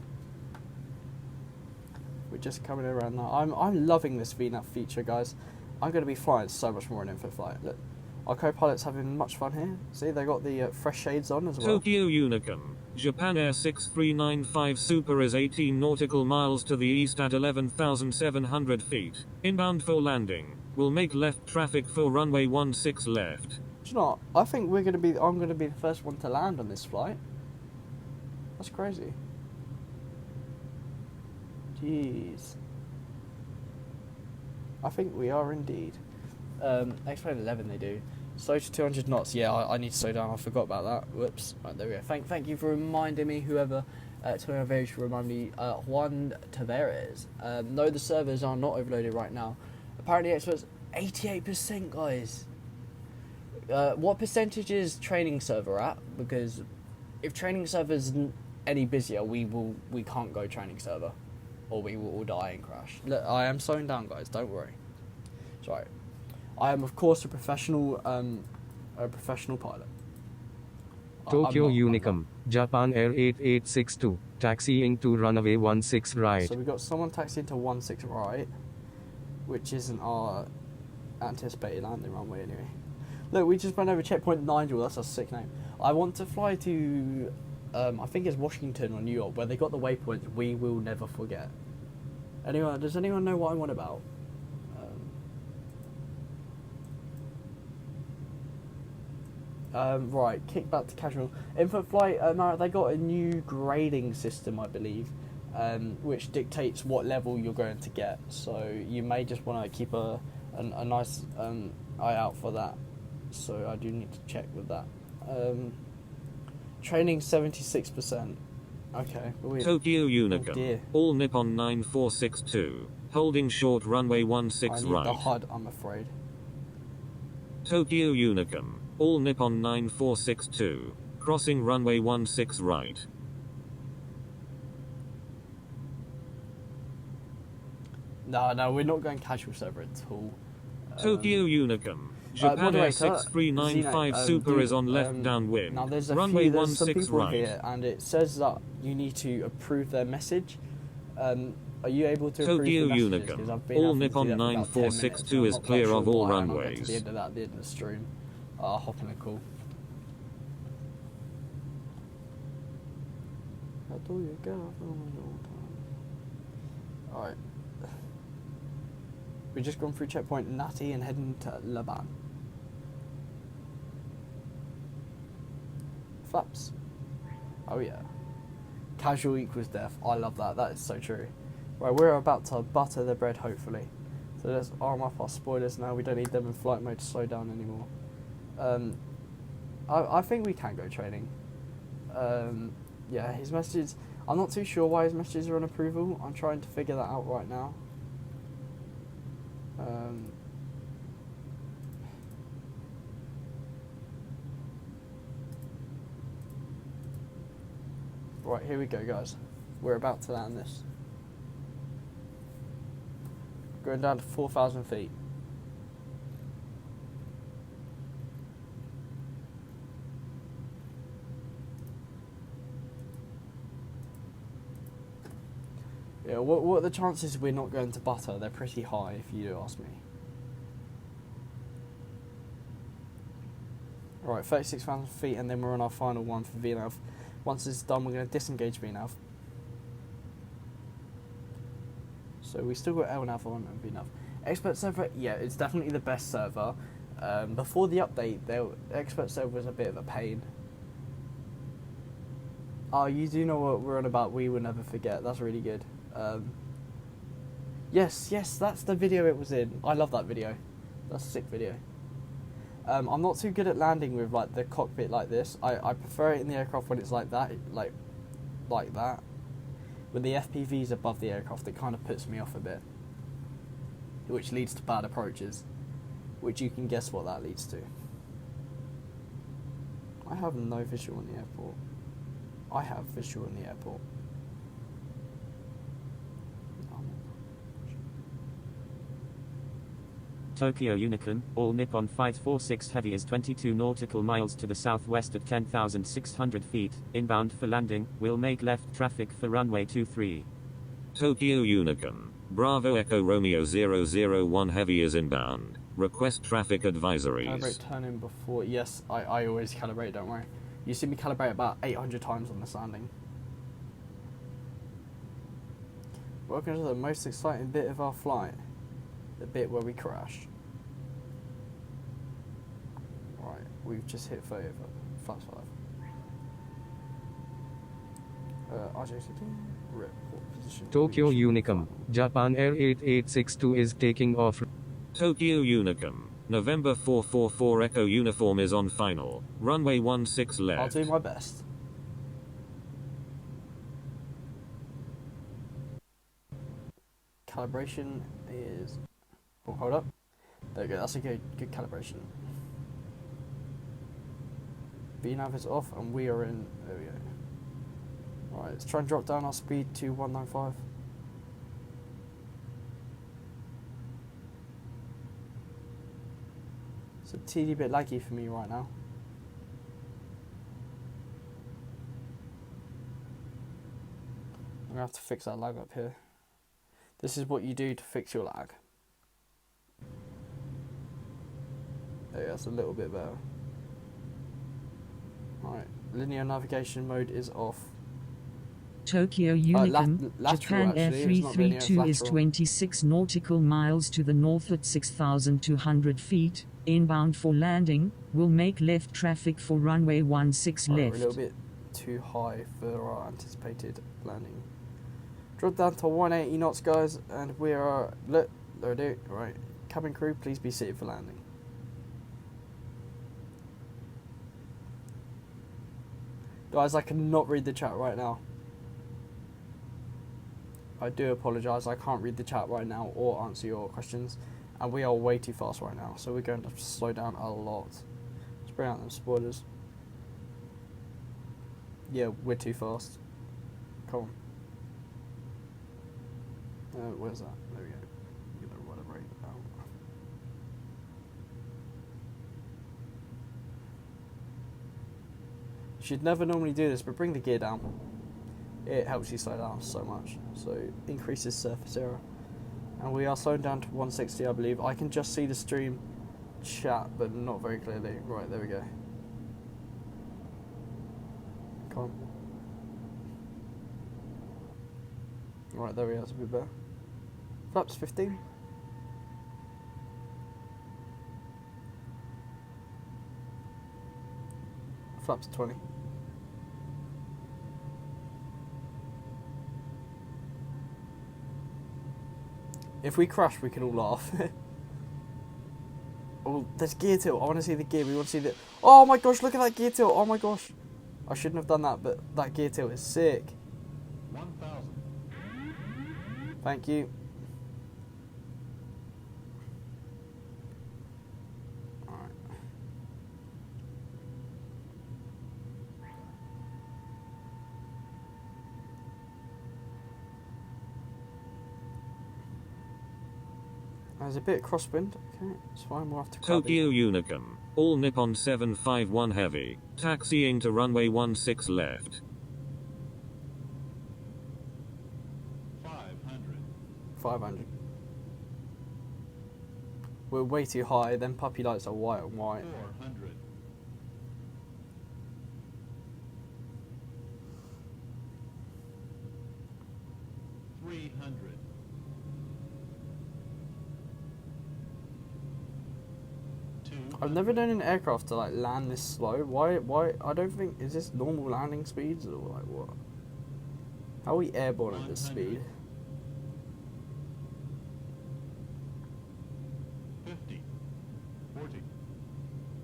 We're just coming around now. I'm loving this VNAV feature, guys. I'm going to be flying so much more in Infinite Flight. Look, our co-pilot's having much fun here. See, they got the fresh shades on as well. Tokyo Unicum. Japan Air 6395 Super is 18 nautical miles to the east at 11,700 feet. Inbound for landing. Will make left traffic for runway 16 left. Do you know what? I think I'm going to be the first one to land on this flight. That's crazy. Jeez. I think we are indeed. X-Plane 11 they do. Slow to 200 knots. Yeah, I need to slow down. I forgot about that. Whoops. Right, there we go. Thank you for reminding me, whoever. Tavares to remind me. Juan Tavares. No, the servers are not overloaded right now. Apparently, experts 88%, guys. What percentage is training server at? Because if training server's any busier, we can't go training server, or we will all die and crash. Look, I am slowing down, guys. Don't worry. Sorry. I am, of course, a professional pilot. Tokyo Unicum, Japan Air 8862, taxiing to runway 16 right. So we've got someone taxiing to 16 right, which isn't our anticipated landing runway anyway. Look, we just went over checkpoint Nigel. That's a sick name. I want to fly to, I think it's Washington or New York, where they got the waypoints we will never forget. Does anyone know what I want about? Right, kick back to casual. Infinite Flight, no, they got a new grading system, I believe, which dictates what level you're going to get. So you may just want to keep a nice eye out for that. So I do need to check with that. Training 76%. Okay. Tokyo Unicum. All Nippon 9462. Holding short runway 16 I need right. the HUD, I'm afraid. Tokyo Unicum, all Nippon 9462, crossing runway 16 right. No, we're not going casual server at all. Tokyo Unicum, Japan Air moderator, 6395 Xeno, Super is on left downwind. Now there's runway there's some 16 people right. here, and it says that you need to approve their message. Are you able to Tokyo approve the messages? 'Cause Unicum, I've been all having to do Nippon that for about 10 minutes, 9462 and is I'm not clear quite of sure all why, and I'll get to runways. the end of that at the end of the stream. I'll hop on a call. How do you go? Alright. We've just gone through checkpoint Natty and heading to Laban. Flaps. Oh yeah. Casual equals death. I love that. That is so true. Right, we're about to butter the bread, hopefully. So let's arm up our spoilers now. We don't need them in flight mode to slow down anymore. I think we can go training. Yeah, his messages... I'm not too sure why his messages are on approval. I'm trying to figure that out right now. Right, here we go, guys. We're about to land this. Going down to 4,000 feet. Yeah, what are the chances we're not going to butter? They're pretty high, if you do ask me. Right, 36,000 feet, and then we're on our final one for VNAV. Once it's done, we're going to disengage VNAV. So we still got LNAV on and VNAV. Expert server, yeah, it's definitely the best server. Before the update, the expert server was a bit of a pain. Oh, you do know what we're on about. We will never forget. That's really good. Yes, that's the video it was in. I love that video. That's a sick video. I'm not too good at landing with like the cockpit like this. I prefer it in the aircraft when it's like that, like that. When the FPV's above the aircraft, it kind of puts me off a bit, which leads to bad approaches, which you can guess what that leads to. I have no visual in the airport. I have visual in the airport. Tokyo Unicum, all Nippon 546 Heavy is 22 nautical miles to the southwest at 10,600 feet, inbound for landing, will make left traffic for runway 23. Tokyo Unicum, Bravo Echo Romeo 001 Heavy is inbound. Request traffic advisories. Calibrate turning before. Yes, I always calibrate, don't worry. You see me calibrate about 800 times on this landing. Welcome to the most exciting bit of our flight. The bit where we crash. Right, we've just hit 30 flaps 5. RJTT, report position. Tokyo Unicum, Japan Air 8862 is taking off. Tokyo Unicum, November 444 Echo uniform is on final. Runway 16 left. I'll do my best. Calibration is... Oh, hold up. There we go, that's a good calibration. VNAV is off and we are in... There we go. Right, let's try and drop down our speed to 195. It's a teeny bit laggy for me right now. I'm going to have to fix that lag up here. This is what you do to fix your lag. There, that's a little bit better. Alright, linear navigation mode is off. Tokyo Unicum, lateral, Japan Air actually, it's not linear, it's 332 is lateral. 26 nautical miles to the north at 6,200 feet, inbound for landing, will make left traffic for runway 16 Alright, left. we're a little bit too high for our anticipated landing. Drop down to 180 knots, guys, and we are... Look, there we do. Alright, cabin crew, please be seated for landing. Guys, I cannot read the chat right now. I do apologise, I can't read the chat right now or answer your questions. And we are way too fast right now, so we're going to have to slow down a lot. Let's bring out them spoilers. Yeah, we're too fast. Come on. Where's that? There we go. Get the rudder rate out. Should never normally do this, but bring the gear down. It helps you slow down so much. So increases surface area. And we are slowing down to 160, I believe. I can just see the stream chat, but not very clearly. Right, there we go. Come on. Right, there we are. It's a bit better. Flaps 15. Flaps 20. If we crash, we can all laugh. Oh, there's gear tilt. I want to see the gear. We want to see the... Oh my gosh, look at that gear tilt. Oh my gosh. I shouldn't have done that, but that gear tilt is sick. 1,000. Thank you. Alright. There's a bit of crosswind. Okay, it's fine. We'll have to grab it. Tokyo Unicum. All Nippon 751 heavy. Taxiing to runway 16 left. 500. 500. We're way too high. Then puppy lights are white and white. 400. 300. 200. I've never done an aircraft to like land this slow. Why? I don't think, is this normal landing speeds or like what? How are we airborne at this speed? 50, 40,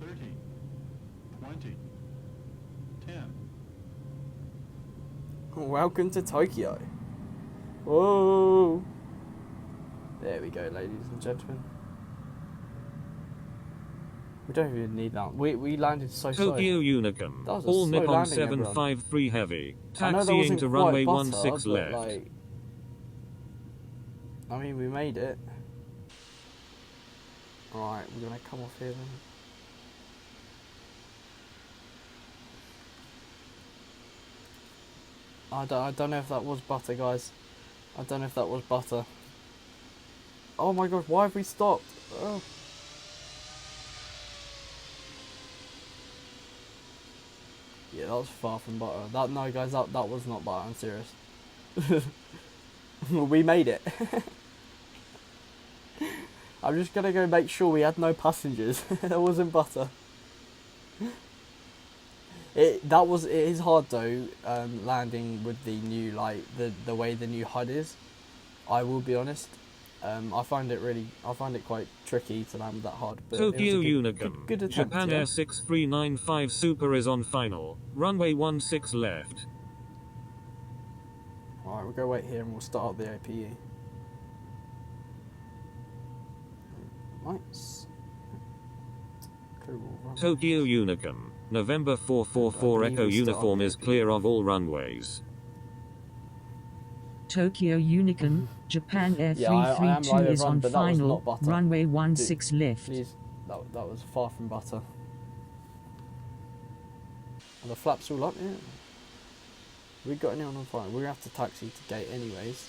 30, 20, 10. Welcome to Tokyo. Whoa! There we go, ladies and gentlemen. We don't even need that. We landed so slow. Tokyo Unicum. That was a All slow Nippon landing, everyone. 753 heavy. I know that Taxiing wasn't to quite runway butter, 16 but, left. like, I mean, we made it. Right, we're gonna come off here then. I don't know if that was butter, guys. I don't know if that was butter. Oh my god, why have we stopped? Oh. Yeah, that was far from butter. No, guys, that was not butter. I'm serious. We made it. I'm just gonna go make sure we had no passengers. That wasn't butter. It is hard though, landing with the new, like, the way the new HUD is. I will be honest. I find it quite tricky to land that hard. But Tokyo it was a Unicum. good attempt, Japan yeah. Air 6395 Super is on final. Runway 16 left. Alright, we'll go wait here and we'll start up the APE. Nice. Cool. Tokyo Unicum. November 444 Echo Uniform is clear of all runways. Tokyo Unicum, Japan Air Yeah, I am 332 live is run, on but that was final, not butter. runway 16 left. Please, that was far from butter. Are the flaps all up? Yeah. We got anyone on fire? We're gonna have to taxi to gate anyways.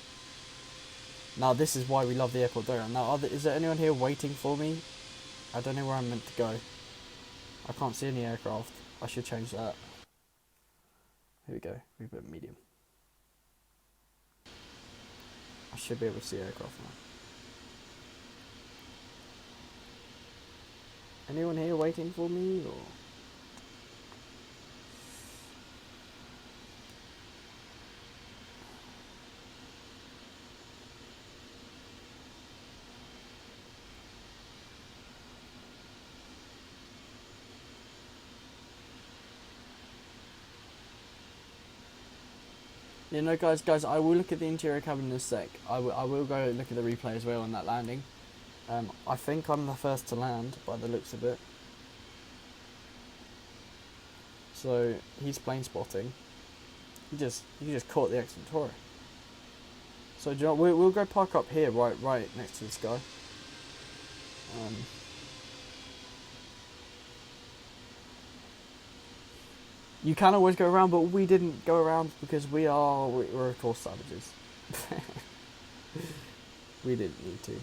Now this is why we love the airport, don't we? Now, is there anyone here waiting for me? I don't know where I'm meant to go. I can't see any aircraft. I should change that. Here we go. We put medium. I should be able to see aircraft now. Anyone here waiting for me, or? You know, guys, I will look at the interior cabin in a sec. I will go look at the replay as well on that landing. I think I'm the first to land by the looks of it. So he's plane spotting. He just caught the Xentoro. So do you know, we'll go park up here, right next to this guy. You can always go around, but we didn't go around because we're of course savages. We didn't need to.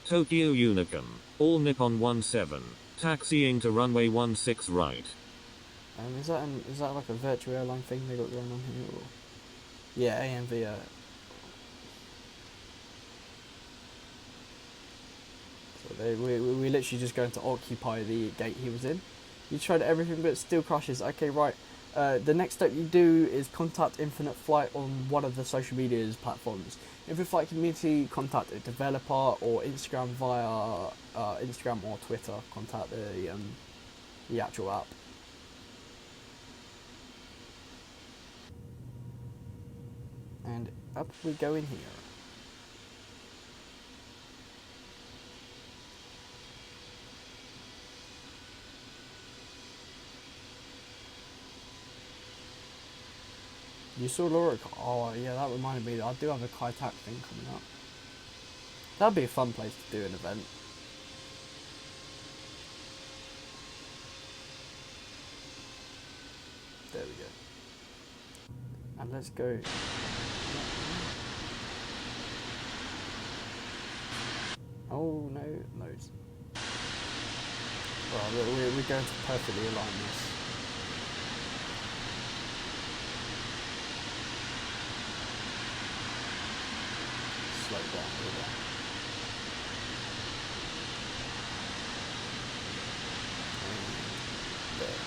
Tokyo Unicum, all Nippon 17, taxiing to runway 16 right. Is that like a virtual airline thing they got going on here? Or? Yeah, AMV. So we literally just going to occupy the gate he was in. You tried everything, but it still crashes. Okay, right. The next step you do is contact Infinite Flight on one of the social medias platforms. Infinite Flight community, contact a developer, or Instagram via Instagram or Twitter. Contact the actual app. And up we go in here. You saw Laura? Oh yeah, that reminded me that I do have a Kaitak thing coming up. That'd be a fun place to do an event. There we go. And let's go. Oh no, nodes. Well, we're going to perfectly align this. Slow down a little bit. There.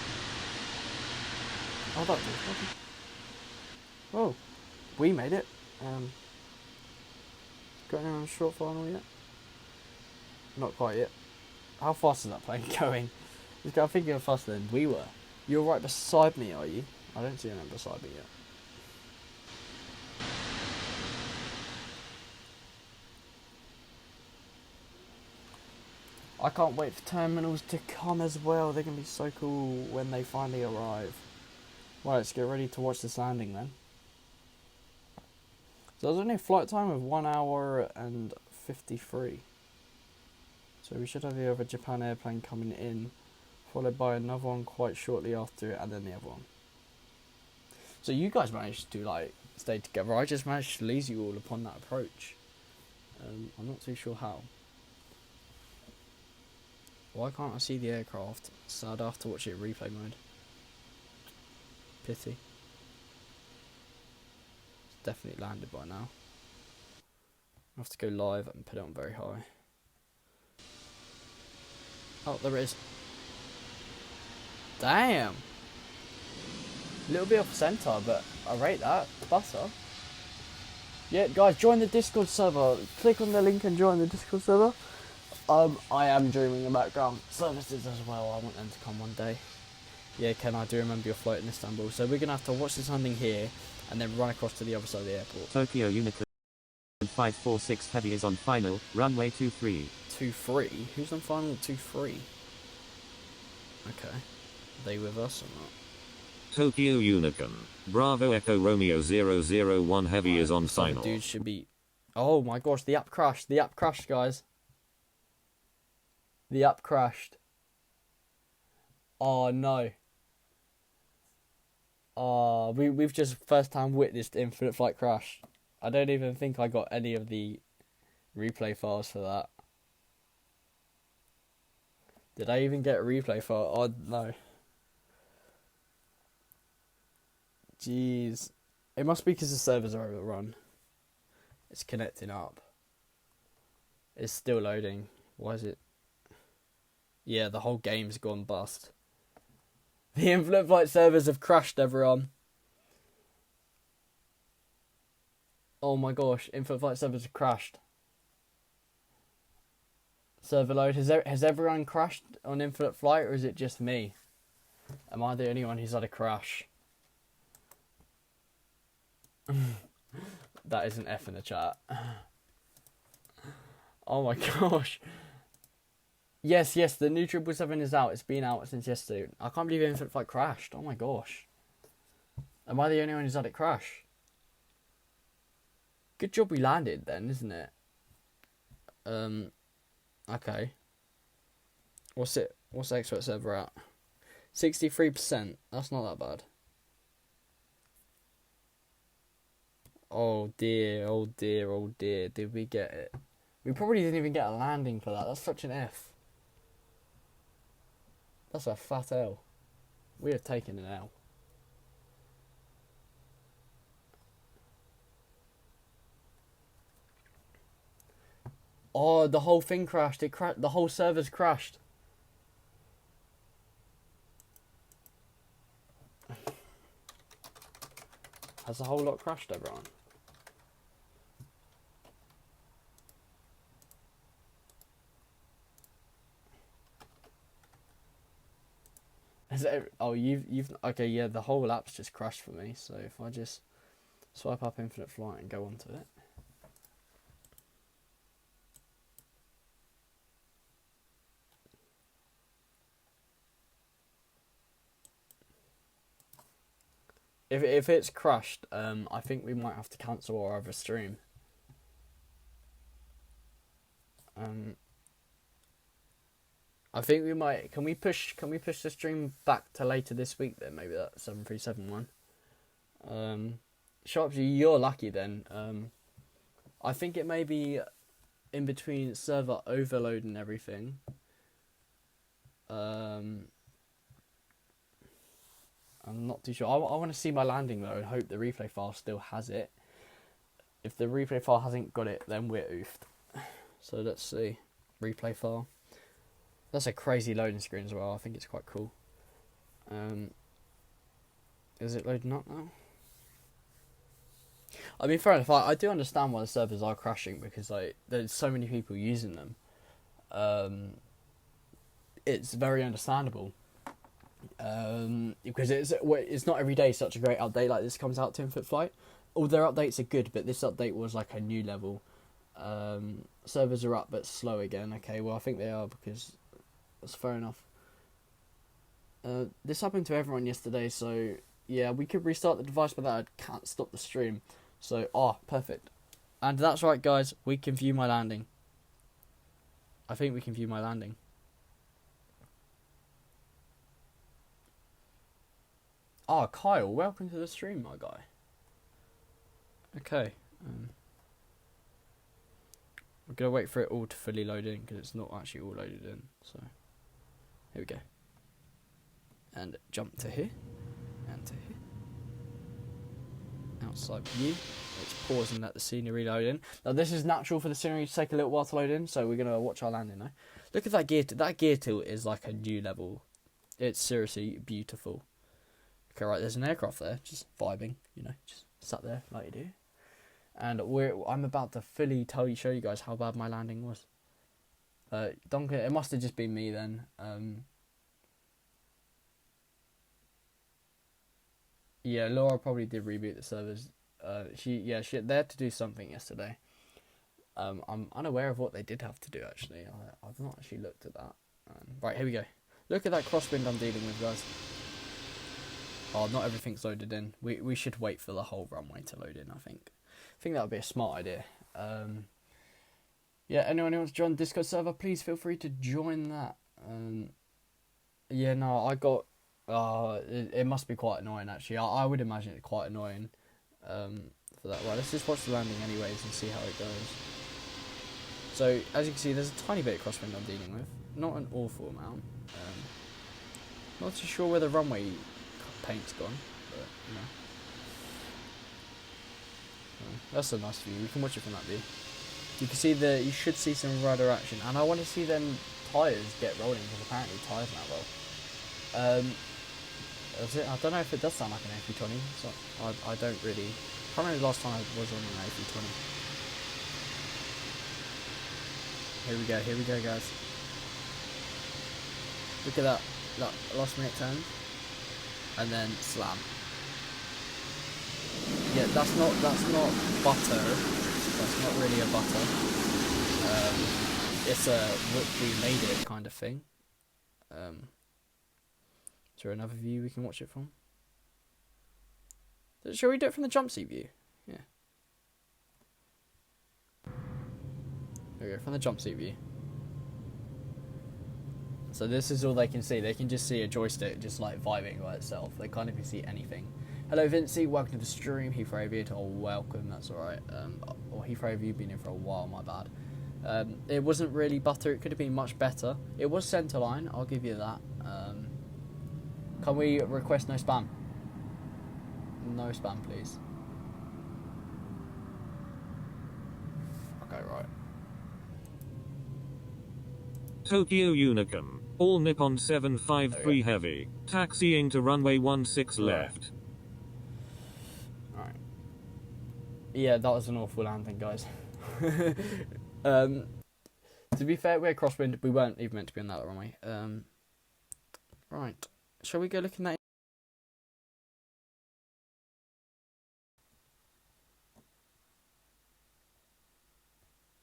Oh, that did. Oh, we made it. Got anyone on short final yet? Not quite yet. How fast is that plane going? I think you're faster than we were. You're right beside me, are you? I don't see anyone beside me yet. I can't wait for terminals to come as well. They're going to be so cool when they finally arrive. Right, let's get ready to watch this landing then. So there's only a flight time of 1 hour and 53. So we should have the other Japan airplane coming in, followed by another one quite shortly after it, and then the other one. So you guys managed to like stay together. I just managed to lose you all upon that approach. I'm not too sure how. Why can't I see the aircraft? So I'd have to watch it in replay mode. Pity. It's definitely landed by now. I have to go live and put it on very high. Oh, there it is. Damn. A little bit off centre, but I rate that. Butter. Yeah, guys, join the Discord server. Click on the link and join the Discord server. I am dreaming about ground services as well. I want them to come one day. Yeah, Ken, I do remember your flight in Istanbul. So we're going to have to watch this landing here and then run across to the other side of the airport. Tokyo Unicorn 546 Heavy is on final, runway 23. 2-3? Who's on final 2-3? Okay. Are they with us or not? Tokyo Unicum, Bravo Echo Romeo 001 Heavy is on final. Dude should be... Oh my gosh, the app crashed. The app crashed, guys. The app crashed. Oh no. Oh, we've just first time witnessed Infinite Flight crash. I don't even think I got any of the replay files for that. Did I even get a replay file? Oh no. Jeez. It must be because the servers are overrun. It's connecting up. It's still loading. Why is it? Yeah, the whole game's gone bust. The Infinite Flight servers have crashed, everyone. Oh my gosh, Infinite Flight servers have crashed. Server load. Has everyone crashed on Infinite Flight, or is it just me? Am I the only one who's had a crash? That is an F in the chat. Oh my gosh. Yes, the new 777 is out. It's been out since yesterday. I can't believe Infinite Flight crashed. Oh my gosh. Am I the only one who's had it crash? Good job we landed then, isn't it? Okay. What's the expert server at? 63%. That's not that bad. Oh dear. Did we get it? We probably didn't even get a landing for that. That's such an F. That's a fat L. We have taken an L. Oh, the whole thing crashed. The whole server's crashed. Has the whole lot crashed, everyone? You've okay, yeah, the whole app's just crashed for me, so if I just swipe up Infinite Flight and go onto it. If it's crashed, I think we might have to cancel our other stream. I think we might. Can we push the stream back to later this week then? Maybe that 737 one. Sharps, you're lucky then. I think it may be in between server overload and everything. I'm not too sure. I want to see my landing though and hope the replay file still has it. If the replay file hasn't got it, then we're oofed. So let's see. Replay file. That's a crazy loading screen as well. I think it's quite cool. Is it loading up now? I mean, fair enough. I do understand why the servers are crashing because like there's so many people using them. It's very understandable. Because it's not every day such a great update like this comes out to Infinite Flight. All their updates are good, but this update was like a new level. Servers are up but slow again. Okay, well I think they are because that's fair enough. This happened to everyone yesterday, so yeah, we could restart the device, but that can't stop the stream. So perfect. And that's right, guys. We can view my landing. I think we can view my landing. Kyle, welcome to the stream, my guy. Okay. We're going to wait for it all to fully load in, because it's not actually all loaded in. So, here we go. And jump to here. And to here. Outside view. Let's pause and let the scenery load in. Now, this is natural for the scenery to take a little while to load in, so we're going to watch our landing now. Look at that gear. That gear tilt is like a new level. It's seriously beautiful. Okay, right, there's an aircraft there, just vibing, just sat there like you do. And I'm about to fully show you guys how bad my landing was. Duncan, it must have just been me then. Yeah, Laura probably did reboot the servers. She had to do something yesterday. I'm unaware of what they did have to do actually. I've not actually looked at that. Right, here we go. Look at that crosswind I'm dealing with, guys. Not everything's loaded in. We should wait for the whole runway to load in, I think. I think that would be a smart idea. Yeah, anyone who wants to join the Discord server, please feel free to join that. Yeah, no, I got... it must be quite annoying, actually. I would imagine it's quite annoying for that. Right, let's just watch the landing anyways and see how it goes. So, as you can see, there's a tiny bit of crosswind I'm dealing with. Not an awful amount. Not too sure where the runway paint's gone, but that's a nice view. You can watch it from that view. You can see you should see some rudder action, and I want to see them tyres get rolling because apparently tyres now roll. I don't know if it does sound like an A320. So I don't really. I can't remember the last time I was on an A320. Here we go, guys. Look at that last minute turn. And then slam. Yeah, that's not butter. That's not really a butter. It's a look, we made it kind of thing. Is there another view we can watch it from? Shall we do it from the jump seat view? Yeah. There we go, from the jump seat view. So this is all they can see. They can just see a joystick just like vibing by itself. They can't even see anything. Hello Vincey, welcome to the stream. Heathrow Aviator, oh, welcome, that's alright. Or Heathrow Aviator, you've been in for a while, my bad. It wasn't really butter, it could have been much better. It was centerline, I'll give you that. Can we request no spam? No spam, please. Okay, right. Tokyo Unicum. All Nippon 753 heavy. Taxiing to runway 16 left. Alright. Yeah, that was an awful landing, guys. To be fair, we're crosswind. We weren't even meant to be on that runway. Right. Shall we go look in that?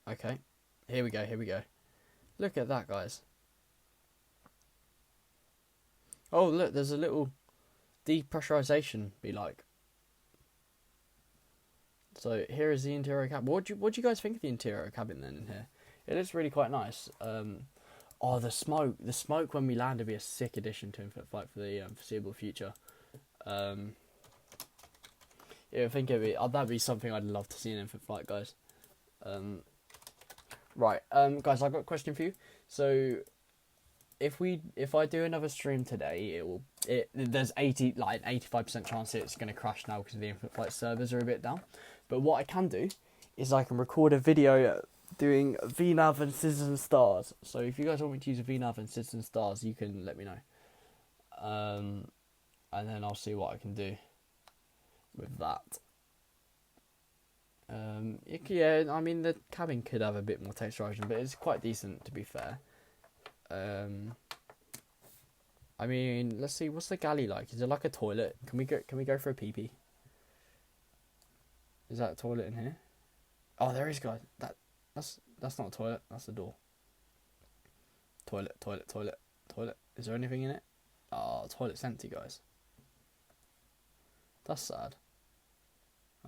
Okay. Here we go, here we go. Look at that, guys. Oh, look, there's a little depressurization, be like. So here is the interior cabin. What do you guys think of the interior cabin then in here? It looks really quite nice. Oh, the smoke when we land would be a sick addition to Infinite Flight for the foreseeable future. Yeah, I think that'd be something I'd love to see in Infinite Flight, guys. Right, guys, I've got a question for you. So, if I do another stream today, there's 85% chance it's going to crash now because the Infinite Flight servers are a bit down. But what I can do is I can record a video doing VNAV and Citizen Stars. So if you guys want me to use a VNAV and Citizen Stars, you can let me know. And then I'll see what I can do with that. Yeah, I mean the cabin could have a bit more texturization, but it's quite decent to be fair. I mean, let's see, what's the galley like? Is it like a toilet? Can we go for a pee pee? Is that a toilet in here? Oh, there is, guys. That's not a toilet. That's a door. Toilet. Is there anything in it? Oh, toilet's empty, guys. That's sad.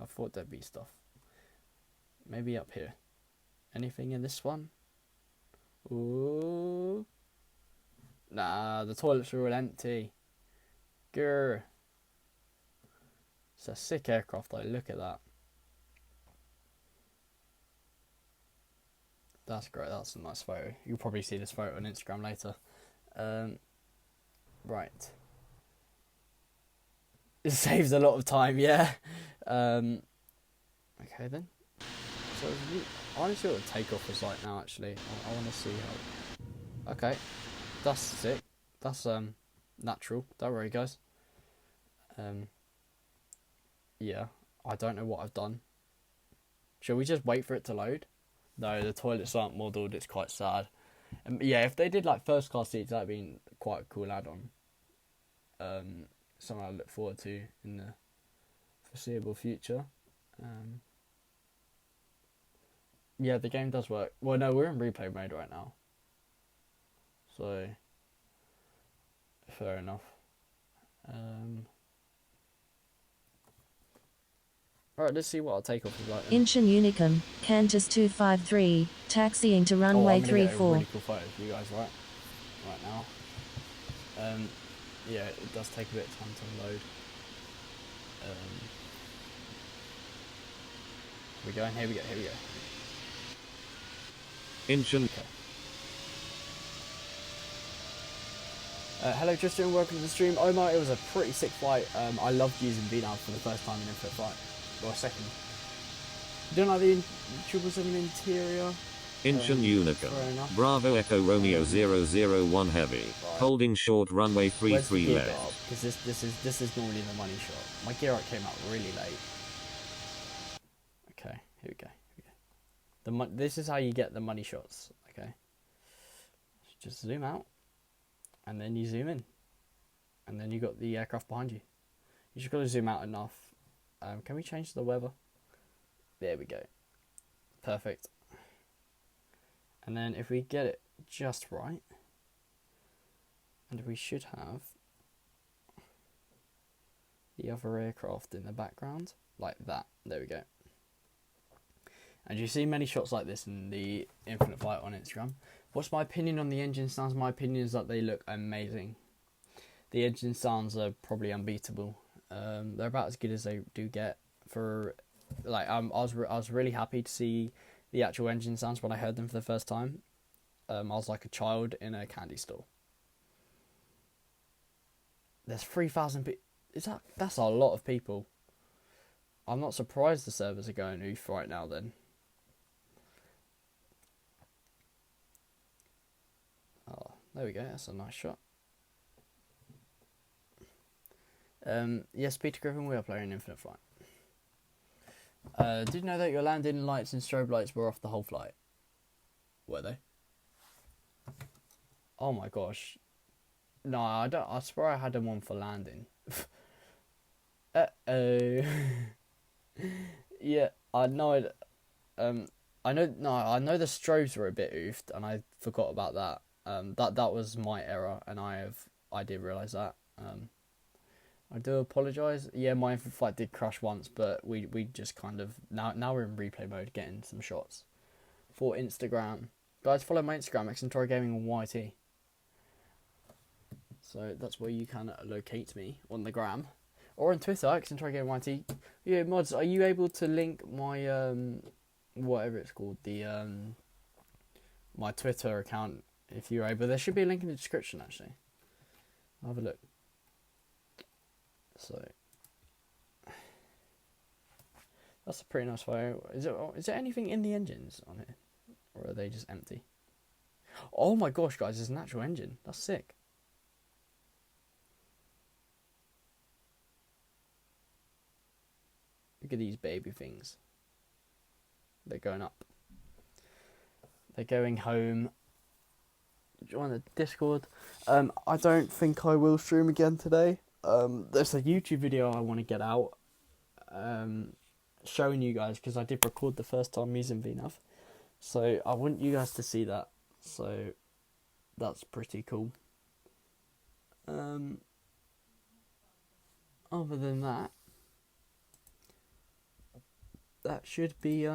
I thought there'd be stuff. Maybe up here. Anything in this one? Ooh. Nah, the toilets are all empty. Grr. It's a sick aircraft though, look at that. That's great, that's a nice photo. You'll probably see this photo on Instagram later. Right. It saves a lot of time, yeah. Okay then. So, I want to see what the takeoff is like now actually. I want to see how... Okay. That's sick. That's natural. Don't worry guys. Yeah. I don't know what I've done. Shall we just wait for it to load? No, the toilets aren't modelled. It's quite sad. Yeah, if they did like first class seats, that'd be quite a cool add-on. Something I look forward to in the foreseeable future. Yeah, the game does work. Well, no, we're in replay mode right now. So, fair enough. Alright, let's see what our takeoff is like then. Incheon Unicum, Qantas 253, taxiing to runway 34. Get a really cool photo for you guys right now. Yeah, it does take a bit of time to load. Here we go. Incheon. Okay. Hello Tristan, welcome to the stream. Omar, it was a pretty sick flight. I loved using VNAV for the first time in Infinite Flight. Or second. You don't like the 777 interior? Incheon Unicum. Bravo Echo Romeo 001 heavy. Right. Holding short runway 33 left. Because this is normally the money shot. My gear out came out really late. Okay, here we go. This is how you get the money shots. Okay. Just zoom out. And then you zoom in. And then you got the aircraft behind you. You just got to zoom out enough. Can we change the weather? There we go. Perfect. And then if we get it just right, and we should have the other aircraft in the background, like that. There we go. And you see many shots like this in the Infinite Flight on Instagram. What's my opinion on the engine sounds? My opinion is that they look amazing. The engine sounds are probably unbeatable. They're about as good as they do get. For like, I was really happy to see the actual engine sounds when I heard them for the first time. I was like a child in a candy store. There's 3,000 people. That's a lot of people. I'm not surprised the servers are going oof right now then. Oh, there we go. That's a nice shot. Yes, Peter Griffin, we are playing Infinite Flight. Did you know that your landing lights and strobe lights were off the whole flight? Were they? Oh my gosh. No, I don't. I swear I had them on for landing. Uh-oh. Yeah, I know it. I know the strobes were a bit oofed, and I forgot about that. That was my error, and I did realise that. I do apologise. Yeah, my Infinite Flight did crash once, but we just kind of now we're in replay mode, getting some shots for Instagram. Guys, follow my Instagram, Xentorogaming on YT. So that's where you can locate me on the gram. Or on Twitter, Xentorogaming YT. Yeah, mods, are you able to link my whatever it's called, the my Twitter account if you're able? There should be a link in the description actually. I'll have a look. So that's a pretty nice photo. Is there anything in the engines on it? Or are they just empty? Oh my gosh, guys, there's an actual engine. That's sick. Look at these baby things. They're going up. They're going home. Join the Discord. I don't think I will stream again today. There's a YouTube video I want to get out. Showing you guys, because I did record the first time using VNAV. So I want you guys to see that. So that's pretty cool. Other than that, that should be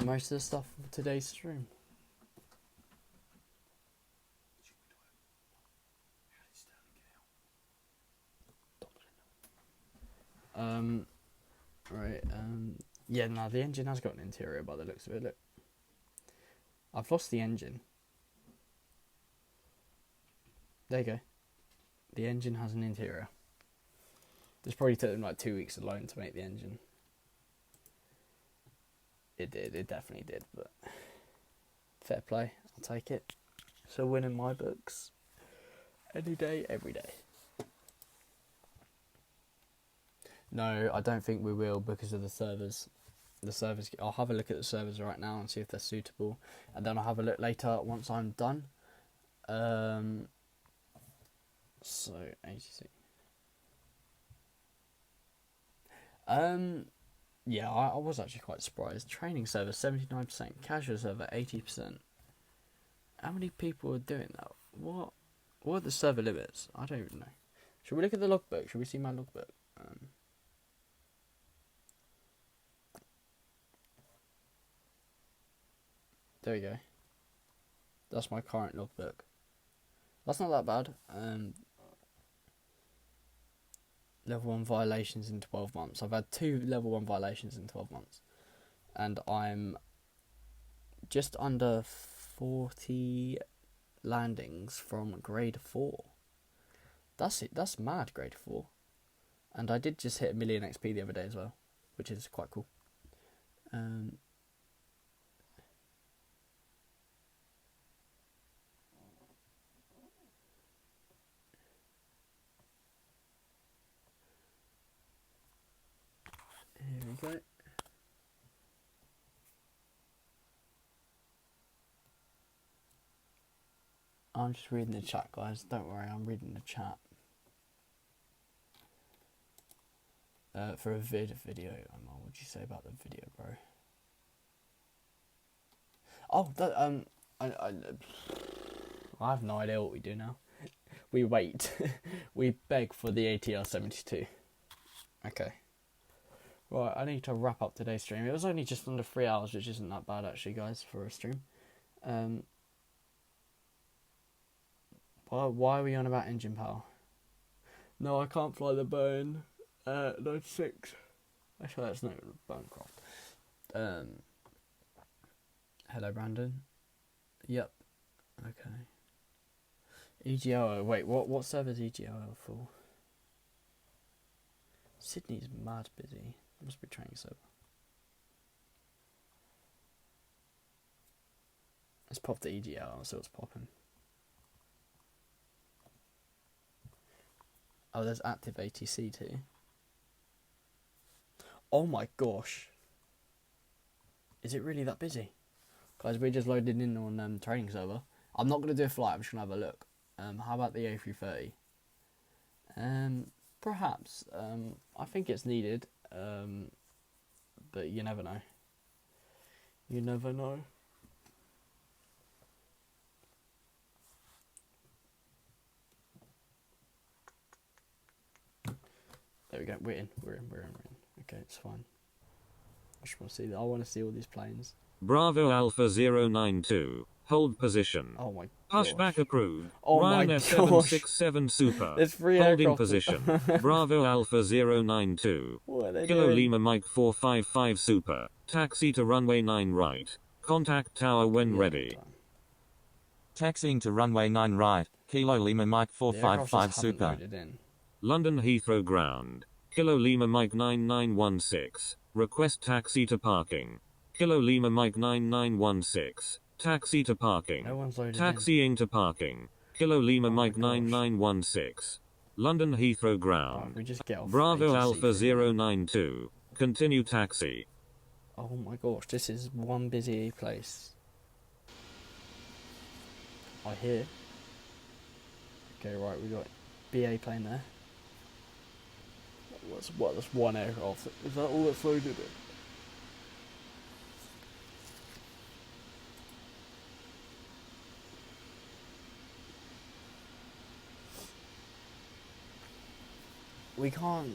most of the stuff for today's stream. Right, yeah, no, the engine has got an interior by the looks of it, look. I've lost the engine. There you go. The engine has an interior. This probably took them like 2 weeks alone to make the engine. It did, it definitely did, but fair play, I'll take it. So win in my books. Any day, every day. No, I don't think we will because of the servers. The servers, I'll have a look at the servers right now and see if they're suitable, and then I'll have a look later once I'm done. So 86. Yeah, I was actually quite surprised. Training server 79%, casual server 80%. How many people are doing that? What are the server limits? I don't even know. Should we look at the logbook? Should we see my logbook? There we go. That's my current logbook. That's not that bad. Level 1 violations in 12 months. I've had 2 level 1 violations in 12 months. And I'm just under 40 landings from grade 4. That's it. That's mad, grade 4. And I did just hit 1 million XP the other day as well, which is quite cool. Here we go. I'm just reading the chat, guys. Don't worry, I'm reading the chat. For a video. What would you say about the video, bro? Oh, I have no idea what we do now. We wait. We beg for the ATR-72. Okay. Right, I need to wrap up today's stream. It was only just under 3 hours, which isn't that bad actually, guys, for a stream. Why are we on about engine power? No, I can't fly the Boeing 96. Actually, that's not Boeing craft. Hello, Brandon. Yep. Okay. EGLO. Wait, what server is EGLO for? Sydney's mad busy. Must be training server. Let's pop the EGL. I'll see what's popping. Oh, there's active ATC too. Oh my gosh. Is it really that busy? Guys, we're just loaded in on training server. I'm not going to do a flight, I'm just going to have a look. How about the A330? Perhaps. I think it's needed. But you never know. You never know. There we go. We're in. Okay, it's fine. I just want to see that. I want to see all these planes. Bravo Alpha 092. Hold position. Oh my Pushback approved. Oh Ryan my F767 Super. There's 3 Holding aircraft. position. Bravo Alpha 092. What are they Kilo doing? Lima Mike 455 Super. Taxi to runway 9 right. Contact tower when ready. Taxiing to runway 9 right, Kilo Lima Mike The aircraft 455 just haven't Super. loaded in. London Heathrow Ground. Kilo Lima Mike 9916. Request taxi to parking. Kilo Lima Mike 9916. Taxi to parking. No one's loaded Taxiing to parking. Kilo Lima my Mike gosh. 9916. London Heathrow in. Ground. Right, we just get off Bravo ATC Alpha for a minute. 092. Continue taxi. Oh my gosh, this is one busy place. I hear. Okay, right, we got BA plane there. That's one aircraft. Is that all that's loaded in? We can't.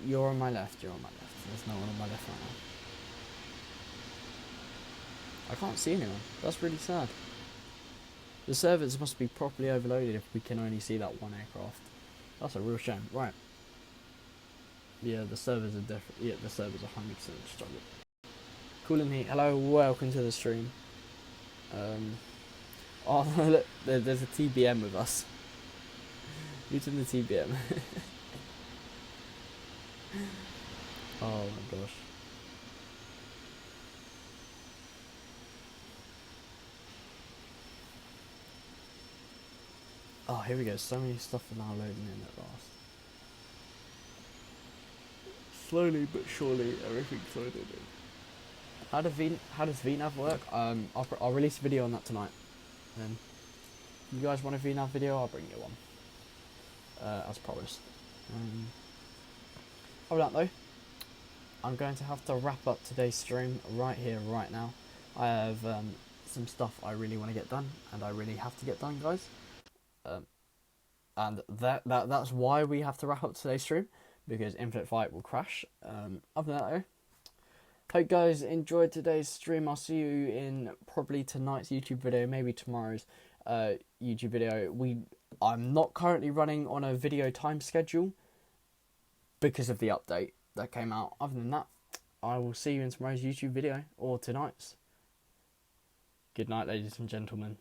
You're on my left. You're on my left. There's no one on my left right now. I can't see anyone. That's really sad. The servers must be properly overloaded if we can only see that one aircraft. That's a real shame. Right. Yeah, the servers are definitely. Yeah, the servers are 100% struggling. Cool in here. Hello, welcome to the stream. Oh look, there's a TBM with us. Who's in the TBM? Oh my gosh. Oh, here we go. So many stuff are now loading in at last. Slowly but surely, everything's loaded in. How does VNav work? I'll release a video on that tonight. Then, you guys want a VNav video? I'll bring you one. As promised. Other than that though, I'm going to have to wrap up today's stream right here, right now. I have some stuff I really want to get done, and I really have to get done, guys. And that's why we have to wrap up today's stream, because Infinite Flight will crash. Other than that though, hope guys enjoyed today's stream. I'll see you in probably tonight's YouTube video, maybe tomorrow's YouTube video. I'm not currently running on a video time schedule because of the update that came out. Other than that, I will see you in tomorrow's YouTube video or tonight's. Good night, ladies and gentlemen.